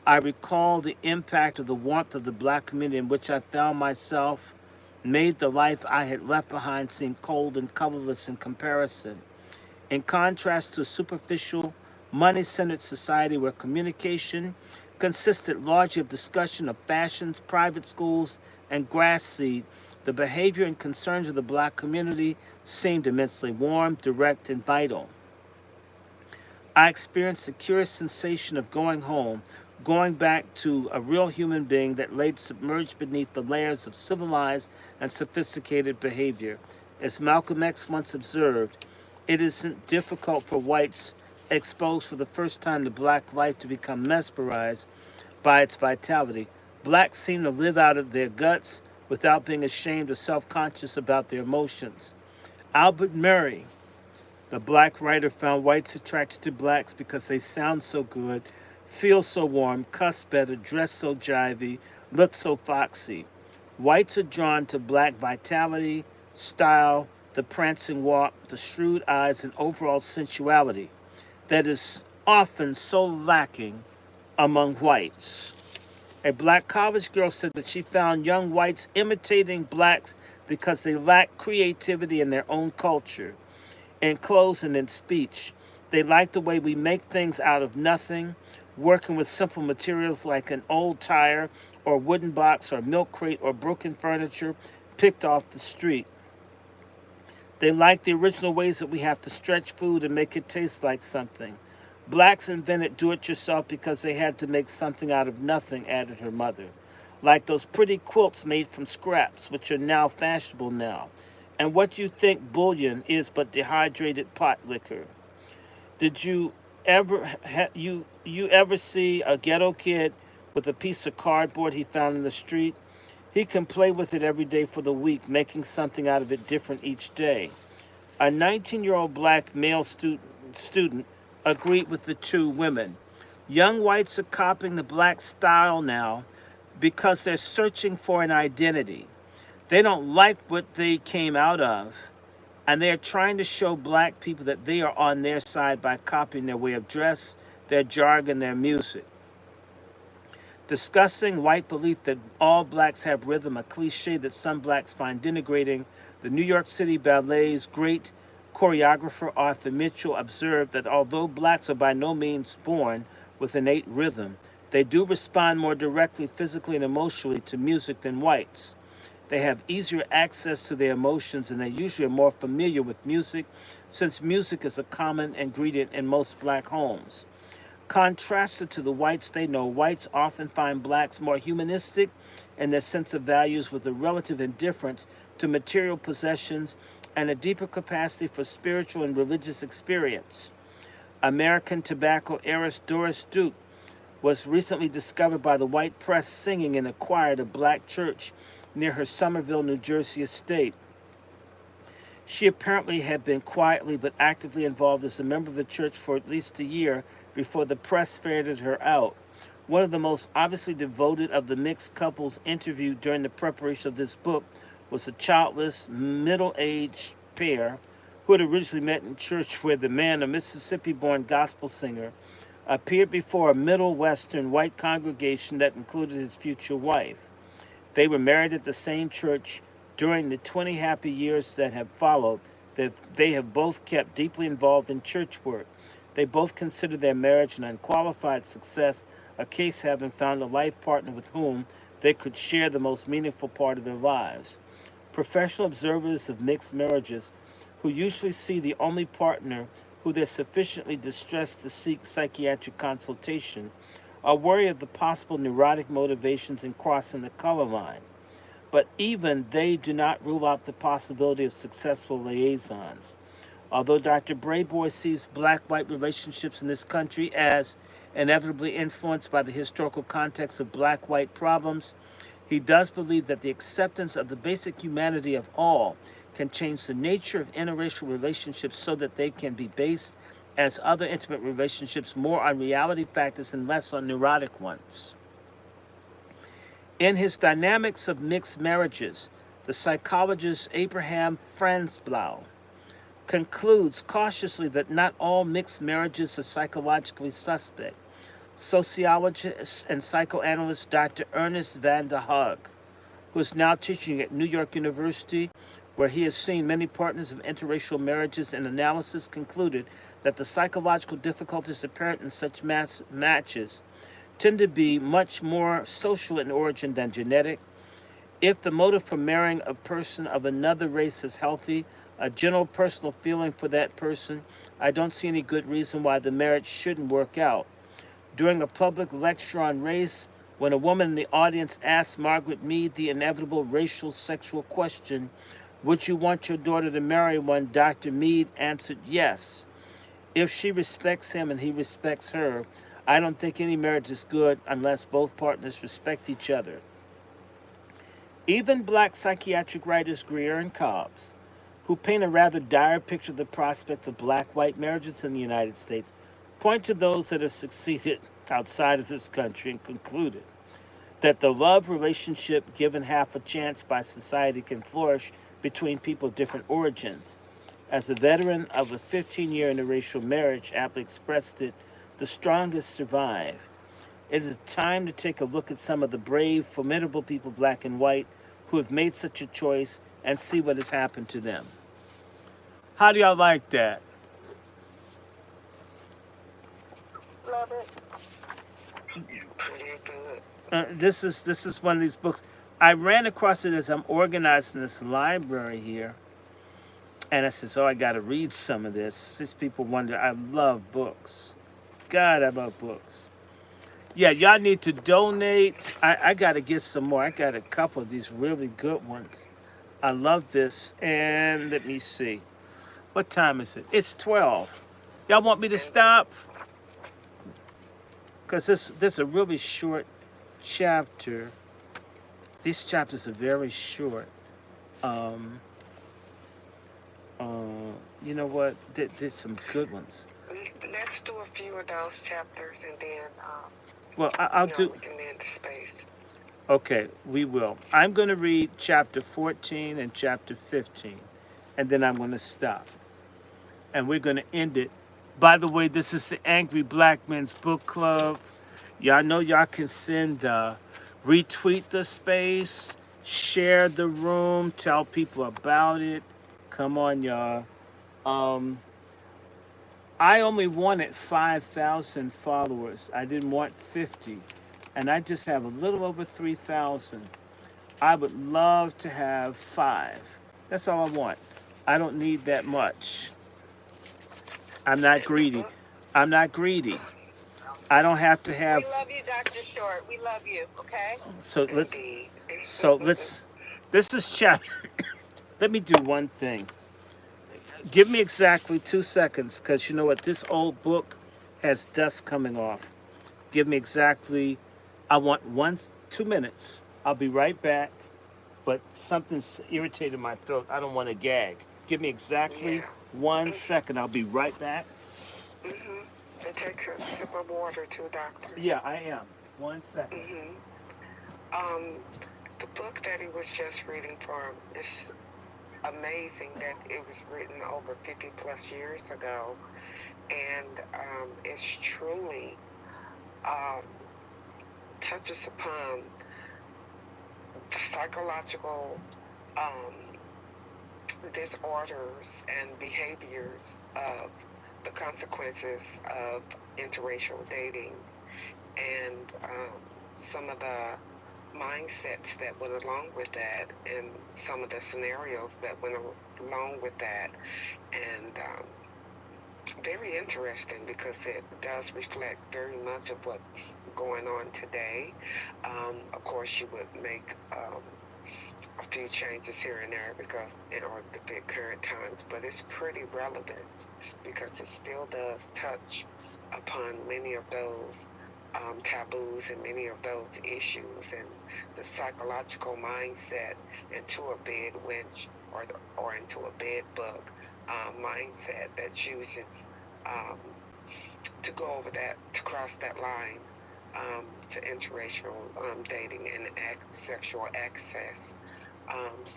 I recall the impact of the warmth of the black community in which I found myself made the life I had left behind seem cold and colorless in comparison. In contrast to a superficial, money-centered society where communication consisted largely of discussion of fashions, private schools, and grass seed, the behavior and concerns of the black community seemed immensely warm, direct, and vital. I experienced a curious sensation of going home, going back to a real human being that laid submerged beneath the layers of civilized and sophisticated behavior. As Malcolm X once observed, it isn't difficult for whites exposed for the first time to black life to become mesmerized by its vitality. Blacks seem to live out of their guts without being ashamed or self-conscious about their emotions. Albert Murray, the black writer, found whites attracted to blacks because they sound so good, feel so warm, cuss better, dress so jivey, look so foxy. Whites are drawn to black vitality, style, the prancing walk, the shrewd eyes, and overall sensuality that is often so lacking among whites. A black college girl said that she found young whites imitating blacks because they lack creativity in their own culture, in clothes and in speech. They like the way we make things out of nothing, working with simple materials like an old tire or wooden box or milk crate or broken furniture picked off the street. They like the original ways that we have to stretch food and make it taste like something. Blacks invented do-it-yourself because they had to make something out of nothing, added her mother. Like those pretty quilts made from scraps, which are now fashionable now. And what you think bullion is but dehydrated pot liquor. Did you ever you ever see a ghetto kid with a piece of cardboard he found in the street? He can play with it every day for the week, making something out of it different each day. A 19-year-old black male student agreed with the two women. Young whites are copying the black style now because they're searching for an identity. They don't like what they came out of, and they are trying to show black people that they are on their side by copying their way of dress, their jargon, their music. Discussing white belief that all blacks have rhythm, a cliche that some blacks find denigrating, the New York City Ballet's great choreographer Arthur Mitchell observed that although blacks are by no means born with innate rhythm, they do respond more directly, physically, and emotionally to music than whites. They have easier access to their emotions, and they usually are more familiar with music, since music is a common ingredient in most black homes. Contrasted to the whites they know, whites often find blacks more humanistic in their sense of values, with a relative indifference to material possessions and a deeper capacity for spiritual and religious experience. American tobacco heiress Doris Duke was recently discovered by the white press singing in a choir at a black church near her Somerville, New Jersey estate. She apparently had been quietly but actively involved as a member of the church for at least a year before the press ferreted her out. One of the most obviously devoted of the mixed couples interviewed during the preparation of this book was a childless, middle-aged pair who had originally met in church, where the man, a Mississippi-born gospel singer, appeared before a Middle Western white congregation that included his future wife. They were married at the same church during the 20 happy years that have followed. They have both kept deeply involved in church work. They both consider their marriage an unqualified success, a case having found a life partner with whom they could share the most meaningful part of their lives. Professional observers of mixed marriages, who usually see the only partner who they're sufficiently distressed to seek psychiatric consultation, are wary of the possible neurotic motivations in crossing the color line. but even they do not rule out the possibility of successful liaisons. Although Dr. Brayboy sees black white relationships in this country as inevitably influenced by the historical context of black white problems, he does believe that the acceptance of the basic humanity of all can change the nature of interracial relationships so that they can be based as other intimate relationships more on reality factors and less on neurotic ones. In his Dynamics of Mixed Marriages, the psychologist Abraham Franzblau concludes cautiously that not all mixed marriages are psychologically suspect. Sociologist and psychoanalyst Dr. Ernest van der Haag, who is now teaching at New York University, where he has seen many partners of interracial marriages and analysis, concluded that the psychological difficulties apparent in such matches tend to be much more social in origin than genetic. If the motive for marrying a person of another race is healthy, a general personal feeling for that person, I don't see any good reason why the marriage shouldn't work out. During a public lecture on race, when a woman in the audience asked Margaret Mead the inevitable racial sexual question, "Would you want your daughter to marry one?" Dr. Mead answered yes. If she respects him and he respects her, I don't think any marriage is good unless both partners respect each other. Even black psychiatric writers Greer and Cobbs, who paint a rather dire picture of the prospect of black-white marriages in the United States, point to those that have succeeded outside of this country and concluded that the love relationship given half a chance by society can flourish between people of different origins. As a veteran of a 15-year interracial marriage aptly expressed it, the strongest survive. It is time to take a look at some of the brave, formidable people, black and white, who have made such a choice and see what has happened to them. How do y'all like that?
Love it. Pretty good.
This is one of these books. I ran across it as I'm organizing this library here, and I says, "Oh, I got to read some of this." These people wonder. I love books. God, I love books. Yeah, y'all need to donate. I got to get some more. I got a couple of these really good ones. I love this. And let me see. What time is it? It's 12. Y'all want me to stop? Because this is a really short chapter. These chapters are very short. You know what? There's some good ones.
Let's do a few of those chapters and then
Well, I'll do.
we can end the space.
Okay, we will. I'm going to read chapter 14 and chapter 15, and then I'm going to stop. And we're going to end it. By the way, this is the Angry Black Men's Book Club. Y'all know y'all can send, retweet the space, share the room, tell people about it. Come on, y'all. I only wanted 5,000 followers. I didn't want 50. And I just have a little over 3,000. I would love to have 5. That's all I want. I don't need that much. I'm not greedy. I'm not greedy. I don't have to have.
We love you, Dr. Short. We love you, okay?
So let's.
Indeed.
This is chapter. Let me do one thing. Give me exactly 2 seconds, because you know what? This old book has dust coming off. Give me exactly. I want 2 minutes. I'll be right back. But something's irritating my throat. I don't want to gag. Give me exactly 1 second. I'll be right back.
And take a sip of water too, doctor.
Yeah, I am. 1 second.
The book that he was just reading from is amazing that it was written over 50 plus years ago, and it's truly touches upon the psychological disorders and behaviors of the consequences of interracial dating, and some of the mindsets that went along with that, and some of the scenarios that went along with that, and very interesting because it does reflect very much of what's going on today. Of course, you would make a few changes here and there because in order to fit current times, but it's pretty relevant because it still does touch upon many of those taboos and many of those issues and the psychological mindset into a bed wench or into a bed bug mindset that chooses to go over that, to cross that line to interracial dating and sexual access.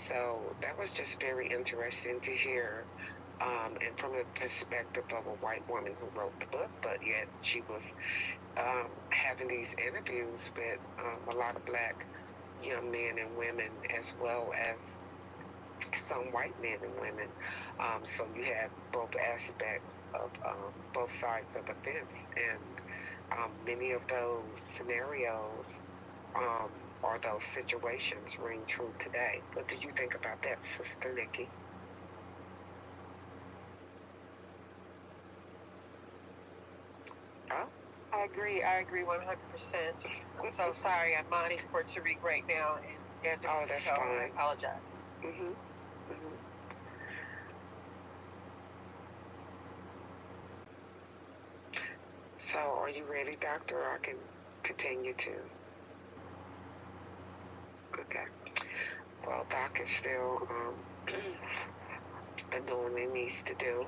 So that was just very interesting to hear, and from the perspective of a white woman who wrote the book, but yet she was having these interviews with a lot of black young men and women as well as some white men and women. So you have both aspects of both sides of the fence, and many of those scenarios or those situations ring true today. What do you think about that, Sister Nikki? Oh,
I agree 100%. I'm so sorry. I'm modding for Tariq right now, and
oh, that's
so
fine.
I apologize.
Mm-hmm. So, are you ready, Doctor? Or I can continue to. Okay. Well, Doc is still doing what he needs to do.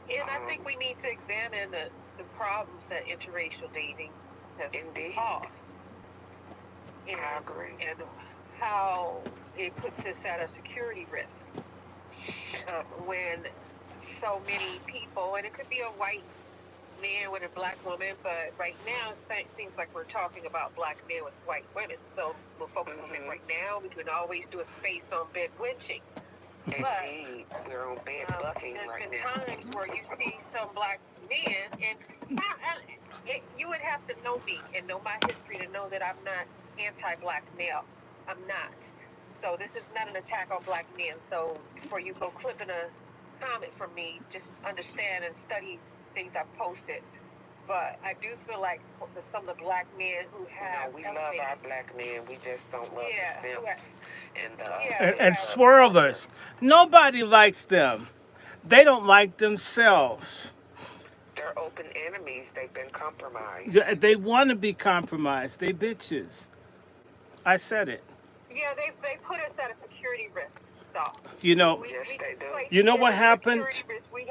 And I think we need to examine the problems that interracial dating has
Indeed.
caused. And,
I agree.
And how it puts us at a security risk when so many people, and it could be a white man with a black woman, but right now it seems like we're talking about black men with white women. So we'll focus on it right now. We can always do a space on bed wenching.
Indeed, we're on bed bucking
there's
right
been
now.
times where you see some black men, and you would have to know me and know my history to know that I'm not anti-black male. I'm not. So this is not an attack on black men. So before you go clipping a comment from me, just understand and study things I've posted. But I do feel like some of the black men who have
we love our black men. We just don't love the simps
and swirlers. Nobody likes them. They don't like themselves.
They're open enemies. They've been compromised.
They want to be compromised. They bitches. I said it.
Yeah, they put us at a security risk, though.
You know,
Yes, they do.
You know what happened?
We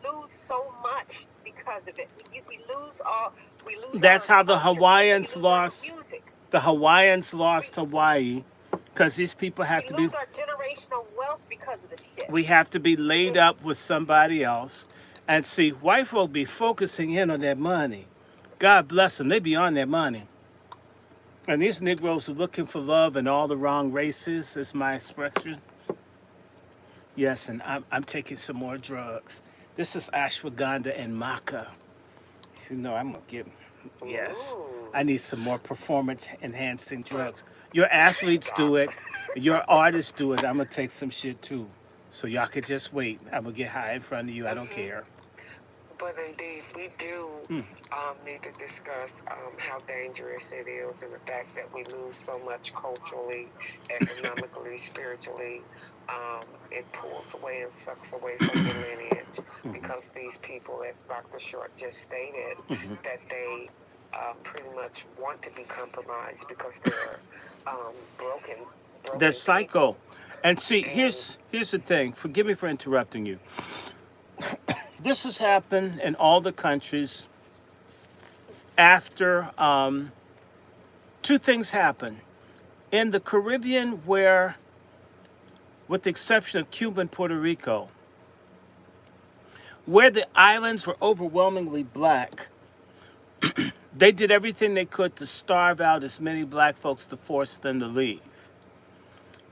lose so much because of it. We lose.
That's
our
how the
culture.
Hawaiians
We lose our
lost.
music.
The Hawaiians lost Hawaii because these people have to
We
be.
lose our generational wealth because of this shit.
We have to be laid up with somebody else, and see, white folk be focusing in on their money. God bless them. They be on their money. And these Negroes are looking for love in all the wrong races, is my expression. Yes, and I'm taking some more drugs. This is ashwagandha and maca. You know, I'm going to get, yes.
Ooh.
I need some more performance-enhancing drugs. Your athletes do it. Your artists do it. I'm going to take some shit, too. So y'all could just wait. I'm going to get high in front of you. I don't care.
But indeed, we do need to discuss how dangerous it is and the fact that we lose so much culturally, economically, spiritually. It pulls away and sucks away from the lineage because these people, as Dr. Short just stated, that they pretty much want to be compromised because they're broken.
They're psycho. And see, here's the thing. Forgive me for interrupting you. This has happened in all the countries after two things happened. In the Caribbean, where, with the exception of Cuba and Puerto Rico, where the islands were overwhelmingly black, they did everything they could to starve out as many black folks to force them to leave.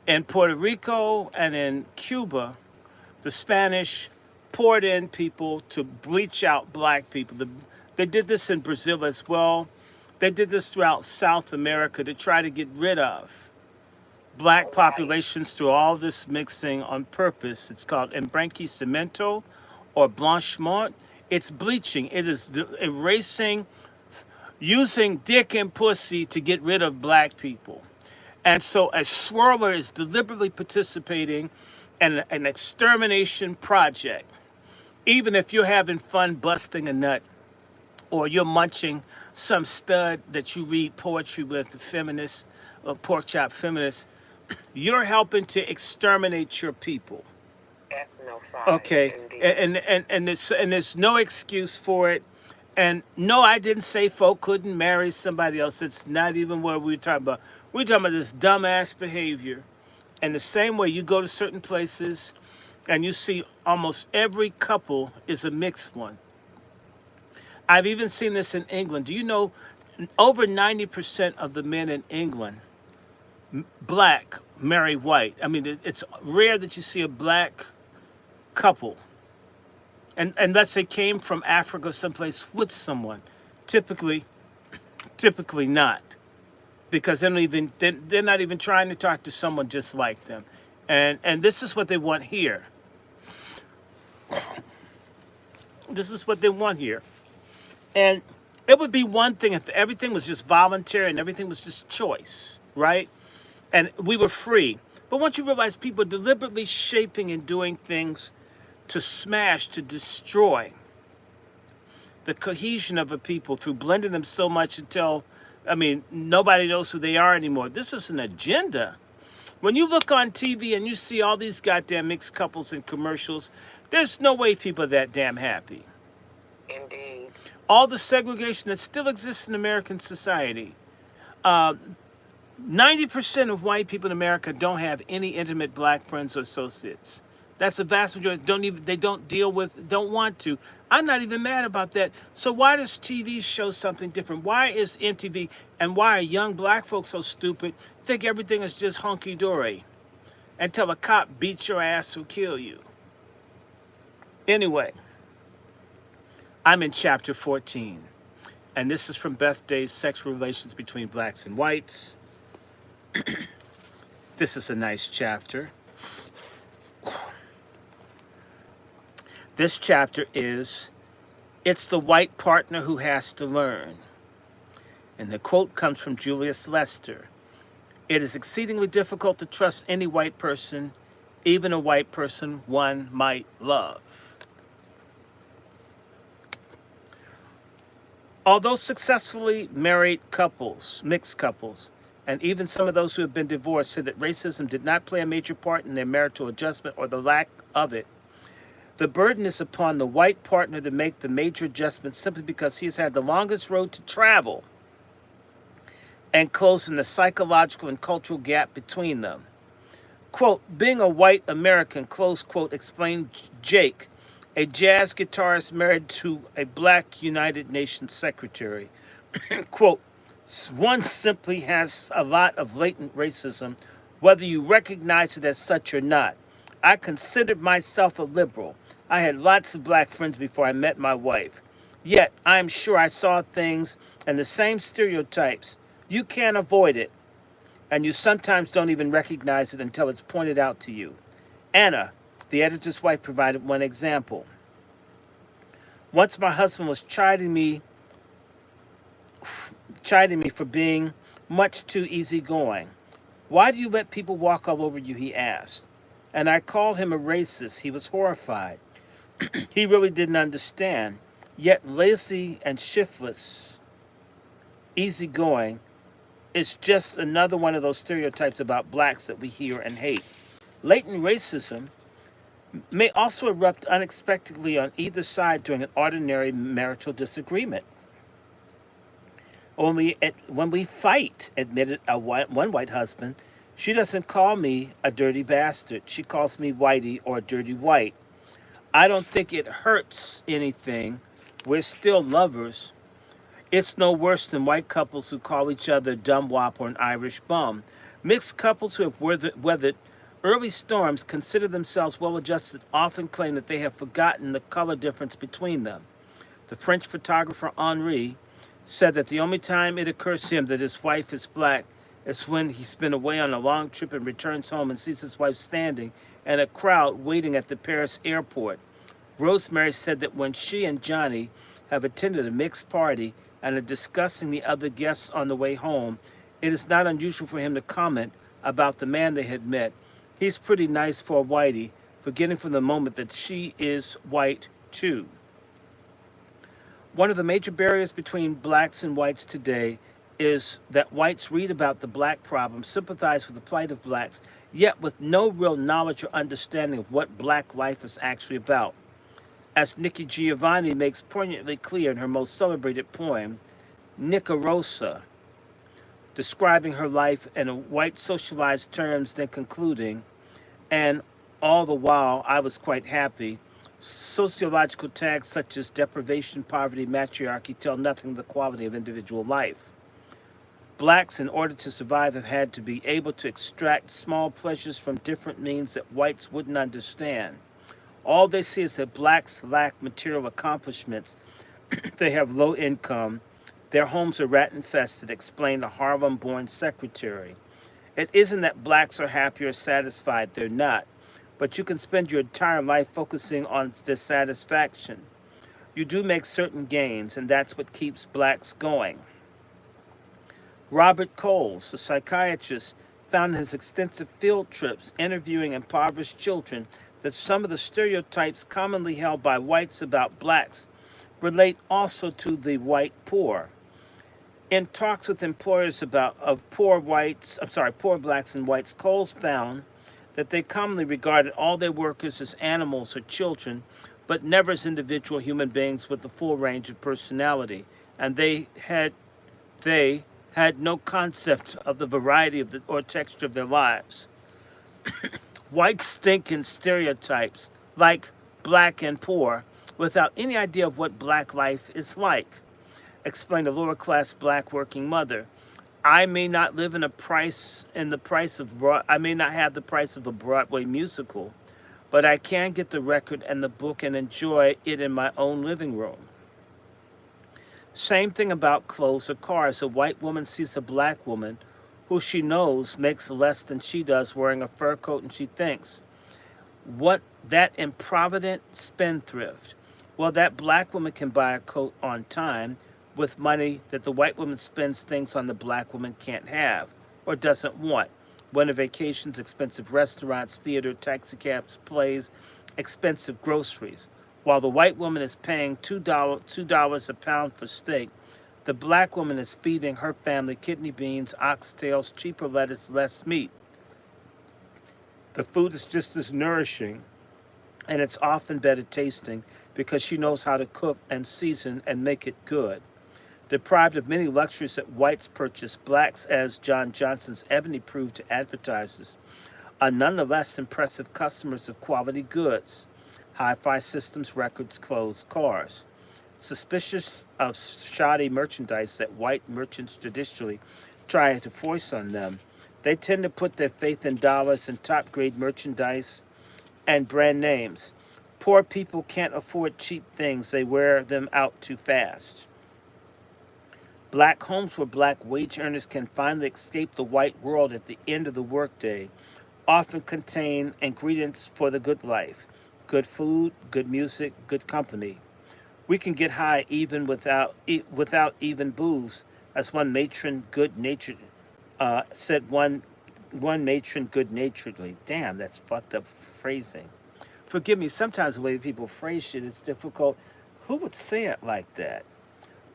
In Puerto Rico and in Cuba, the Spanish poured in people to bleach out black people. They did this in Brazil as well. They did this throughout South America to try to get rid of black populations through all this mixing on purpose. It's called embranchimento or blanchiment. It's bleaching. It is erasing, using dick and pussy to get rid of black people. And so a swirler is deliberately participating in an extermination project. Even if you're having fun busting a nut or you're munching some stud that you read poetry with, the feminist or pork chop feminist, you're helping to exterminate your people.
Ethnocide,
Okay,
indeed.
and there's no excuse for it. And no, I didn't say folk couldn't marry somebody else. It's not even what we're talking about. We're talking about this dumbass behavior. And the same way you go to certain places and you see almost every couple is a mixed one. I've even seen this in England. Do you know over 90% of the men in England, black, marry white? I mean, it's rare that you see a black couple. And unless they came from Africa someplace with someone. Typically, typically not. Because they're not even trying to talk to someone just like them. And this is what they want here. This is what they want here. And it would be one thing if everything was just voluntary and everything was just choice, right? And we were free. But once you realize people are deliberately shaping and doing things to smash, to destroy the cohesion of a people through blending them so much until, I mean, nobody knows who they are anymore. This is an agenda. When you look on TV and you see all these goddamn mixed couples in commercials, there's no way people are that damn happy.
Indeed.
All the segregation that still exists in American society. 90% of white people in America don't have any intimate black friends or associates. That's the vast majority. They don't deal with, don't want to. I'm not even mad about that. So why does TV show something different? Why is MTV and why are young black folks so stupid? Think everything is just hunky dory until a cop beats your ass or kill you. Anyway, I'm in chapter 14, and this is from Beth Day's Sexual Relations Between Blacks and Whites. This is a nice chapter. This chapter is, "It's the white partner who has to learn." And the quote comes from Julius Lester. "It is exceedingly difficult to trust any white person, even a white person one might love." Although successfully married couples, mixed couples, and even some of those who have been divorced say that racism did not play a major part in their marital adjustment or the lack of it, the burden is upon the white partner to make the major adjustment simply because he has had the longest road to travel and closing the psychological and cultural gap between them. Quote, "Being a white American," close quote, explained Jake, a jazz guitarist married to a black United Nations secretary. Quote, "One simply has a lot of latent racism, whether you recognize it as such or not. I considered myself a liberal. I had lots of black friends before I met my wife. Yet, I'm sure I saw things and the same stereotypes. You can't avoid it. And you sometimes don't even recognize it until it's pointed out to you." Anna, the editor's wife, provided one example. "Once my husband was chiding me for being much too easygoing. 'Why do you let people walk all over you?' he asked. And I called him a racist. He was horrified. He really didn't understand. Yet lazy and shiftless, easygoing, is just another one of those stereotypes about blacks that we hear and hate. Latent racism may also erupt unexpectedly on either side during an ordinary marital disagreement. When we fight," admitted one white husband, "she doesn't call me a dirty bastard. She calls me whitey or dirty white. I don't think it hurts anything. We're still lovers. It's no worse than white couples who call each other dumb wop or an Irish bum. Mixed couples who have weathered early storms consider themselves well-adjusted, often claim that they have forgotten the color difference between them. The French photographer Henri said that the only time it occurs to him that his wife is black is when he's been away on a long trip and returns home and sees his wife standing in a crowd waiting at the Paris airport. Rosemary said that when she and Johnny have attended a mixed party and are discussing the other guests on the way home, It is not unusual for him to comment about the man they had met. He's pretty nice for a whitey, forgetting for the moment that she is white too. One of the major barriers between blacks and whites today is that whites read about the black problem, sympathize with the plight of blacks, yet with no real knowledge or understanding of what black life is actually about. As Nikki Giovanni makes poignantly clear in her most celebrated poem, Nicarosa, describing her life in a white socialized terms, then concluding, and all the while I was quite happy. Sociological tags such as deprivation, poverty, matriarchy tell nothing of the quality of individual life. Blacks, in order to survive, have had to be able to extract small pleasures from different means that whites wouldn't understand. All they see is that blacks lack material accomplishments. They have low income. Their homes are rat infested, explained a Harlem born secretary. It isn't that blacks are happy or satisfied, they're not. But you can spend your entire life focusing on dissatisfaction. You do make certain gains, and that's what keeps blacks going. Robert Coles, a psychiatrist, found in his extensive field trips interviewing impoverished children that some of the stereotypes commonly held by whites about blacks relate also to the white poor. In talks with employers about of poor blacks and whites, Coles found that they commonly regarded all their workers as animals or children, but never as individual human beings with a full range of personality, and they had no concept of the variety of or texture of their lives. Whites think in stereotypes like black and poor without any idea of what black life is like, explained a lower class black working mother. I may not live in I may not have the price of a Broadway musical, but I can get the record and the book and enjoy it in my own living room. Same thing about clothes or cars. A white woman sees a black woman who she knows makes less than she does wearing a fur coat, and she thinks, what, that improvident spendthrift. Well, that black woman can buy a coat on time with money that the white woman spends things on the black woman can't have or doesn't want. Winter vacations, expensive restaurants, theater, taxicabs, plays, expensive groceries. While the white woman is paying $2 a pound for steak, the black woman is feeding her family kidney beans, oxtails, cheaper lettuce, less meat. The food is just as nourishing, and it's often better tasting because she knows how to cook and season and make it good. Deprived of many luxuries that whites purchase, blacks, as John Johnson's Ebony proved to advertisers, are nonetheless impressive customers of quality goods: hi-fi systems, records, clothes, cars. Suspicious of shoddy merchandise that white merchants traditionally try to foist on them, they tend to put their faith in dollars and top-grade merchandise and brand names. Poor people can't afford cheap things. They wear them out too fast. Black homes where black wage earners can finally escape the white world at the end of the workday often contain ingredients for the good life: good food, good music, good company. We can get high even without even booze, as one matron good-natured said one matron good-naturedly. Damn, that's fucked up phrasing. Forgive me, sometimes the way people phrase shit is difficult. Who would say it like that?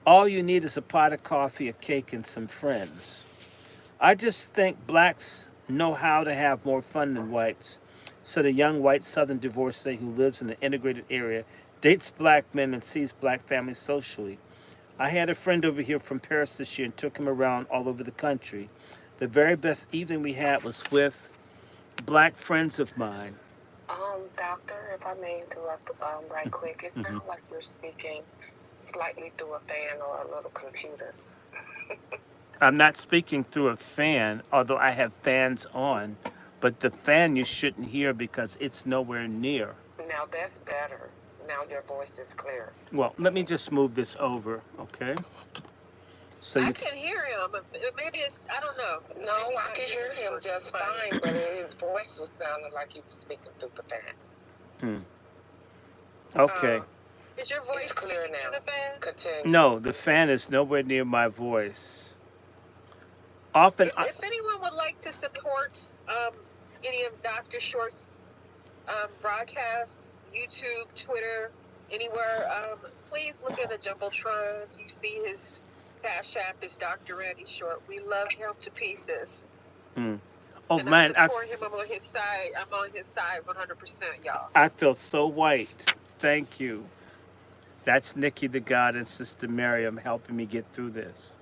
All you need is a pot of coffee, a cake, and some friends. I just think blacks know how to have more fun than whites. So the young white southern divorcee who lives in the integrated area dates black men and sees black families socially. I had a friend over here from Paris this year and took him around all over the country. The very best evening we had was with black friends of mine.
Doctor, if I may interrupt right quick, it sounds like you're speaking slightly through a fan or a little computer.
I'm not speaking through a fan, although I have fans on, but the fan you shouldn't hear because it's nowhere near.
Now that's better. Now your voice is clear.
Well, let me just move this over, okay? So
I can hear him. Maybe it's, I don't know.
No, I can hear him just fine, but his voice was sounding like he was speaking through the fan.
Okay.
Is your voice
clear now?
The fan?
Continue.
No, the fan is nowhere near my voice. Often,
If anyone would like to support any of Dr. Short's broadcasts, YouTube, Twitter, anywhere, please look at the Jumbotron. You see his Cash App is Dr. Randy Short. We love him to pieces.
oh
And
man,
I support him. I'm on his side. I'm on his side 100%, y'all.
I feel so white. Thank you. That's Nikki the God and Sister Miriam helping me get through this.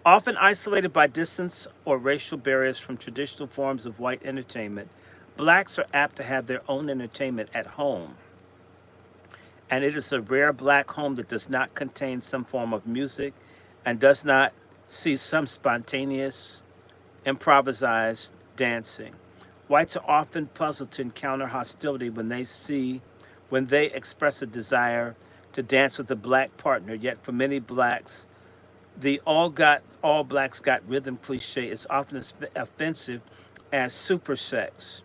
Often isolated by distance or racial barriers from traditional forms of white entertainment, blacks are apt to have their own entertainment at home. And it is a rare black home that does not contain some form of music and does not see some spontaneous, improvised dancing. Whites are often puzzled to encounter hostility when they express a desire to dance with a black partner, yet for many blacks, the all blacks got rhythm cliche is often as offensive as super sex.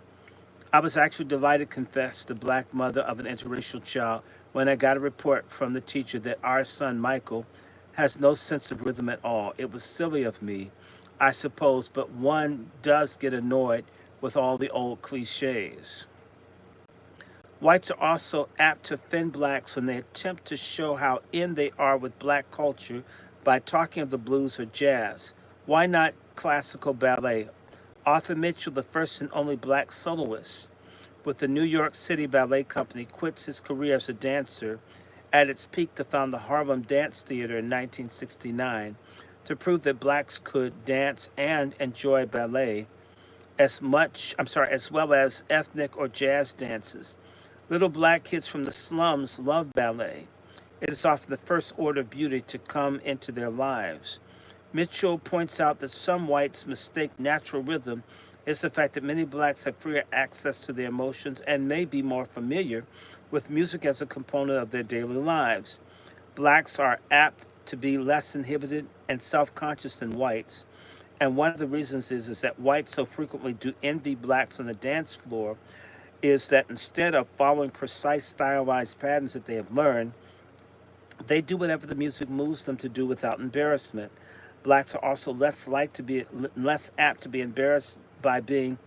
I was actually delighted to confess the black mother of an interracial child when I got a report from the teacher that our son Michael has no sense of rhythm at all. It was silly of me, I suppose, but one does get annoyed with all the old cliches. Whites are also apt to offend blacks when they attempt to show how in they are with black culture by talking of the blues or jazz. Why not classical ballet? Arthur Mitchell, the first and only black soloist with the New York City Ballet Company, quits his career as a dancer at its peak to found the Harlem Dance Theater in 1969 to prove that blacks could dance and enjoy ballet as well as ethnic or jazz dances. Little black kids from the slums love ballet. It is often the first order of beauty to come into their lives. Mitchell points out that some whites mistake natural rhythm is the fact that many blacks have freer access to their emotions and may be more familiar with music as a component of their daily lives. Blacks are apt to be less inhibited and self-conscious than whites, and one of the reasons is that whites so frequently do envy blacks on the dance floor is that instead of following precise stylized patterns that they have learned, they do whatever the music moves them to do without embarrassment. Blacks are also less apt to be embarrassed by being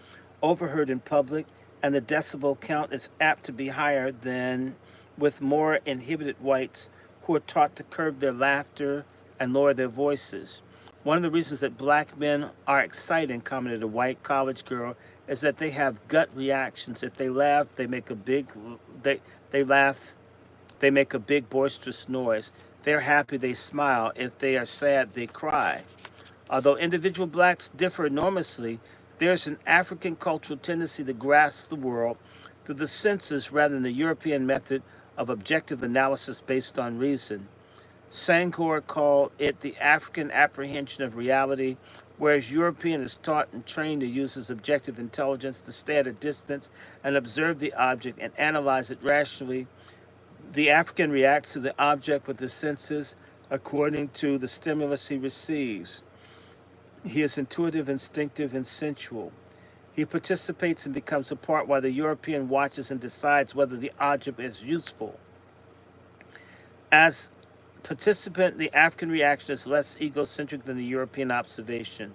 overheard in public, and the decibel count is apt to be higher than with more inhibited whites who are taught to curb their laughter and lower their voices. One of the reasons that black men are exciting, commented a white college girl, is that they have gut reactions. If they laugh, they laugh, they make a big boisterous noise. They're happy, they smile. If they are sad, they cry. Although individual blacks differ enormously, there's an African cultural tendency to grasp the world through the senses rather than the European method of objective analysis based on reason. Senghor called it the African apprehension of reality, whereas European is taught and trained to use his objective intelligence to stay at a distance and observe the object and analyze it rationally. The African reacts to the object with the senses according to the stimulus he receives. He is intuitive, instinctive, and sensual. He participates and becomes a part while the European watches and decides whether the object is useful. As participant, the African reaction is less egocentric than the European observation.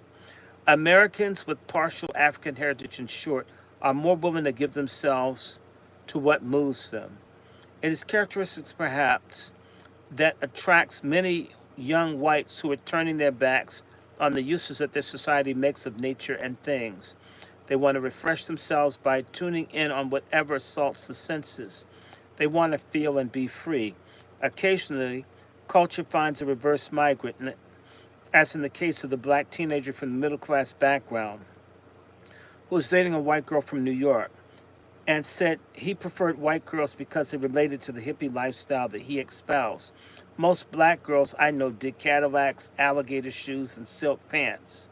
Americans with partial African heritage, in short, are more willing to give themselves to what moves them. It is characteristics, perhaps, that attracts many young whites who are turning their backs on the uses that their society makes of nature and things. They want to refresh themselves by tuning in on whatever assaults the senses. They want to feel and be free. Occasionally, culture finds a reverse migrant, as in the case of the black teenager from the middle-class background who was dating a white girl from New York and said he preferred white girls because they related to the hippie lifestyle that he espoused. Most black girls I know dig Cadillacs, alligator shoes, and silk pants.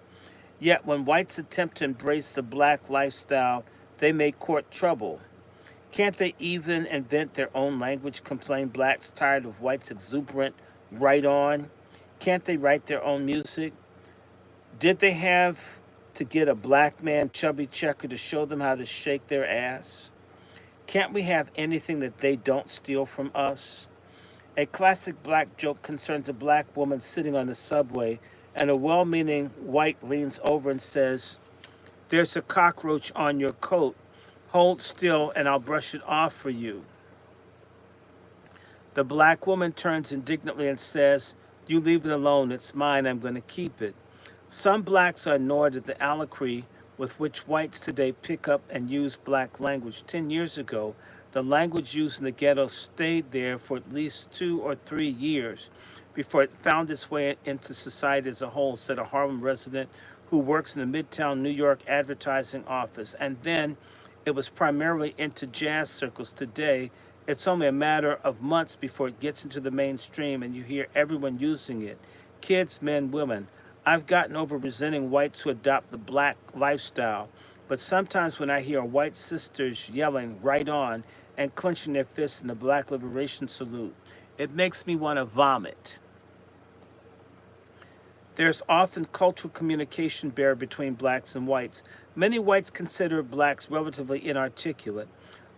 Yet when whites attempt to embrace the black lifestyle, they may court trouble. Can't they even invent their own language, complain blacks tired of whites' exuberant right on? Can't they write their own music? Did they have to get a black man, chubby checker, to show them how to shake their ass? Can't we have anything that they don't steal from us? A classic black joke concerns a black woman sitting on the subway and a well-meaning white leans over and says, "There's a cockroach on your coat. Hold still and I'll brush it off for you." The black woman turns indignantly and says, "You leave it alone. It's mine. I'm going to keep it." Some blacks are annoyed at the alacrity with which whites today pick up and use black language. 10 years ago, the language used in the ghetto stayed there for at least 2 or 3 years before it found its way into society as a whole, said a Harlem resident who works in the Midtown New York advertising office. And then it was primarily into jazz circles. Today, it's only a matter of months before it gets into the mainstream and you hear everyone using it. Kids, men, women. I've gotten over resenting whites who adopt the black lifestyle, but sometimes when I hear white sisters yelling "right on" and clenching their fists in the black liberation salute, it makes me want to vomit. There's often cultural communication barrier between blacks and whites. Many whites consider blacks relatively inarticulate.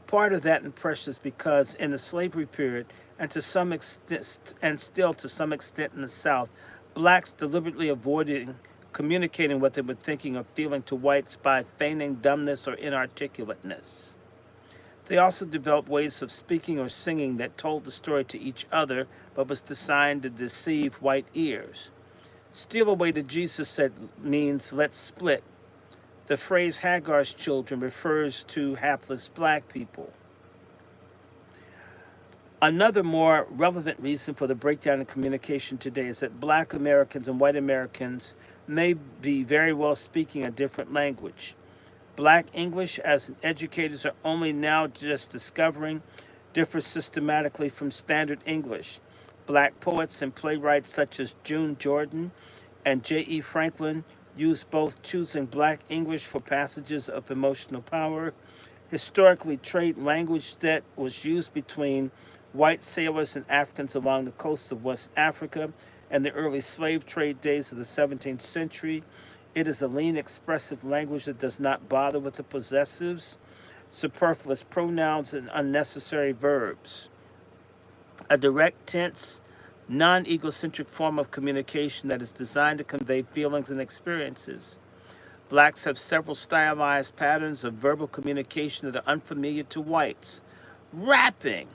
Part of that impression is because in the slavery period, and to some extent, and still to some extent in the South, blacks deliberately avoided communicating what they were thinking or feeling to whites by feigning dumbness or inarticulateness. They also developed ways of speaking or singing that told the story to each other, but was designed to deceive white ears. "Steal away to Jesus" said means "let's split." The phrase Hagar's children refers to hapless black people. Another more relevant reason for the breakdown in communication today is that black Americans and white Americans may be very well speaking a different language. Black English, as educators are only now just discovering, differs systematically from standard English. Black poets and playwrights such as June Jordan and J.E. Franklin use both choosing black English for passages of emotional power. Historically, trade language that was used between white sailors and Africans along the coast of West Africa and the early slave trade days of the 17th century. It is a lean, expressive language that does not bother with the possessives, superfluous pronouns, and unnecessary verbs. A direct tense, non-egocentric form of communication that is designed to convey feelings and experiences. Blacks have several stylized patterns of verbal communication that are unfamiliar to whites. Rapping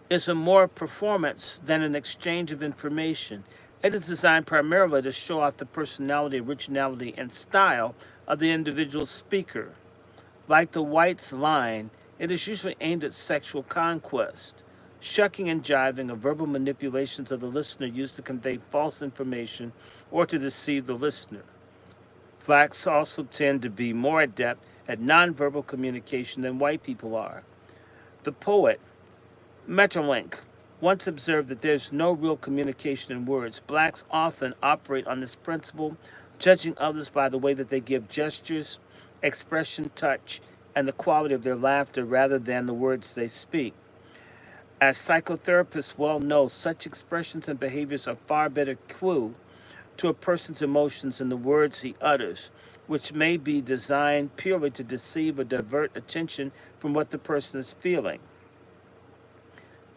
is a more performance than an exchange of information. It is designed primarily to show off the personality, originality, and style of the individual speaker. Like the white's line, it is usually aimed at sexual conquest. Shucking and jiving are verbal manipulations of the listener used to convey false information or to deceive the listener. Blacks also tend to be more adept at nonverbal communication than white people are. The poet Metrolink once observed that there's no real communication in words. Blacks often operate on this principle, judging others by the way that they give gestures, expression, touch, and the quality of their laughter rather than the words they speak. As psychotherapists well know, such expressions and behaviors are far better clue to a person's emotions than the words he utters, which may be designed purely to deceive or divert attention from what the person is feeling.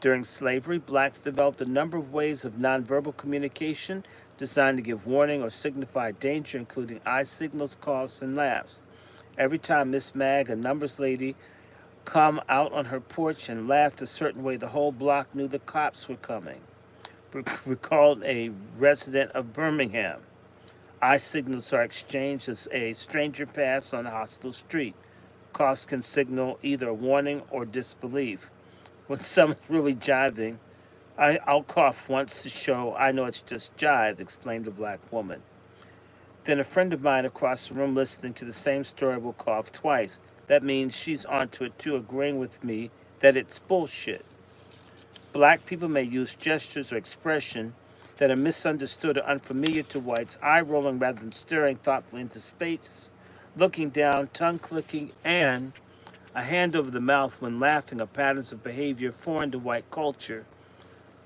During slavery, blacks developed a number of ways of nonverbal communication designed to give warning or signify danger, including eye signals, coughs, and laughs. Every time Miss Mag, a numbers lady, come out on her porch and laughed a certain way, the whole block knew the cops were coming, recalled a resident of Birmingham. Eye signals are exchanged as a stranger passes on a hostile street. Coughs can signal either warning or disbelief. When someone's really jiving, I'll cough once to show I know it's just jive, explained a black woman. Then a friend of mine across the room listening to the same story will cough twice. That means she's onto it too, agreeing with me that it's bullshit. Black people may use gestures or expression that are misunderstood or unfamiliar to whites, eye rolling rather than staring thoughtfully into space, looking down, tongue clicking, and a hand over the mouth when laughing are patterns of behavior foreign to white culture.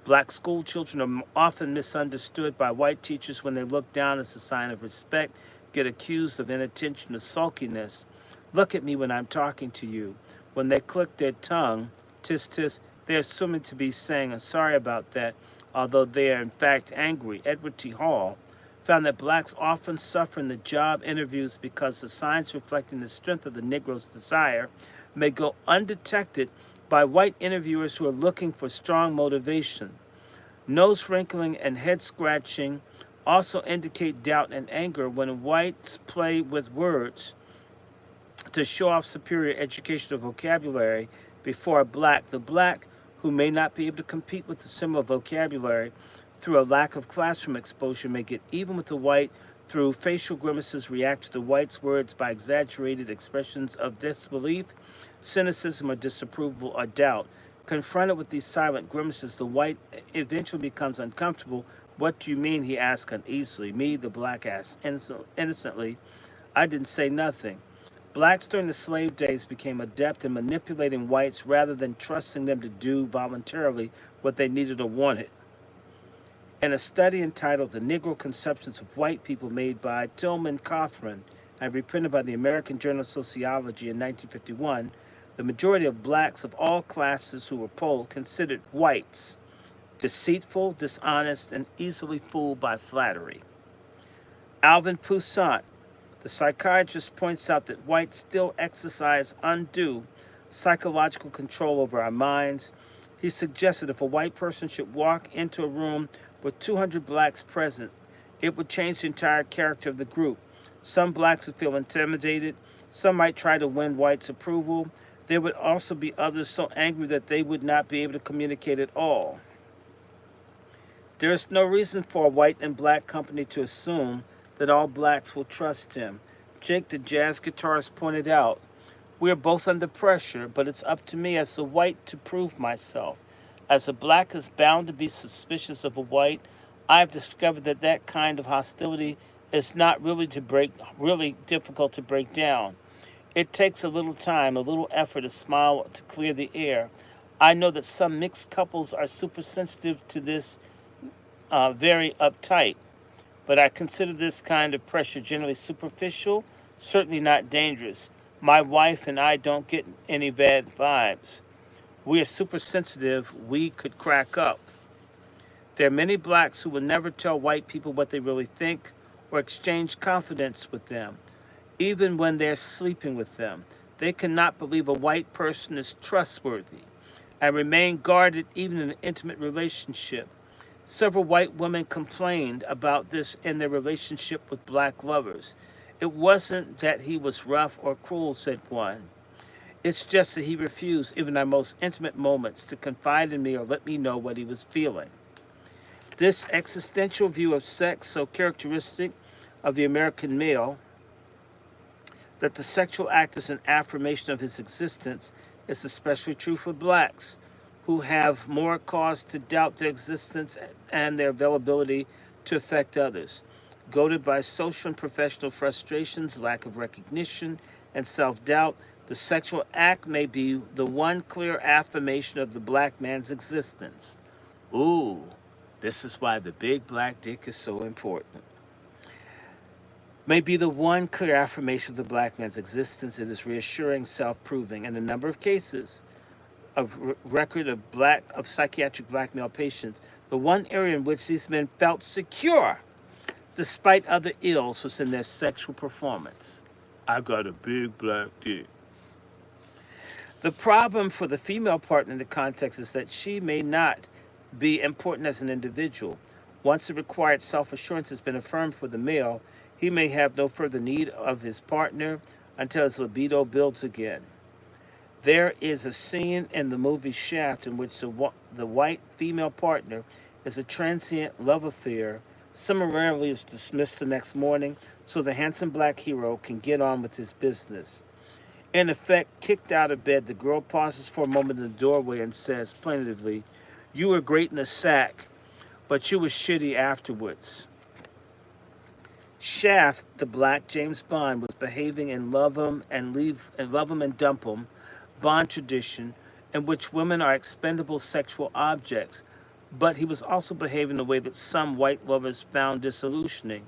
Black school children are often misunderstood by white teachers when they look down as a sign of respect, get accused of inattention or sulkiness. Look at me when I'm talking to you. When they click their tongue, tis tis, they're assuming to be saying, I'm sorry about that, although they are in fact angry. Edward T. Hall, found that blacks often suffer in the job interviews because the signs reflecting the strength of the Negro's desire may go undetected by white interviewers who are looking for strong motivation. Nose wrinkling and head scratching also indicate doubt and anger when whites play with words to show off superior educational vocabulary before a black. The black, who may not be able to compete with the similar vocabulary through a lack of classroom exposure, may get even with the white through facial grimaces, react to the white's words by exaggerated expressions of disbelief, cynicism, or disapproval or doubt. Confronted with these silent grimaces, the white eventually becomes uncomfortable. What do you mean? He asks uneasily. Me, the black asks innocently. I didn't say nothing. Blacks during the slave days became adept in manipulating whites rather than trusting them to do voluntarily what they needed or wanted. In a study entitled The Negro Conceptions of White People, made by Tillman Cothran and reprinted by the American Journal of Sociology in 1951, the majority of blacks of all classes who were polled considered whites deceitful, dishonest, and easily fooled by flattery. Alvin Poussaint, the psychiatrist, points out that whites still exercise undue psychological control over our minds. He suggested if a white person should walk into a room with 200 blacks present, it would change the entire character of the group. Some blacks would feel intimidated. Some might try to win whites' approval. There would also be others so angry that they would not be able to communicate at all. There is no reason for a white and black company to assume that all blacks will trust him. Jake, the jazz guitarist, pointed out, we are both under pressure, but it's up to me as a white to prove myself. As a black is bound to be suspicious of a white, I've discovered that that kind of hostility is not really difficult to break down. It takes a little time, a little effort, a smile to clear the air. I know that some mixed couples are super sensitive to this, very uptight, but I consider this kind of pressure generally superficial, certainly not dangerous. My wife and I don't get any bad vibes. We are super sensitive. We could crack up. There are many blacks who will never tell white people what they really think or exchange confidence with them, even when they're sleeping with them. They cannot believe a white person is trustworthy and remain guarded even in an intimate relationship. Several white women complained about this in their relationship with black lovers. It wasn't that he was rough or cruel, said one. It's just that he refused, even our most intimate moments, to confide in me or let me know what he was feeling. This existential view of sex, so characteristic of the American male, that the sexual act is an affirmation of his existence, is especially true for blacks, who have more cause to doubt their existence and their availability to affect others. Goaded by social and professional frustrations, lack of recognition, and self-doubt, the sexual act may be the one clear affirmation of the black man's existence. Ooh, this is why the big black dick is so important. May be the one clear affirmation of the black man's existence. It is reassuring, self-proving. In a number of cases of record of psychiatric black male patients, the one area in which these men felt secure despite other ills was in their sexual performance. I got a big black dick. The problem for the female partner in the context is that she may not be important as an individual. Once the required self-assurance has been affirmed for the male, he may have no further need of his partner until his libido builds again. There is a scene in the movie Shaft in which the white female partner is a transient love affair, summarily is dismissed the next morning so the handsome black hero can get on with his business. In effect, kicked out of bed, the girl pauses for a moment in the doorway and says plaintively, "You were great in the sack, but you were shitty afterwards." Shaft, the black James Bond, was behaving in love 'em and dump 'em Bond tradition, in which women are expendable sexual objects, but he was also behaving in a way that some white lovers found disillusioning.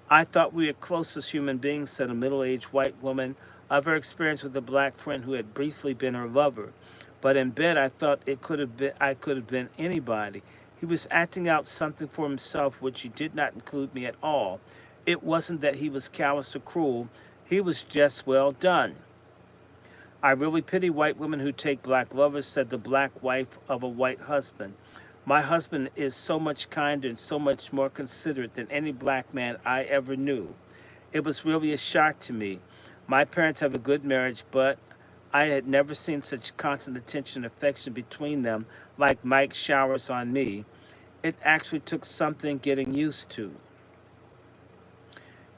I thought we were close as human beings, said a middle-aged white woman of her experience with a black friend who had briefly been her lover. But in bed, I thought I could have been anybody. He was acting out something for himself, which he did not include me at all. It wasn't that he was callous or cruel. He was just well done. I really pity white women who take black lovers, said the black wife of a white husband. My husband is so much kinder and so much more considerate than any black man I ever knew. It was really a shock to me. My parents have a good marriage, but I had never seen such constant attention and affection between them like Mike showers on me. It actually took something getting used to.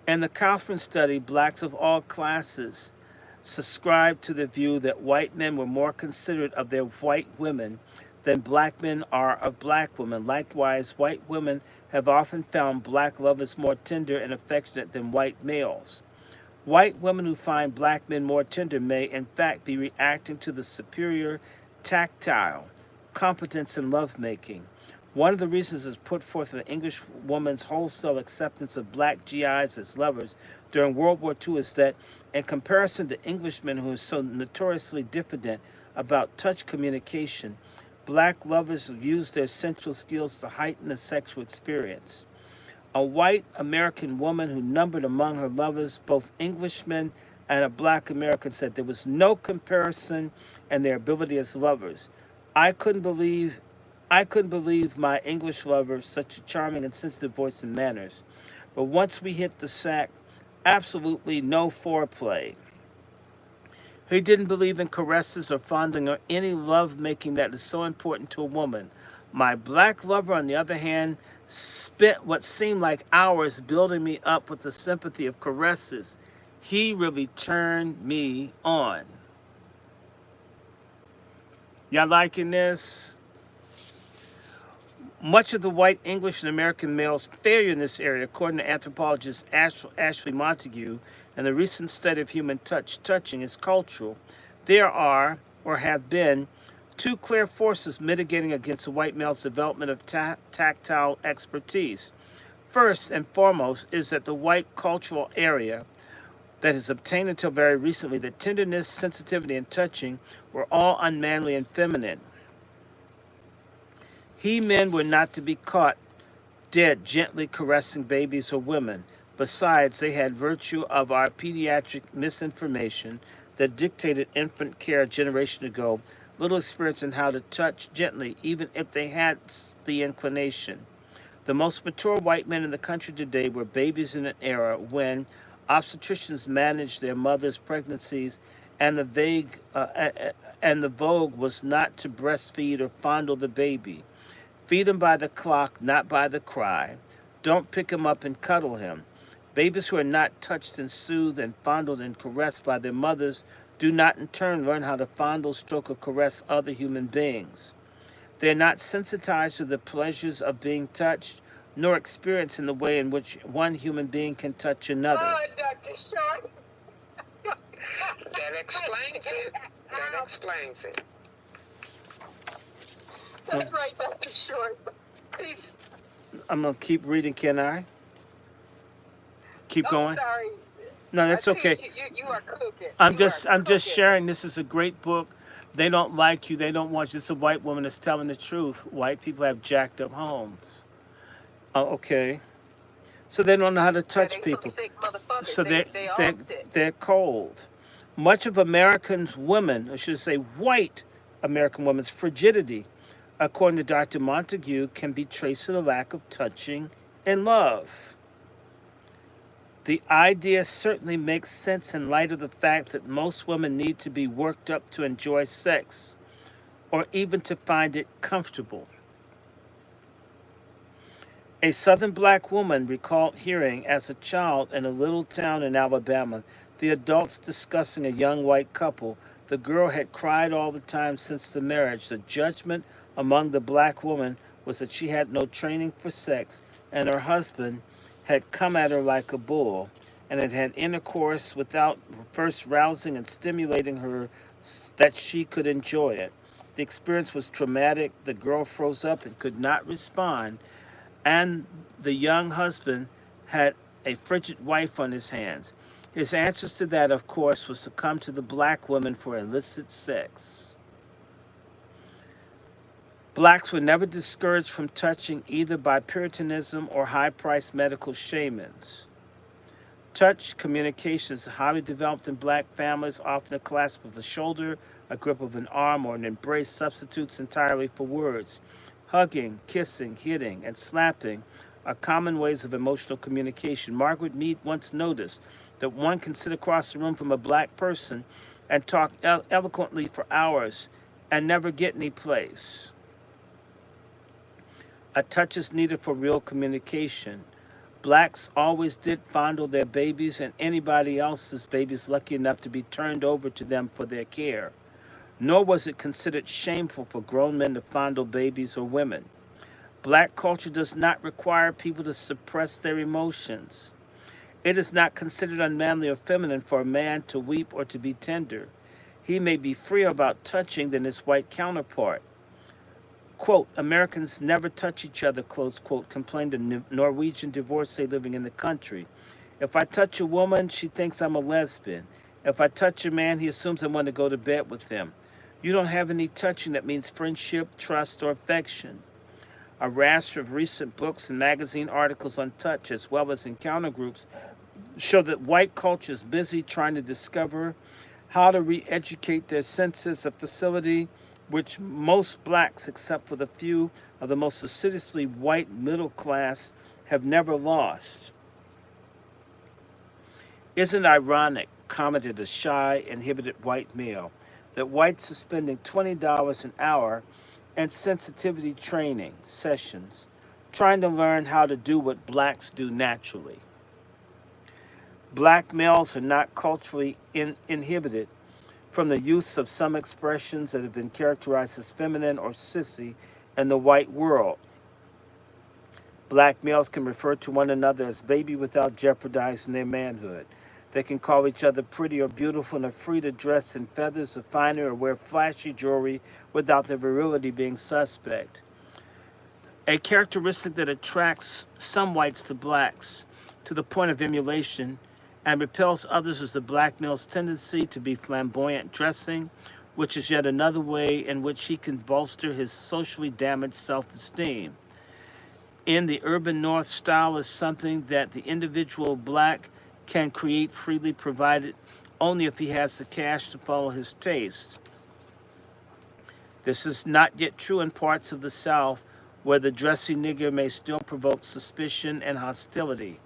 In the Kaufman study, blacks of all classes subscribed to the view that white men were more considerate of their white women than black men are of black women. Likewise, white women have often found black lovers more tender and affectionate than white males. White women who find black men more tender may, in fact, be reacting to the superior tactile competence in lovemaking. One of the reasons is put forth in the English woman's wholesale acceptance of black GIs as lovers during World War II is that, in comparison to Englishmen who are so notoriously diffident about touch communication, black lovers use their sensual skills to heighten the sexual experience. A white American woman who numbered among her lovers both Englishmen and a black American said there was no comparison in their ability as lovers. I couldn't believe my English lover, such a charming and sensitive voice and manners. But once we hit the sack, absolutely no foreplay. He didn't believe in caresses or fondling or any love making that is so important to a woman. My black lover, on the other hand, spent what seemed like hours building me up with the sympathy of caresses. He really turned me on. Y'all liking this? Much of the white English and American males' failure in this area, according to anthropologist Ashley Montague, and a recent study of human touching, is cultural. There are, or have been, two clear forces mitigating against the white male's development of tactile expertise. First and foremost is that the white cultural area that has obtained until very recently that tenderness, sensitivity, and touching were all unmanly and feminine. Men were not to be caught dead gently caressing babies or women. Besides, they had virtue of our pediatric misinformation that dictated infant care a generation ago, little experience in how to touch gently, even if they had the inclination. The most mature white men in the country today were babies in an era when obstetricians managed their mothers' pregnancies, and the vogue was not to breastfeed or fondle the baby. Feed him by the clock, not by the cry. Don't pick him up and cuddle him. Babies who are not touched and soothed and fondled and caressed by their mothers do not in turn learn how to fondle, stroke, or caress other human beings. They are not sensitized to the pleasures of being touched, nor experience in the way in which one human being can touch another.
Oh, Dr. Short. That explains it. That explains it.
That's right, Dr. Short. Please.
I'm going to keep reading, can I? Keep going?
Sorry.
No, that's okay.
You are cooking.
I'm just sharing. This is a great book. They don't like you. They don't want you. It's a white woman that's telling the truth. White people have jacked up homes. Oh, okay. So they don't know how to touch people. So they're cold. Much of Americans' women, I should say white American women's frigidity, according to Dr. Montague, can be traced to the lack of touching and love. The idea certainly makes sense in light of the fact that most women need to be worked up to enjoy sex, or even to find it comfortable. A Southern black woman recalled hearing as a child in a little town in Alabama the adults discussing a young white couple. The girl had cried all the time since the marriage. The judgment among the black woman was that she had no training for sex, and her husband had come at her like a bull and had had intercourse without first rousing and stimulating her that she could enjoy it. The experience was traumatic. The girl froze up and could not respond, and the young husband had a frigid wife on his hands. His answers to that, of course, was to come to the black woman for illicit sex. Blacks were never discouraged from touching either by Puritanism or high-priced medical shamans. Touch communication is highly developed in black families, often a clasp of a shoulder, a grip of an arm, or an embrace substitutes entirely for words. Hugging, kissing, hitting, and slapping are common ways of emotional communication. Margaret Mead once noticed that one can sit across the room from a black person and talk eloquently for hours and never get any place. A touch is needed for real communication. Blacks always did fondle their babies and anybody else's babies lucky enough to be turned over to them for their care. Nor was it considered shameful for grown men to fondle babies or women. Black culture does not require people to suppress their emotions. It is not considered unmanly or feminine for a man to weep or to be tender. He may be freer about touching than his white counterpart. Quote, Americans never touch each other, close quote, complained a Norwegian divorcee living in the country. If I touch a woman, she thinks I'm a lesbian. If I touch a man, he assumes I want to go to bed with him. You don't have any touching that means friendship, trust, or affection. A rash of recent books and magazine articles on touch, as well as encounter groups, show that white culture is busy trying to discover how to re-educate their senses, a facility which most blacks, except for the few of the most assiduously white middle class, have never lost. Isn't it ironic, commented a shy, inhibited white male, that whites are spending $20 an hour in sensitivity training sessions, trying to learn how to do what blacks do naturally? Black males are not culturally inhibited from the use of some expressions that have been characterized as feminine or sissy in the white world. Black males can refer to one another as baby without jeopardizing their manhood. They can call each other pretty or beautiful and are free to dress in feathers or finery or wear flashy jewelry without their virility being suspect. A characteristic that attracts some whites to blacks to the point of emulation and repels others is the black male's tendency to be flamboyant dressing, which is yet another way in which he can bolster his socially damaged self-esteem. In the urban north, style is something that the individual black can create freely, provided only if he has the cash to follow his taste. This is not yet true in parts of the South, where the dressy nigger may still provoke suspicion and hostility.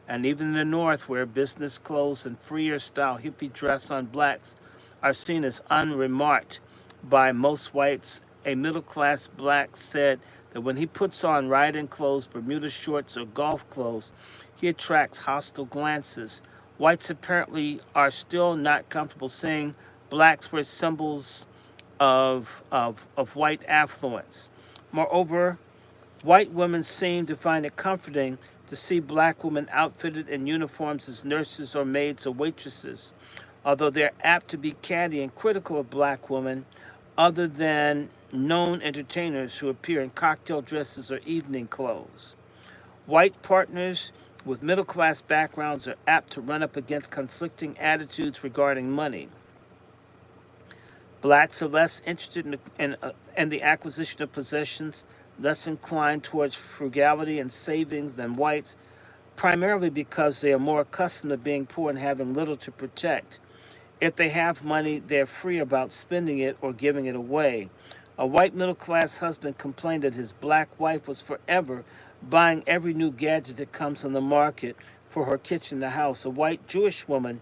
And even in the North, where business clothes and freer style hippie dress on blacks are seen as unremarked by most whites, a middle class black said that when he puts on riding clothes, Bermuda shorts, or golf clothes, he attracts hostile glances. Whites apparently are still not comfortable saying blacks were symbols of white affluence. Moreover, white women seem to find it comforting to see black women outfitted in uniforms as nurses or maids or waitresses, although they're apt to be catty and critical of black women other than known entertainers who appear in cocktail dresses or evening clothes. White partners with middle-class backgrounds are apt to run up against conflicting attitudes regarding money. Blacks are less interested in the acquisition of possessions, less inclined towards frugality and savings than whites, primarily because they are more accustomed to being poor and having little to protect. If they have money, they're free about spending it or giving it away. A white middle-class husband complained that his black wife was forever buying every new gadget that comes on the market for her kitchen and house. A white Jewish woman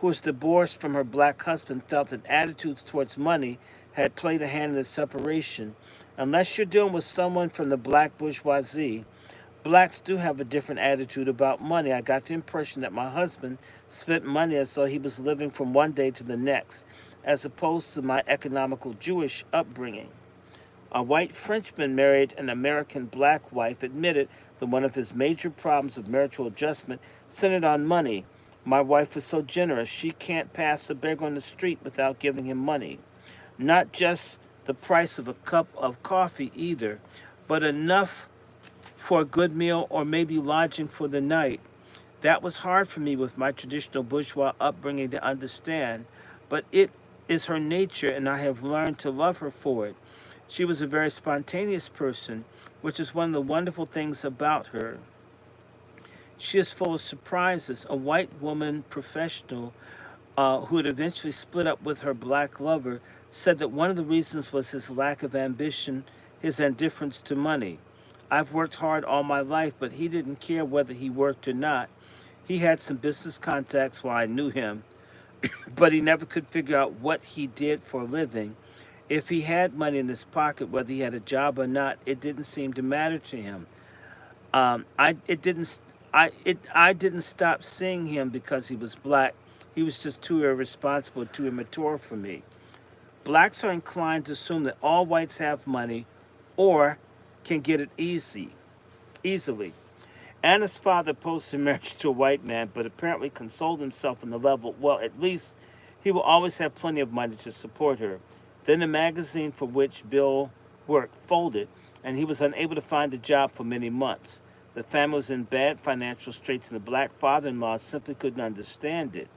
who was divorced from her black husband felt that attitudes towards money had played a hand in the separation. Unless you're dealing with someone from the black bourgeoisie, blacks do have a different attitude about money. I got the impression that my husband spent money as though he was living from one day to the next, as opposed to my economical Jewish upbringing. A white Frenchman married an American black wife admitted that one of his major problems of marital adjustment centered on money. My wife is so generous, she can't pass a beggar on the street without giving him money. Not just the price of a cup of coffee either, but enough for a good meal or maybe lodging for the night. That was hard for me with my traditional bourgeois upbringing to understand, but it is her nature and I have learned to love her for it. She was a very spontaneous person, which is one of the wonderful things about her. She is full of surprises. A white woman professional who had eventually split up with her black lover said that one of the reasons was his lack of ambition, his indifference to money. I've worked hard all my life, but he didn't care whether he worked or not. He had some business contacts while I knew him, but he never could figure out what he did for a living. If he had money in his pocket, whether he had a job or not, it didn't seem to matter to him. I didn't stop seeing him because he was black. He was just too irresponsible, too immature for me. Blacks are inclined to assume that all whites have money or can get it easily. Anna's father opposed her marriage to a white man, but apparently consoled himself on the level, well, at least he will always have plenty of money to support her. Then the magazine for which Bill worked folded, and he was unable to find a job for many months. The family was in bad financial straits, and the black father-in-law simply couldn't understand it.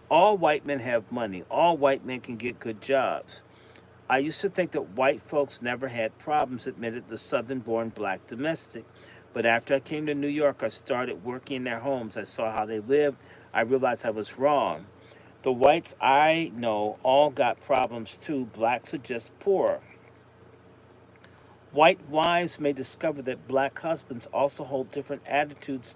All white men have money. All white men can get good jobs. I used to think that white folks never had problems, admitted the southern-born black domestic. But after I came to New York, I started working in their homes. I saw how they lived. I realized I was wrong. The whites I know all got problems too. Blacks are just poor. White wives may discover that black husbands also hold different attitudes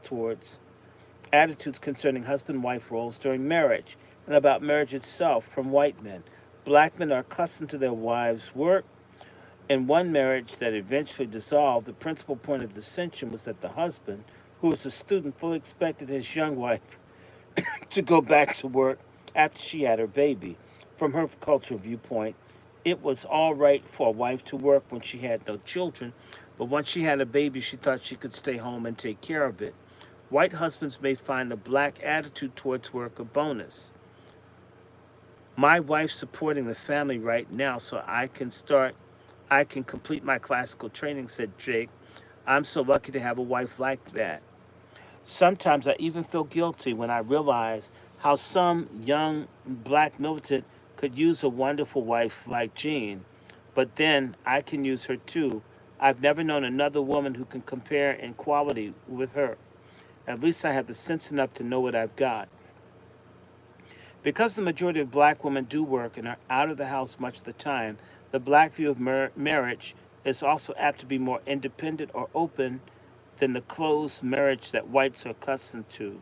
concerning husband-wife roles during marriage and about marriage itself from white men. Black men are accustomed to their wives' work. In one marriage that eventually dissolved, the principal point of dissension was that the husband, who was a student, fully expected his young wife to go back to work after she had her baby. From her cultural viewpoint, it was all right for a wife to work when she had no children, but once she had a baby, she thought she could stay home and take care of it. White husbands may find the black attitude towards work a bonus. My wife's supporting the family right now, so I can complete my classical training, said Jake. I'm so lucky to have a wife like that. Sometimes I even feel guilty when I realize how some young black militant could use a wonderful wife like Jean, but then I can use her too. I've never known another woman who can compare in quality with her. At least I have the sense enough to know what I've got. Because the majority of black women do work and are out of the house much of the time, the black view of marriage is also apt to be more independent or open than the closed marriage that whites are accustomed to.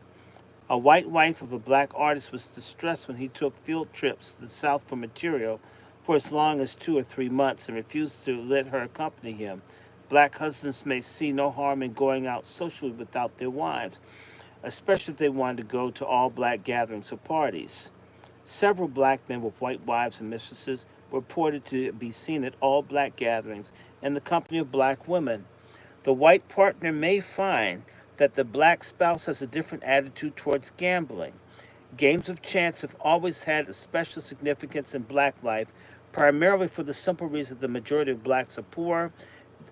A white wife of a black artist was distressed when he took field trips to the South for material for as long as 2 or 3 months and refused to let her accompany him. Black husbands may see no harm in going out socially without their wives, especially if they wanted to go to all black gatherings or parties. Several black men with white wives and mistresses were reported to be seen at all black gatherings in the company of black women. The white partner may find that the black spouse has a different attitude towards gambling. Games of chance have always had a special significance in black life, primarily for the simple reason that the majority of blacks are poor,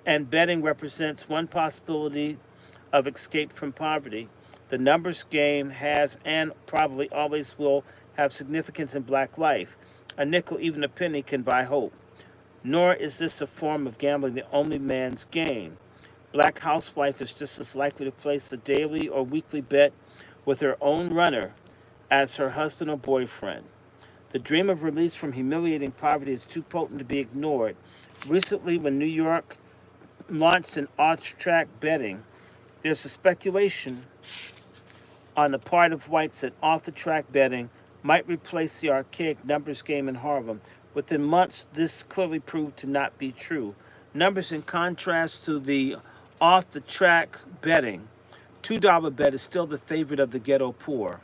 and betting represents one possibility of escape from poverty. The numbers game has and probably always will have significance in black life. A nickel, even a penny, can buy hope. Nor is this a form of gambling the only man's game. Black housewife is just as likely to place a daily or weekly bet with her own runner as her husband or boyfriend. The dream of release from humiliating poverty is too potent to be ignored. Recently, when New York launched an off-track betting, there's a speculation on the part of whites that off-the-track betting might replace the archaic numbers game in Harlem. Within months, this clearly proved to not be true. Numbers, in contrast to the off-the-track betting, $2 bet is still the favorite of the ghetto poor.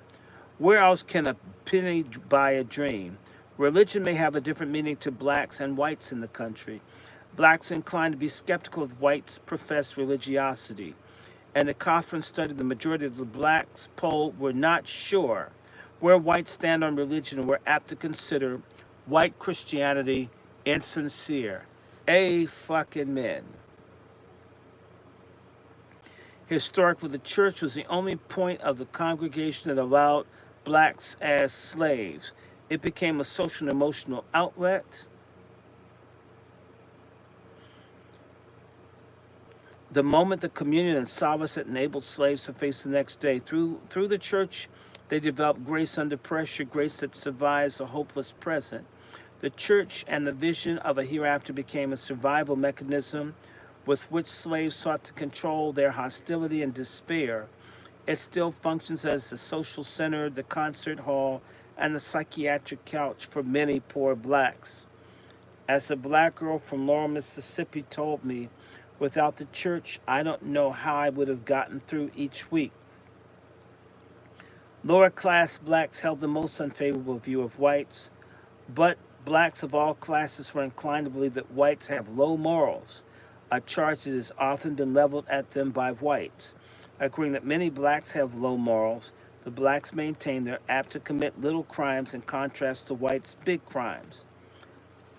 Where else can a penny buy a dream? Religion may have a different meaning to blacks and whites in the country. Blacks are inclined to be skeptical of whites' professed religiosity. And the Cawthron study, the majority of the blacks polled were not sure where whites stand on religion and were apt to consider white Christianity insincere. Fucking men. Historically, the church was the only point of the congregation that allowed blacks as slaves. It became a social and emotional outlet. The moment the communion and solace that enabled slaves to face the next day. Through the church, they developed grace under pressure, grace that survives a hopeless present. The church and the vision of a hereafter became a survival mechanism with which slaves sought to control their hostility and despair. It still functions as the social center, the concert hall, and the psychiatric couch for many poor blacks. As a black girl from Laurel, Mississippi told me, without the church, I don't know how I would have gotten through each week. Lower class blacks held the most unfavorable view of whites, but blacks of all classes were inclined to believe that whites have low morals, a charge that has often been leveled at them by whites. Agreeing that many blacks have low morals, the blacks maintain they're apt to commit little crimes in contrast to whites' big crimes.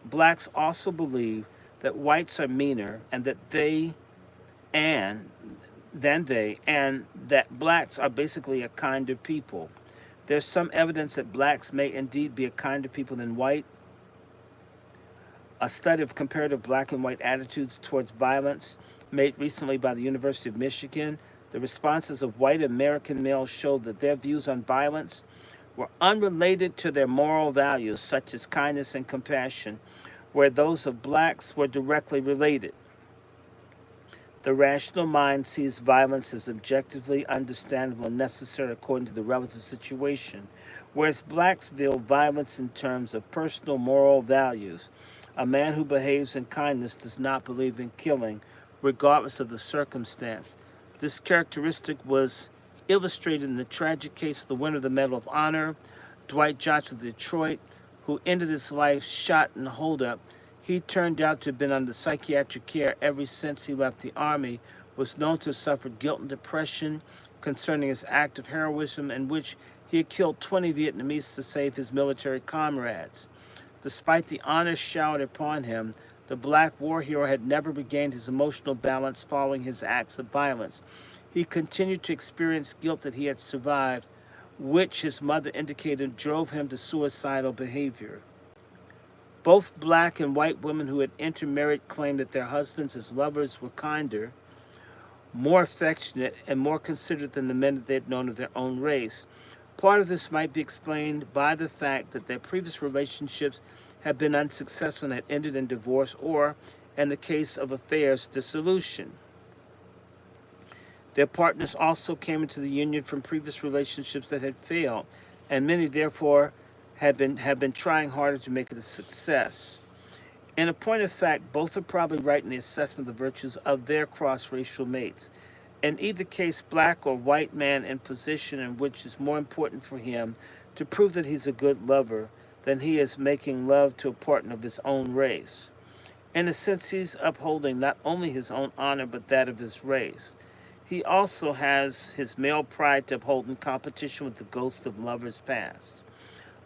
Blacks also believe that whites are meaner and that and that blacks are basically a kinder people. There's some evidence that blacks may indeed be a kinder people than white. A study of comparative black and white attitudes towards violence made recently by the University of Michigan, the responses of white American males showed that their views on violence were unrelated to their moral values, such as kindness and compassion, where those of blacks were directly related. The rational mind sees violence as objectively understandable and necessary according to the relative situation, whereas blacks view violence in terms of personal moral values. A man who behaves in kindness does not believe in killing, regardless of the circumstance. This characteristic was illustrated in the tragic case of the winner of the Medal of Honor, Dwight Johnson of Detroit, who ended his life shot in a holdup. He turned out to have been under psychiatric care ever since he left the Army, was known to have suffered guilt and depression concerning his act of heroism in which he had killed 20 Vietnamese to save his military comrades. Despite the honor showered upon him, the black war hero had never regained his emotional balance following his acts of violence. He continued to experience guilt that he had survived, which his mother indicated drove him to suicidal behavior. Both black and white women who had intermarried claimed that their husbands as lovers were kinder, more affectionate, and more considerate than the men that they had known of their own race. Part of this might be explained by the fact that their previous relationships had been unsuccessful and had ended in divorce or, in the case of affairs, dissolution. Their partners also came into the union from previous relationships that had failed, and many therefore have been trying harder to make it a success. In a point of fact, both are probably right in the assessment of the virtues of their cross-racial mates. In either case, black or white man in position in which it's more important for him to prove that he's a good lover than he is making love to a partner of his own race. In a sense, he's upholding not only his own honor but that of his race. He also has his male pride to uphold in competition with the ghosts of lovers past.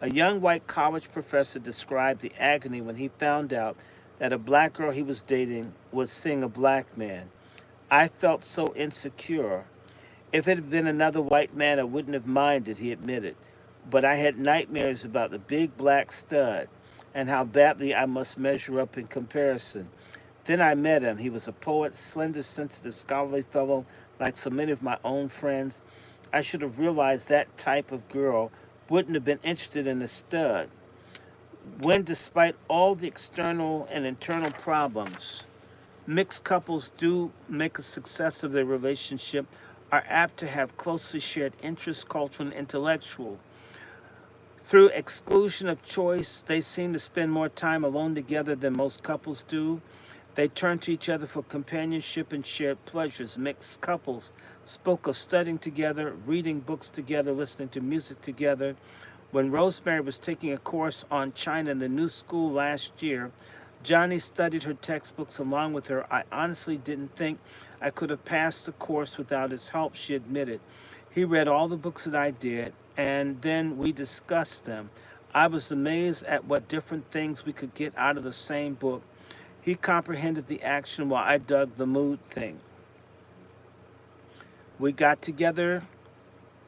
A young white college professor described the agony when he found out that a black girl he was dating was seeing a black man. I felt so insecure. If it had been another white man, I wouldn't have minded, he admitted. But I had nightmares about the big black stud and how badly I must measure up in comparison. Then I met him. He was a poet, slender, sensitive, scholarly fellow, like so many of my own friends. I should have realized that type of girl wouldn't have been interested in a stud. When, despite all the external and internal problems, mixed couples do make a success of their relationship, are apt to have closely shared interests, cultural and intellectual. Through exclusion of choice, they seem to spend more time alone together than most couples do. They turn to each other for companionship and shared pleasures. Mixed couples spoke of studying together, reading books together, listening to music together. When Rosemary was taking a course on China in the new school last year, Johnny studied her textbooks along with her. I honestly didn't think I could have passed the course without his help, she admitted. He read all the books that I did, and then we discussed them. I was amazed at what different things we could get out of the same book. He comprehended the action while I dug the mood thing. We got together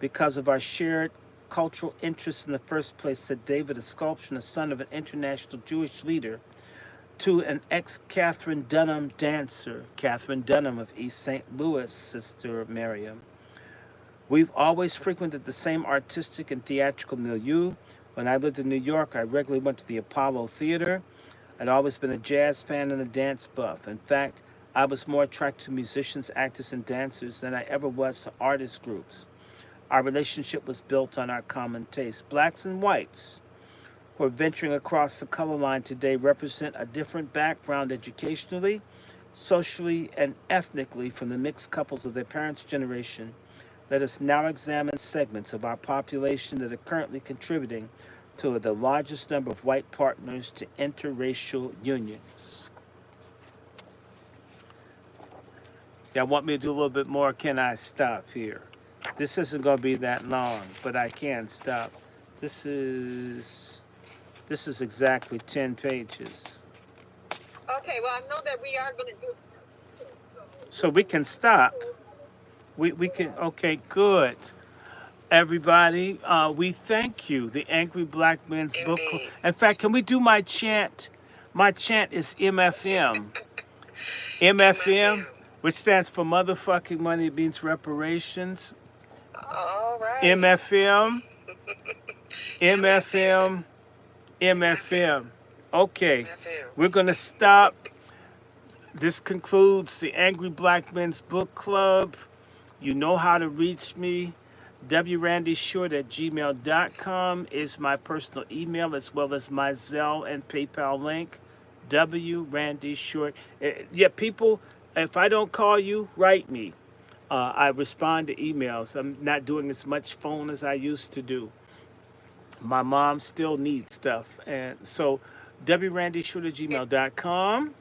because of our shared cultural interests in the first place, said David, a sculptor and a son of an international Jewish leader. to an ex-Catherine Dunham dancer, Catherine Dunham of East St. Louis, Sister Miriam. We've always frequented the same artistic and theatrical milieu. When I lived in New York, I regularly went to the Apollo Theater. I'd always been a jazz fan and a dance buff. In fact, I was more attracted to musicians, actors, and dancers than I ever was to artist groups. Our relationship was built on our common tastes. Blacks and whites who are venturing across the color line today represent a different background educationally, socially, and ethnically from the mixed couples of their parents' generation. Let us now examine segments of our population that are currently contributing to the largest number of white partners to interracial unions. Y'all want me to do a little bit more? Can I stop here? This isn't going to be that long, but I can stop. This is exactly 10 pages.
Okay, well, I know that we are going to do
So we can stop. We can, okay, good. Everybody, we thank you, the Angry Black Men's Book Club.
Indeed.
In fact, can we do my chant? My chant is MFM. MFM, which stands for motherfucking money, means reparations.
All right.
MFM, MFM, MFM. Okay, we're going to stop. This concludes the Angry Black Men's Book Club. You know how to reach me. WRandyShort@gmail.com is my personal email, as well as my Zelle and PayPal link. WRandyShort. Yeah, people, if I don't call you, write me. I respond to emails. I'm not doing as much phone as I used to do. My mom still needs stuff. And so, WRandyShort@gmail.com.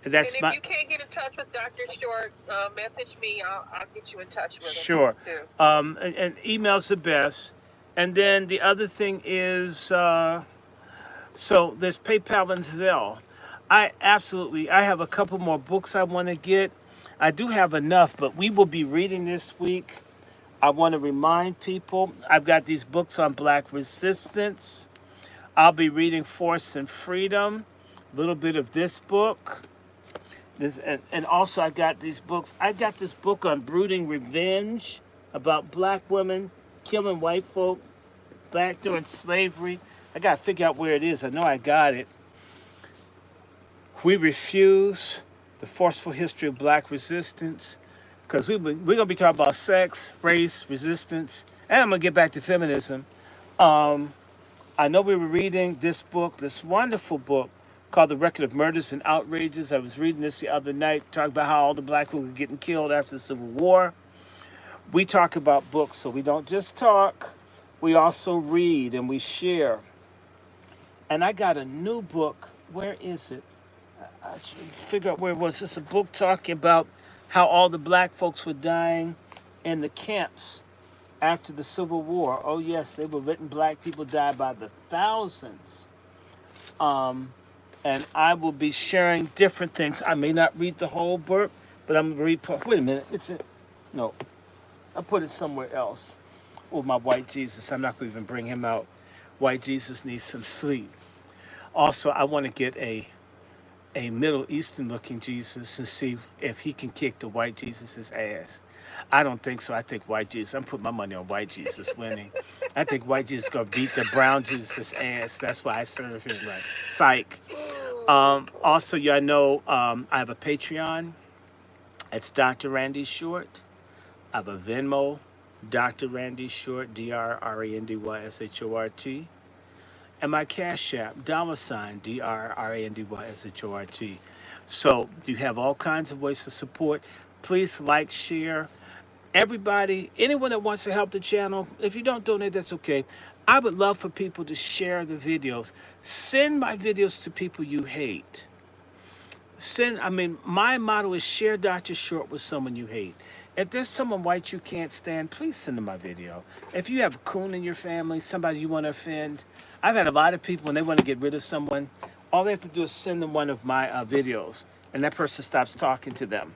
That's
and if you can't get in touch with Dr. Short, message me. I'll get you in touch with him.
Sure.
Too.
And email's the best. And then the other thing is, so there's PayPal and Zelle. I have a couple more books I want to get. I do have enough, but we will be reading this week. I want to remind people, I've got these books on Black resistance. I'll be reading Force and Freedom, a little bit of this book. And also I got these books. I got this book on brooding revenge about black women killing white folk back during slavery. I got to figure out where it is. I know I got it. We Refuse, The Forceful History of Black Resistance. Because we're going to be talking about sex, race, resistance. And I'm going to get back to feminism. I know we were reading this book, this wonderful book, called The Record of Murders and Outrages. I was reading this the other night, talking about how all the black people were getting killed after the Civil War. We talk about books, so we don't just talk. We also read and we share. And I got a new book. Where is it? I should figure out where it was. It's a book talking about how all the black folks were dying in the camps after the Civil War. Oh, yes, they were letting black people die by the thousands. And I will be sharing different things. I may not read the whole book, but I'm going to read part. Wait a minute. No. I put it somewhere else. Oh, my white Jesus. I'm not going to even bring him out. White Jesus needs some sleep. Also, I want to get a Middle Eastern looking Jesus and see if he can kick the white Jesus' ass. I don't think so. I think white Jesus, I'm putting my money on white Jesus winning. I think white Jesus is going to beat the brown Jesus' ass. That's why I serve him like psych. Also, y'all know I have a Patreon. It's Dr. Randy Short. I have a Venmo, Dr. Randy Short, DrRandyShort. And my Cash App, $ DrRandyShort. So you have all kinds of ways for support. Please like, share. Everybody, anyone that wants to help the channel, if you don't donate, that's okay. I would love for people to share the videos. Send my videos to people you hate. My motto is share Dr. Short with someone you hate. If there's someone white you can't stand, please send them my video. If you have a coon in your family, somebody you want to offend, I've had a lot of people when they want to get rid of someone, all they have to do is send them one of my videos, and that person stops talking to them.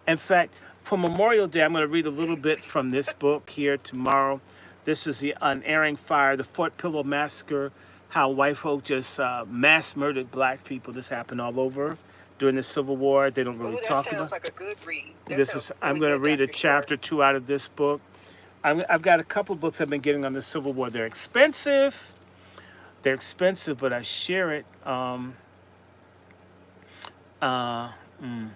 In fact, for Memorial Day, I'm going to read a little bit from this book here tomorrow. This is The Unerring Fire, The Fort Pillow Massacre, how white folk just mass murdered black people. This happened all over during the Civil War. They don't really
Ooh, that
talk
sounds
about.
like a good read. That
This
sounds
is. I'm
really
going to
good,
read a
Dr. Short.
chapter 2 out of this book. I've got a couple books I've been getting on the Civil War. They're expensive. They're expensive, but I share it. Uh, mm.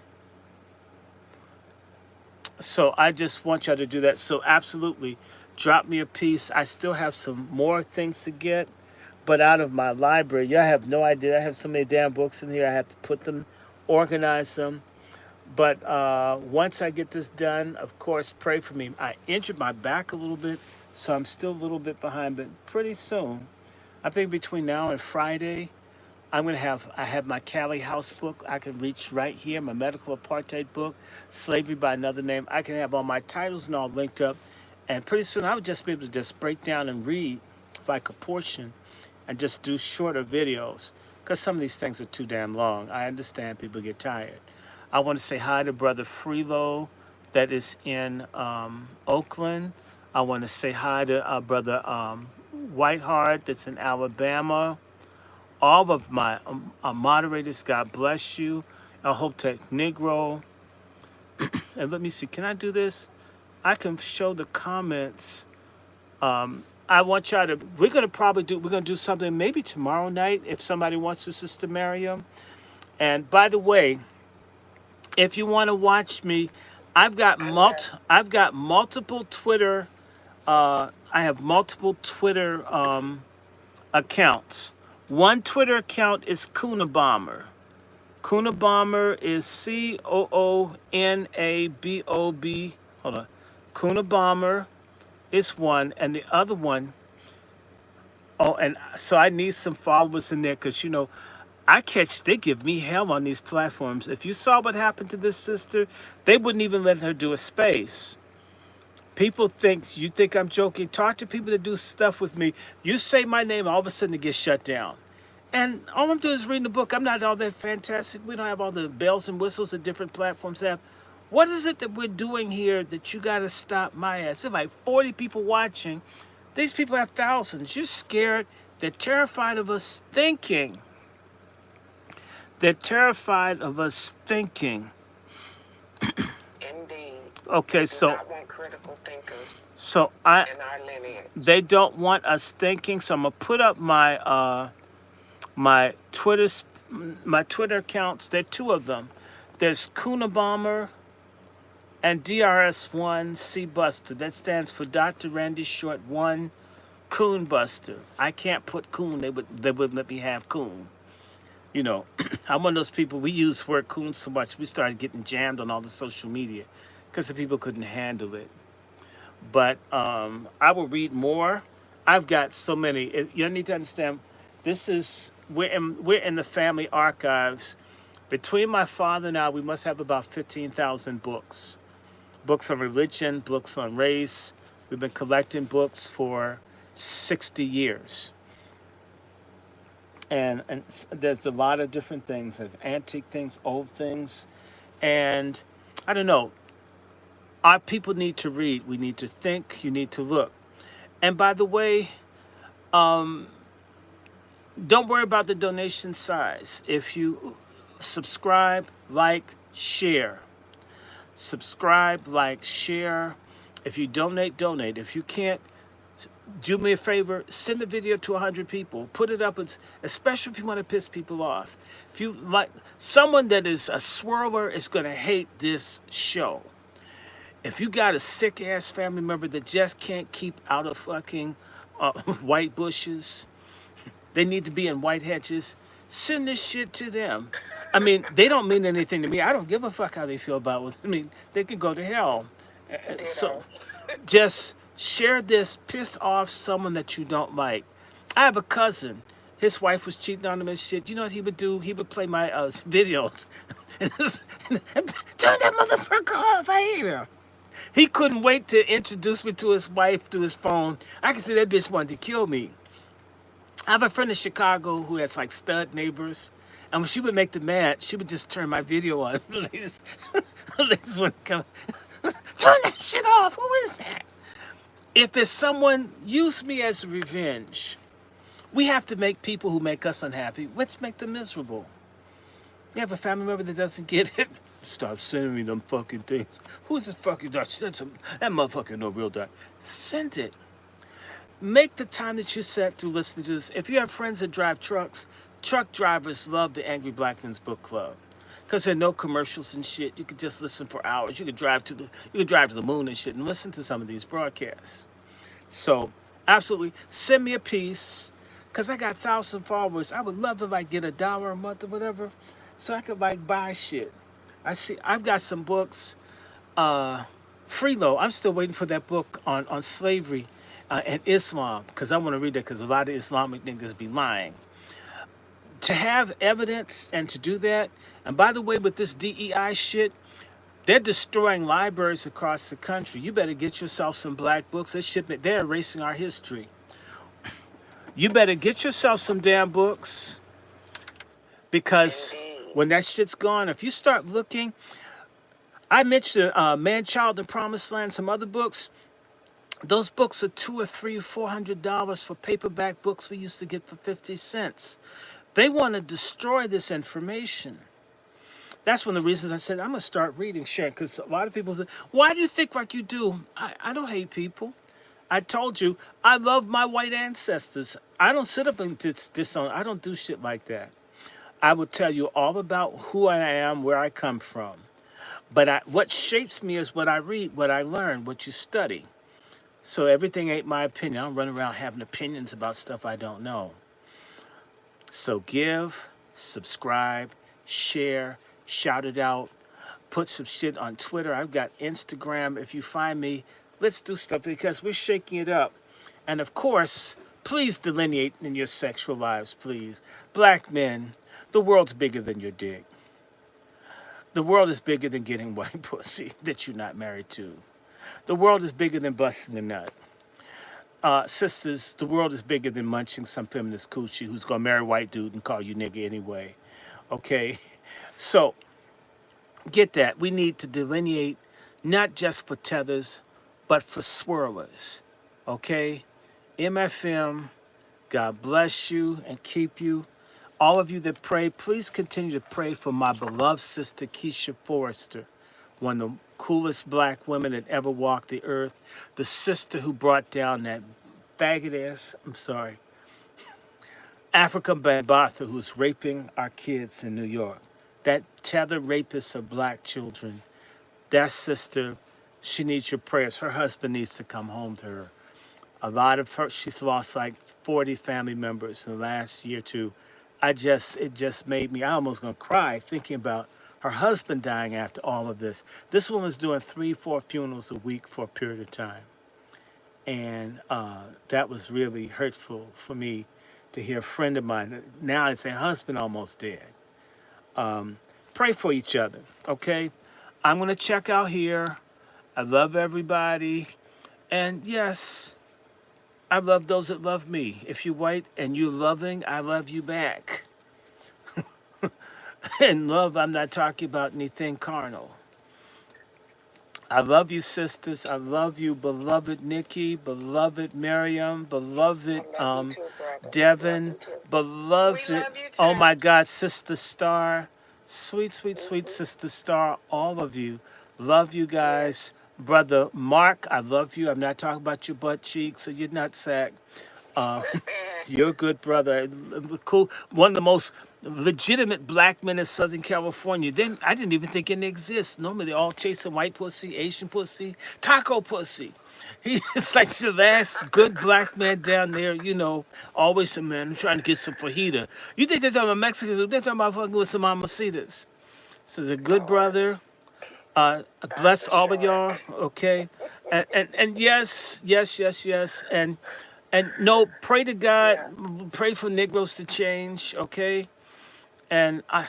So I just want y'all to do that. So absolutely, drop me a piece. I still have some more things to get, but out of my library, y'all have no idea. I have so many damn books in here. I have to put them, organize them. But once I get this done, of course, pray for me. I injured my back a little bit, so I'm still a little bit behind. But pretty soon, I think between now and Friday, I have my Cali House book. I can reach right here, my medical apartheid book, Slavery by Another Name. I can have all my titles and all linked up. And pretty soon I would just be able to just break down and read like a portion and just do shorter videos because some of these things are too damn long. I understand people get tired. I want to say hi to Brother Freelo that is in Oakland. I want to say hi to Brother Whiteheart that's in Alabama. All of my moderators, God bless you. I hope Tech Negro. And let me see, can I do this? I can show the comments. I want y'all to, we're going to do something maybe tomorrow night if somebody wants to, Sister Miriam. And by the way, if you want to watch me, I've got multiple Twitter, I have multiple Twitter accounts. One Twitter account is Kuna Bomber. Kuna Bomber is COONABOB. Hold on. Kuna Bomber is one, and the other one, oh, and so I need some followers in there because, they give me hell on these platforms. If you saw what happened to this sister, they wouldn't even let her do a space. People you think I'm joking. Talk to people that do stuff with me. You say my name, all of a sudden it gets shut down. And all I'm doing is reading the book. I'm not all that fantastic. We don't have all the bells and whistles that different platforms have. What is it that we're doing here that you got to stop my ass? There's like 40 people watching. These people have thousands. You're scared. They're terrified of us thinking. They're terrified of us thinking.
Indeed.
Okay,
They do
so
not want critical thinkers
so
in our lineage.
they don't want us thinking. So I'm gonna put up my my Twitter accounts. There are two of them. There's Kuna Bomber and DRS1 C Buster. That stands for Dr. Randy Short 1 Coon Buster. I can't put coon. They wouldn't let me have coon. I'm one of those people, we use the word coon so much, we started getting jammed on all the social media because the people couldn't handle it. But I will read more. I've got so many. You need to understand, we're in the family archives. Between my father and I, we must have about 15,000 books. Books on religion, books on race. We've been collecting books for 60 years. And there's a lot of different things. There's antique things, old things. And I don't know. Our people need to read. We need to think. You need to look. And by the way, don't worry about the donation size. If you subscribe, like, share. Subscribe, like, share. If you donate. If you can't, do me a favor, send the video to 100 people. Put it up, especially if you want to piss people off. If you like, someone that is a swirler is going to hate this show. If you got a sick-ass family member that just can't keep out of fucking white bushes, they need to be in white hedges, send this shit to them. I mean, they don't mean anything to me. I don't give a fuck how they feel about it. I mean, they can go to hell. So just share this, piss off someone that you don't like. I have a cousin. His wife was cheating on him and shit. You know what he would do? He would play my videos. Turn that motherfucker off. I hate him. He couldn't wait to introduce me to his wife through his phone. I could see that bitch wanted to kill me. I have a friend in Chicago who has like stud neighbors. And when she would make them mad, she would just turn my video on. Ladies would come. Turn that shit off. Who is that? If there's someone, use me as revenge. We have to make people who make us unhappy, let's make them miserable. You have a family member that doesn't get it? Stop sending me them fucking things. Who's this fucking doc? That motherfucker no real doc. Send it. Make the time that you set to listen to this. If you have friends that drive trucks, truck drivers love the Angry Black Men's Book Club. Because there are no commercials and shit. You could just listen for hours. You could drive to the moon and shit and listen to some of these broadcasts. So, absolutely, send me a piece. Because I got 1,000 followers. I would love to like get $1 a month or whatever. So I could like buy shit. I've got some books. Freelo, I'm still waiting for that book on slavery and Islam. Because I want to read that because a lot of Islamic niggas be lying. To have evidence and to do that, and by the way, with this DEI shit, they're destroying libraries across the country. You better get yourself some black books. They're erasing our history. You better get yourself some damn books because when that shit's gone, if you start looking, I mentioned Man, Child, and Promised Land, some other books. Those books are $200 or $300 or $400 for paperback books we used to get for 50 cents. They want to destroy this information. That's one of the reasons I said I'm going to start reading, sharing, because a lot of people say, why do you think like you do? I don't hate people. I told you, I love my white ancestors. I don't sit up and disown. I don't do shit like that. I will tell you all about who I am, where I come from. But what shapes me is what I read, what I learn, what you study. So everything ain't my opinion. I don't run around having opinions about stuff I don't know. So give, subscribe, share, shout it out, put some shit on Twitter. I've got Instagram. If you find me, let's do stuff because we're shaking it up. And of course, please delineate in your sexual lives, please. Black men, the world's bigger than your dick. The world is bigger than getting white pussy that you're not married to. The world is bigger than busting a nut. Sisters, the world is bigger than munching some feminist coochie who's gonna marry a white dude and call you nigga anyway. Okay? So, get that. We need to delineate not just for tethers, but for swirlers. Okay? MFM, God bless you and keep you. All of you that pray, please continue to pray for my beloved sister, Keisha Forrester, one of the coolest black women that ever walked the earth. The sister who brought down that faggot ass, Africa Bambaataa, who's raping our kids in New York. That tether rapist of black children, that sister, she needs your prayers. Her husband needs to come home to her. A lot of her, she's lost like 40 family members in the last year or two. It just made me, I almost gonna cry thinking about her husband dying after all of this. This woman's doing 3-4 funerals a week for a period of time. And that was really hurtful for me to hear a friend of mine, now it's a husband almost dead. Pray for each other, okay? I'm gonna check out here. I love everybody. And yes, I love those that love me. If you're white and you're loving, I love you back. And love, I'm not talking about anything carnal. I love you, sisters. I love you, beloved Nikki, beloved Miriam, beloved Devin, beloved, oh my God, Sister Star. Sweet, sweet, sweet Sister Star. All of you. Love you guys. Brother Mark, I love you. I'm not talking about your butt cheeks or your nutsack. You're a good brother. Cool. One of the most legitimate black men in Southern California. Then I didn't even think it exists. Normally they're all chasing white pussy, Asian pussy, taco pussy. He's like the last good black man down there, you know, always a man. I'm trying to get some fajita. You think they're talking about Mexicans? They're talking about fucking with some mamacitas. So he's a good brother. Bless all of y'all, okay? And yes. And no, pray to God, pray for Negroes to change, okay? And I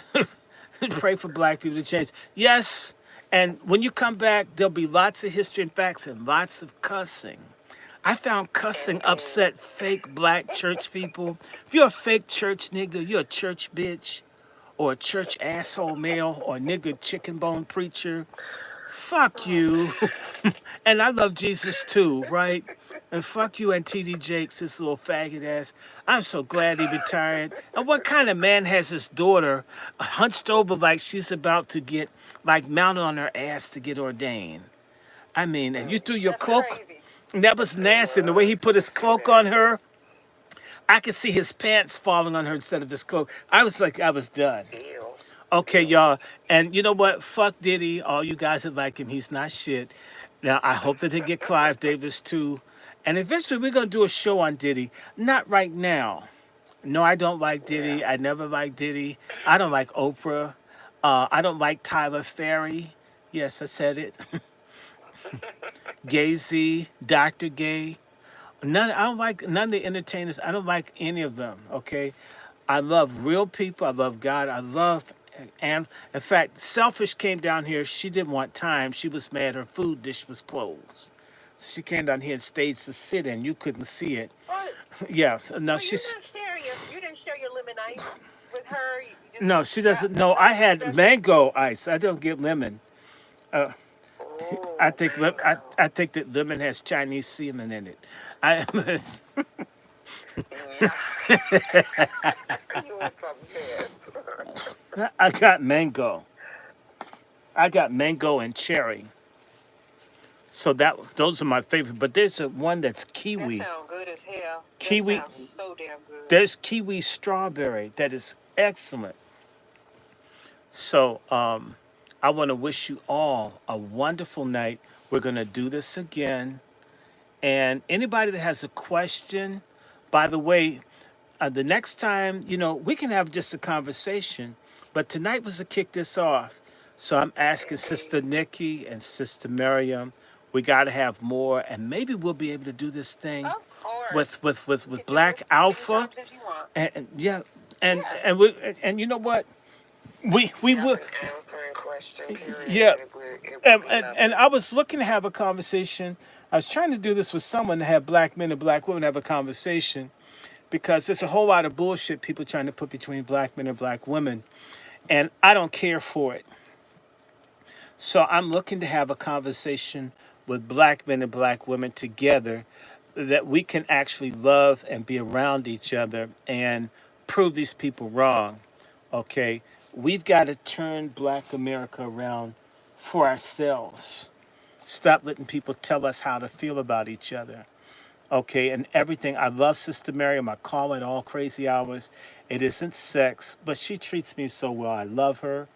pray for black people to change. Yes, and when you come back, there'll be lots of history and facts and lots of cussing. I found cussing upset fake black church people. If you're a fake church nigga, you're a church bitch, or a church asshole male, or a nigga chicken bone preacher. Fuck you. And I love Jesus too, right? And fuck you and TD Jakes, this little faggot ass. I'm so glad he retired. And what kind of man has his daughter hunched over like she's about to get, like, mounted on her ass to get ordained? I mean, and you threw your
That's
cloak.
crazy.
And that was nasty. And the way he put his cloak on her, I could see his pants falling on her instead of his cloak. I was like, I was done.
Ew.
Okay, y'all. And you know what? Fuck Diddy. All you guys that like him, he's not shit. Now, I hope that they get Clive Davis too. And eventually we're going to do a show on Diddy. Not right now. No, I don't like Diddy.
Yeah.
I never liked Diddy. I don't like Oprah. I don't like Tyler Ferry. Yes, I said it. Gay Z, Dr. Gay. None. I don't like none of the entertainers. I don't like any of them. Okay, I love real people. I love God. I love, and in fact, Selfish came down here. She didn't want time. She was mad her food dish was closed. She came down here and staged to sit in. You couldn't see it.
Well,
Yeah. No,
well,
she's
you didn't share your lemon ice with her. You just
no. She
got
doesn't. No, I had
just
mango ice. I don't get lemon. Uh, I
Ooh,
think
mango.
I think that lemon has Chinese semen in it. I
Yeah. You want something bad.
I got mango. I got mango and cherry. So those are my favorite. But there's a one that's
that
kiwi.
sounds good as hell. That
Kiwi.
sounds so damn good.
There's kiwi strawberry that is excellent. So I want to wish you all a wonderful night. We're gonna do this again. And anybody that has a question, by the way, the next time, we can have just a conversation. But tonight was to kick this off. So I'm asking Sister
Indeed.
Nikki and Sister Miriam, we got to have more. And maybe we'll be able to do this thing
Of
with
course.
with with,
You
with
can do
Black
this many
Alpha.
times as you want.
And yeah, and
Yeah.
and we and you know what? We
Yep,
will.
an answering question, period.
Yeah,
It would be
and
lovely.
I was looking to have a conversation. I was trying to do this with someone to have black men and black women have a conversation because there's a whole lot of bullshit people trying to put between black men and black women, and I don't care for it. So I'm looking to have a conversation with black men and black women together that we can actually love and be around each other and prove these people wrong. Okay? We've got to turn black America around for ourselves. Stop letting people tell us how to feel about each other. Okay, and everything. I love Sister Miriam. I call her at all crazy hours. It isn't sex, but she treats me so well. I love her.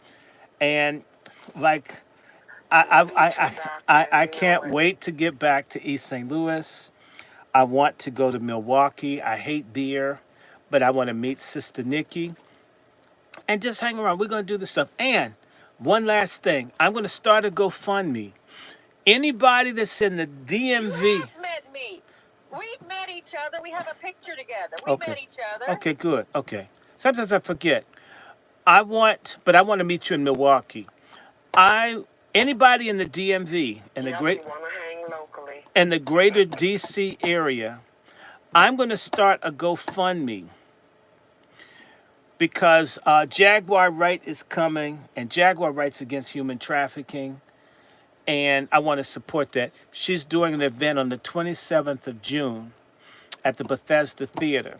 And like I
Me
I
too,
I
doctor, and
I
you know
can't
it.
wait to get back to East St. Louis. I want to go to Milwaukee. I hate beer, but I want to meet Sister Nikki and just hang around. We're gonna do this stuff. And one last thing, I'm gonna start a GoFundMe. Anybody that's in the
You
DMV.
have met me. We've met each other. We have a picture together. We
Okay.
met each other.
Okay, good. Okay. Sometimes I forget. But I want to meet you in Milwaukee. I Anybody in the DMV and the
Yep,
great
you want to hang locally.
and the greater DC area, I'm going to start a GoFundMe because Jaguar Wright is coming, and Jaguar Wright's against human trafficking, and I want to support that. She's doing an event on the 27th of June at the Bethesda Theater,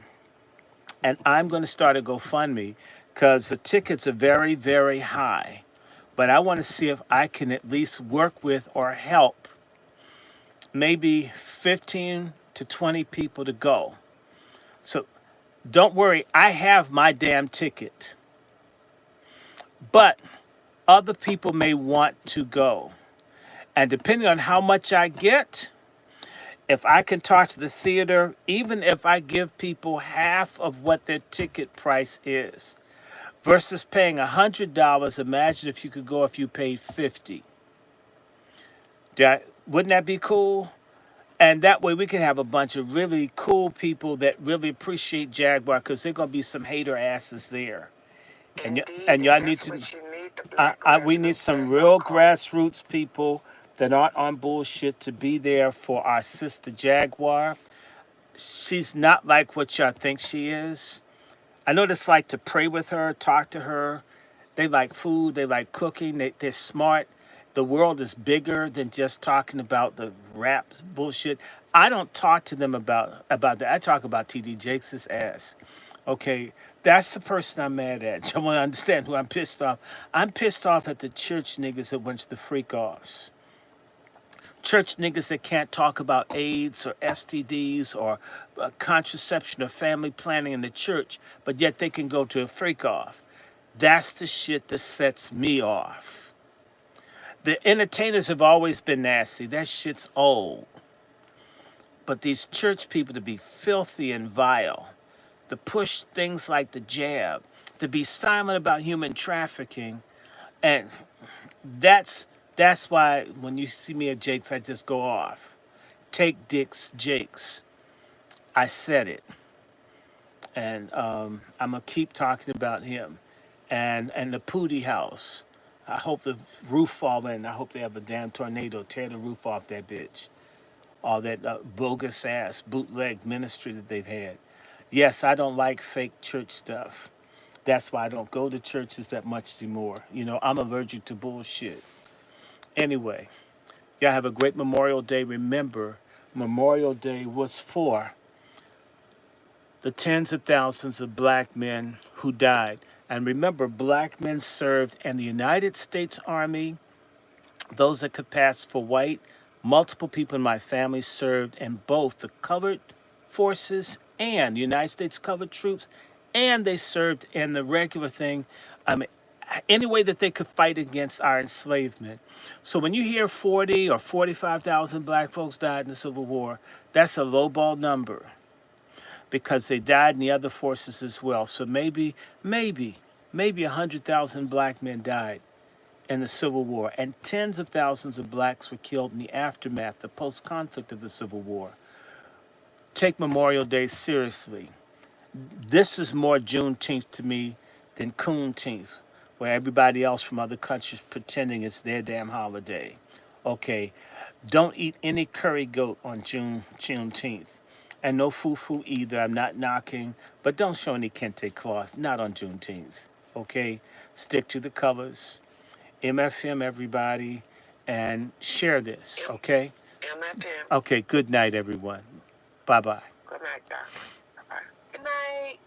and I'm going to start a GoFundMe because the tickets are very, very high. But I want to see if I can at least work with or help maybe 15 to 20 people to go. So don't worry, I have my damn ticket. But other people may want to go. And depending on how much I get, if I can talk to the theater, even if I give people half of what their ticket price is, versus paying $100, imagine if you could go if you paid 50. Wouldn't that be cool? And that way we can have a bunch of really cool people that really appreciate Jaguar because there going to be some hater asses there. And
Indeed,
y'all
and
need
that's
to.
what you need, the black
We need
grassroots,
some
as I'm
real
calling.
grassroots people that aren't on bullshit to be there for our sister Jaguar. She's not like what y'all think she is. I know what it's like to pray with her, talk to her. They like food, they like cooking, they're smart. the world is bigger than just talking about the rap bullshit. I don't talk to them about that. I talk about TD Jakes' ass. Okay, that's the person I'm mad at. You want to understand who I'm pissed off? I'm pissed off at the church niggas that went to the freak offs. Church niggas that can't talk about AIDS or STDs or contraception or family planning in the church, but yet they can go to a freak off. That's the shit that sets me off. The entertainers have always been nasty. That shit's old. But these church people to be filthy and vile, to push things like the jab, to be silent about human trafficking, and that's why when you see me at Jake's, I just go off. Take Dick's Jake's. I said it, and I'm gonna keep talking about him, and the Pootie House. I hope the roof fall in. I hope they have a damn tornado tear the roof off that bitch. All that bogus ass bootleg ministry that they've had. Yes, I don't like fake church stuff. That's why I don't go to churches that much anymore. You know, I'm allergic to bullshit. Anyway, y'all have a great Memorial Day. Remember, Memorial Day was for the tens of thousands of black men who died. And remember, black men served in the United States Army, those that could pass for white. Multiple people in my family served in both the colored forces and the United States colored troops, and they served in the regular thing. I mean, any way that they could fight against our enslavement. So when you hear 40 or 45,000 black folks died in the Civil War, that's a lowball number because they died in the other forces as well. So maybe 100,000 black men died in the Civil War, and tens of thousands of blacks were killed in the aftermath, the post-conflict of the Civil War. Take Memorial Day seriously. This is more Juneteenth to me than Coonteeth, where everybody else from other countries pretending it's their damn holiday. Okay, don't eat any curry goat on Juneteenth. And no fufu either. I'm not knocking, but don't show any kente cloth, not on Juneteenth. Okay, stick to the colors. MFM, everybody, and share this, okay?
MFM.
Okay, good night, everyone. Bye-bye.
Good night, Doctor. Bye-bye. Good night.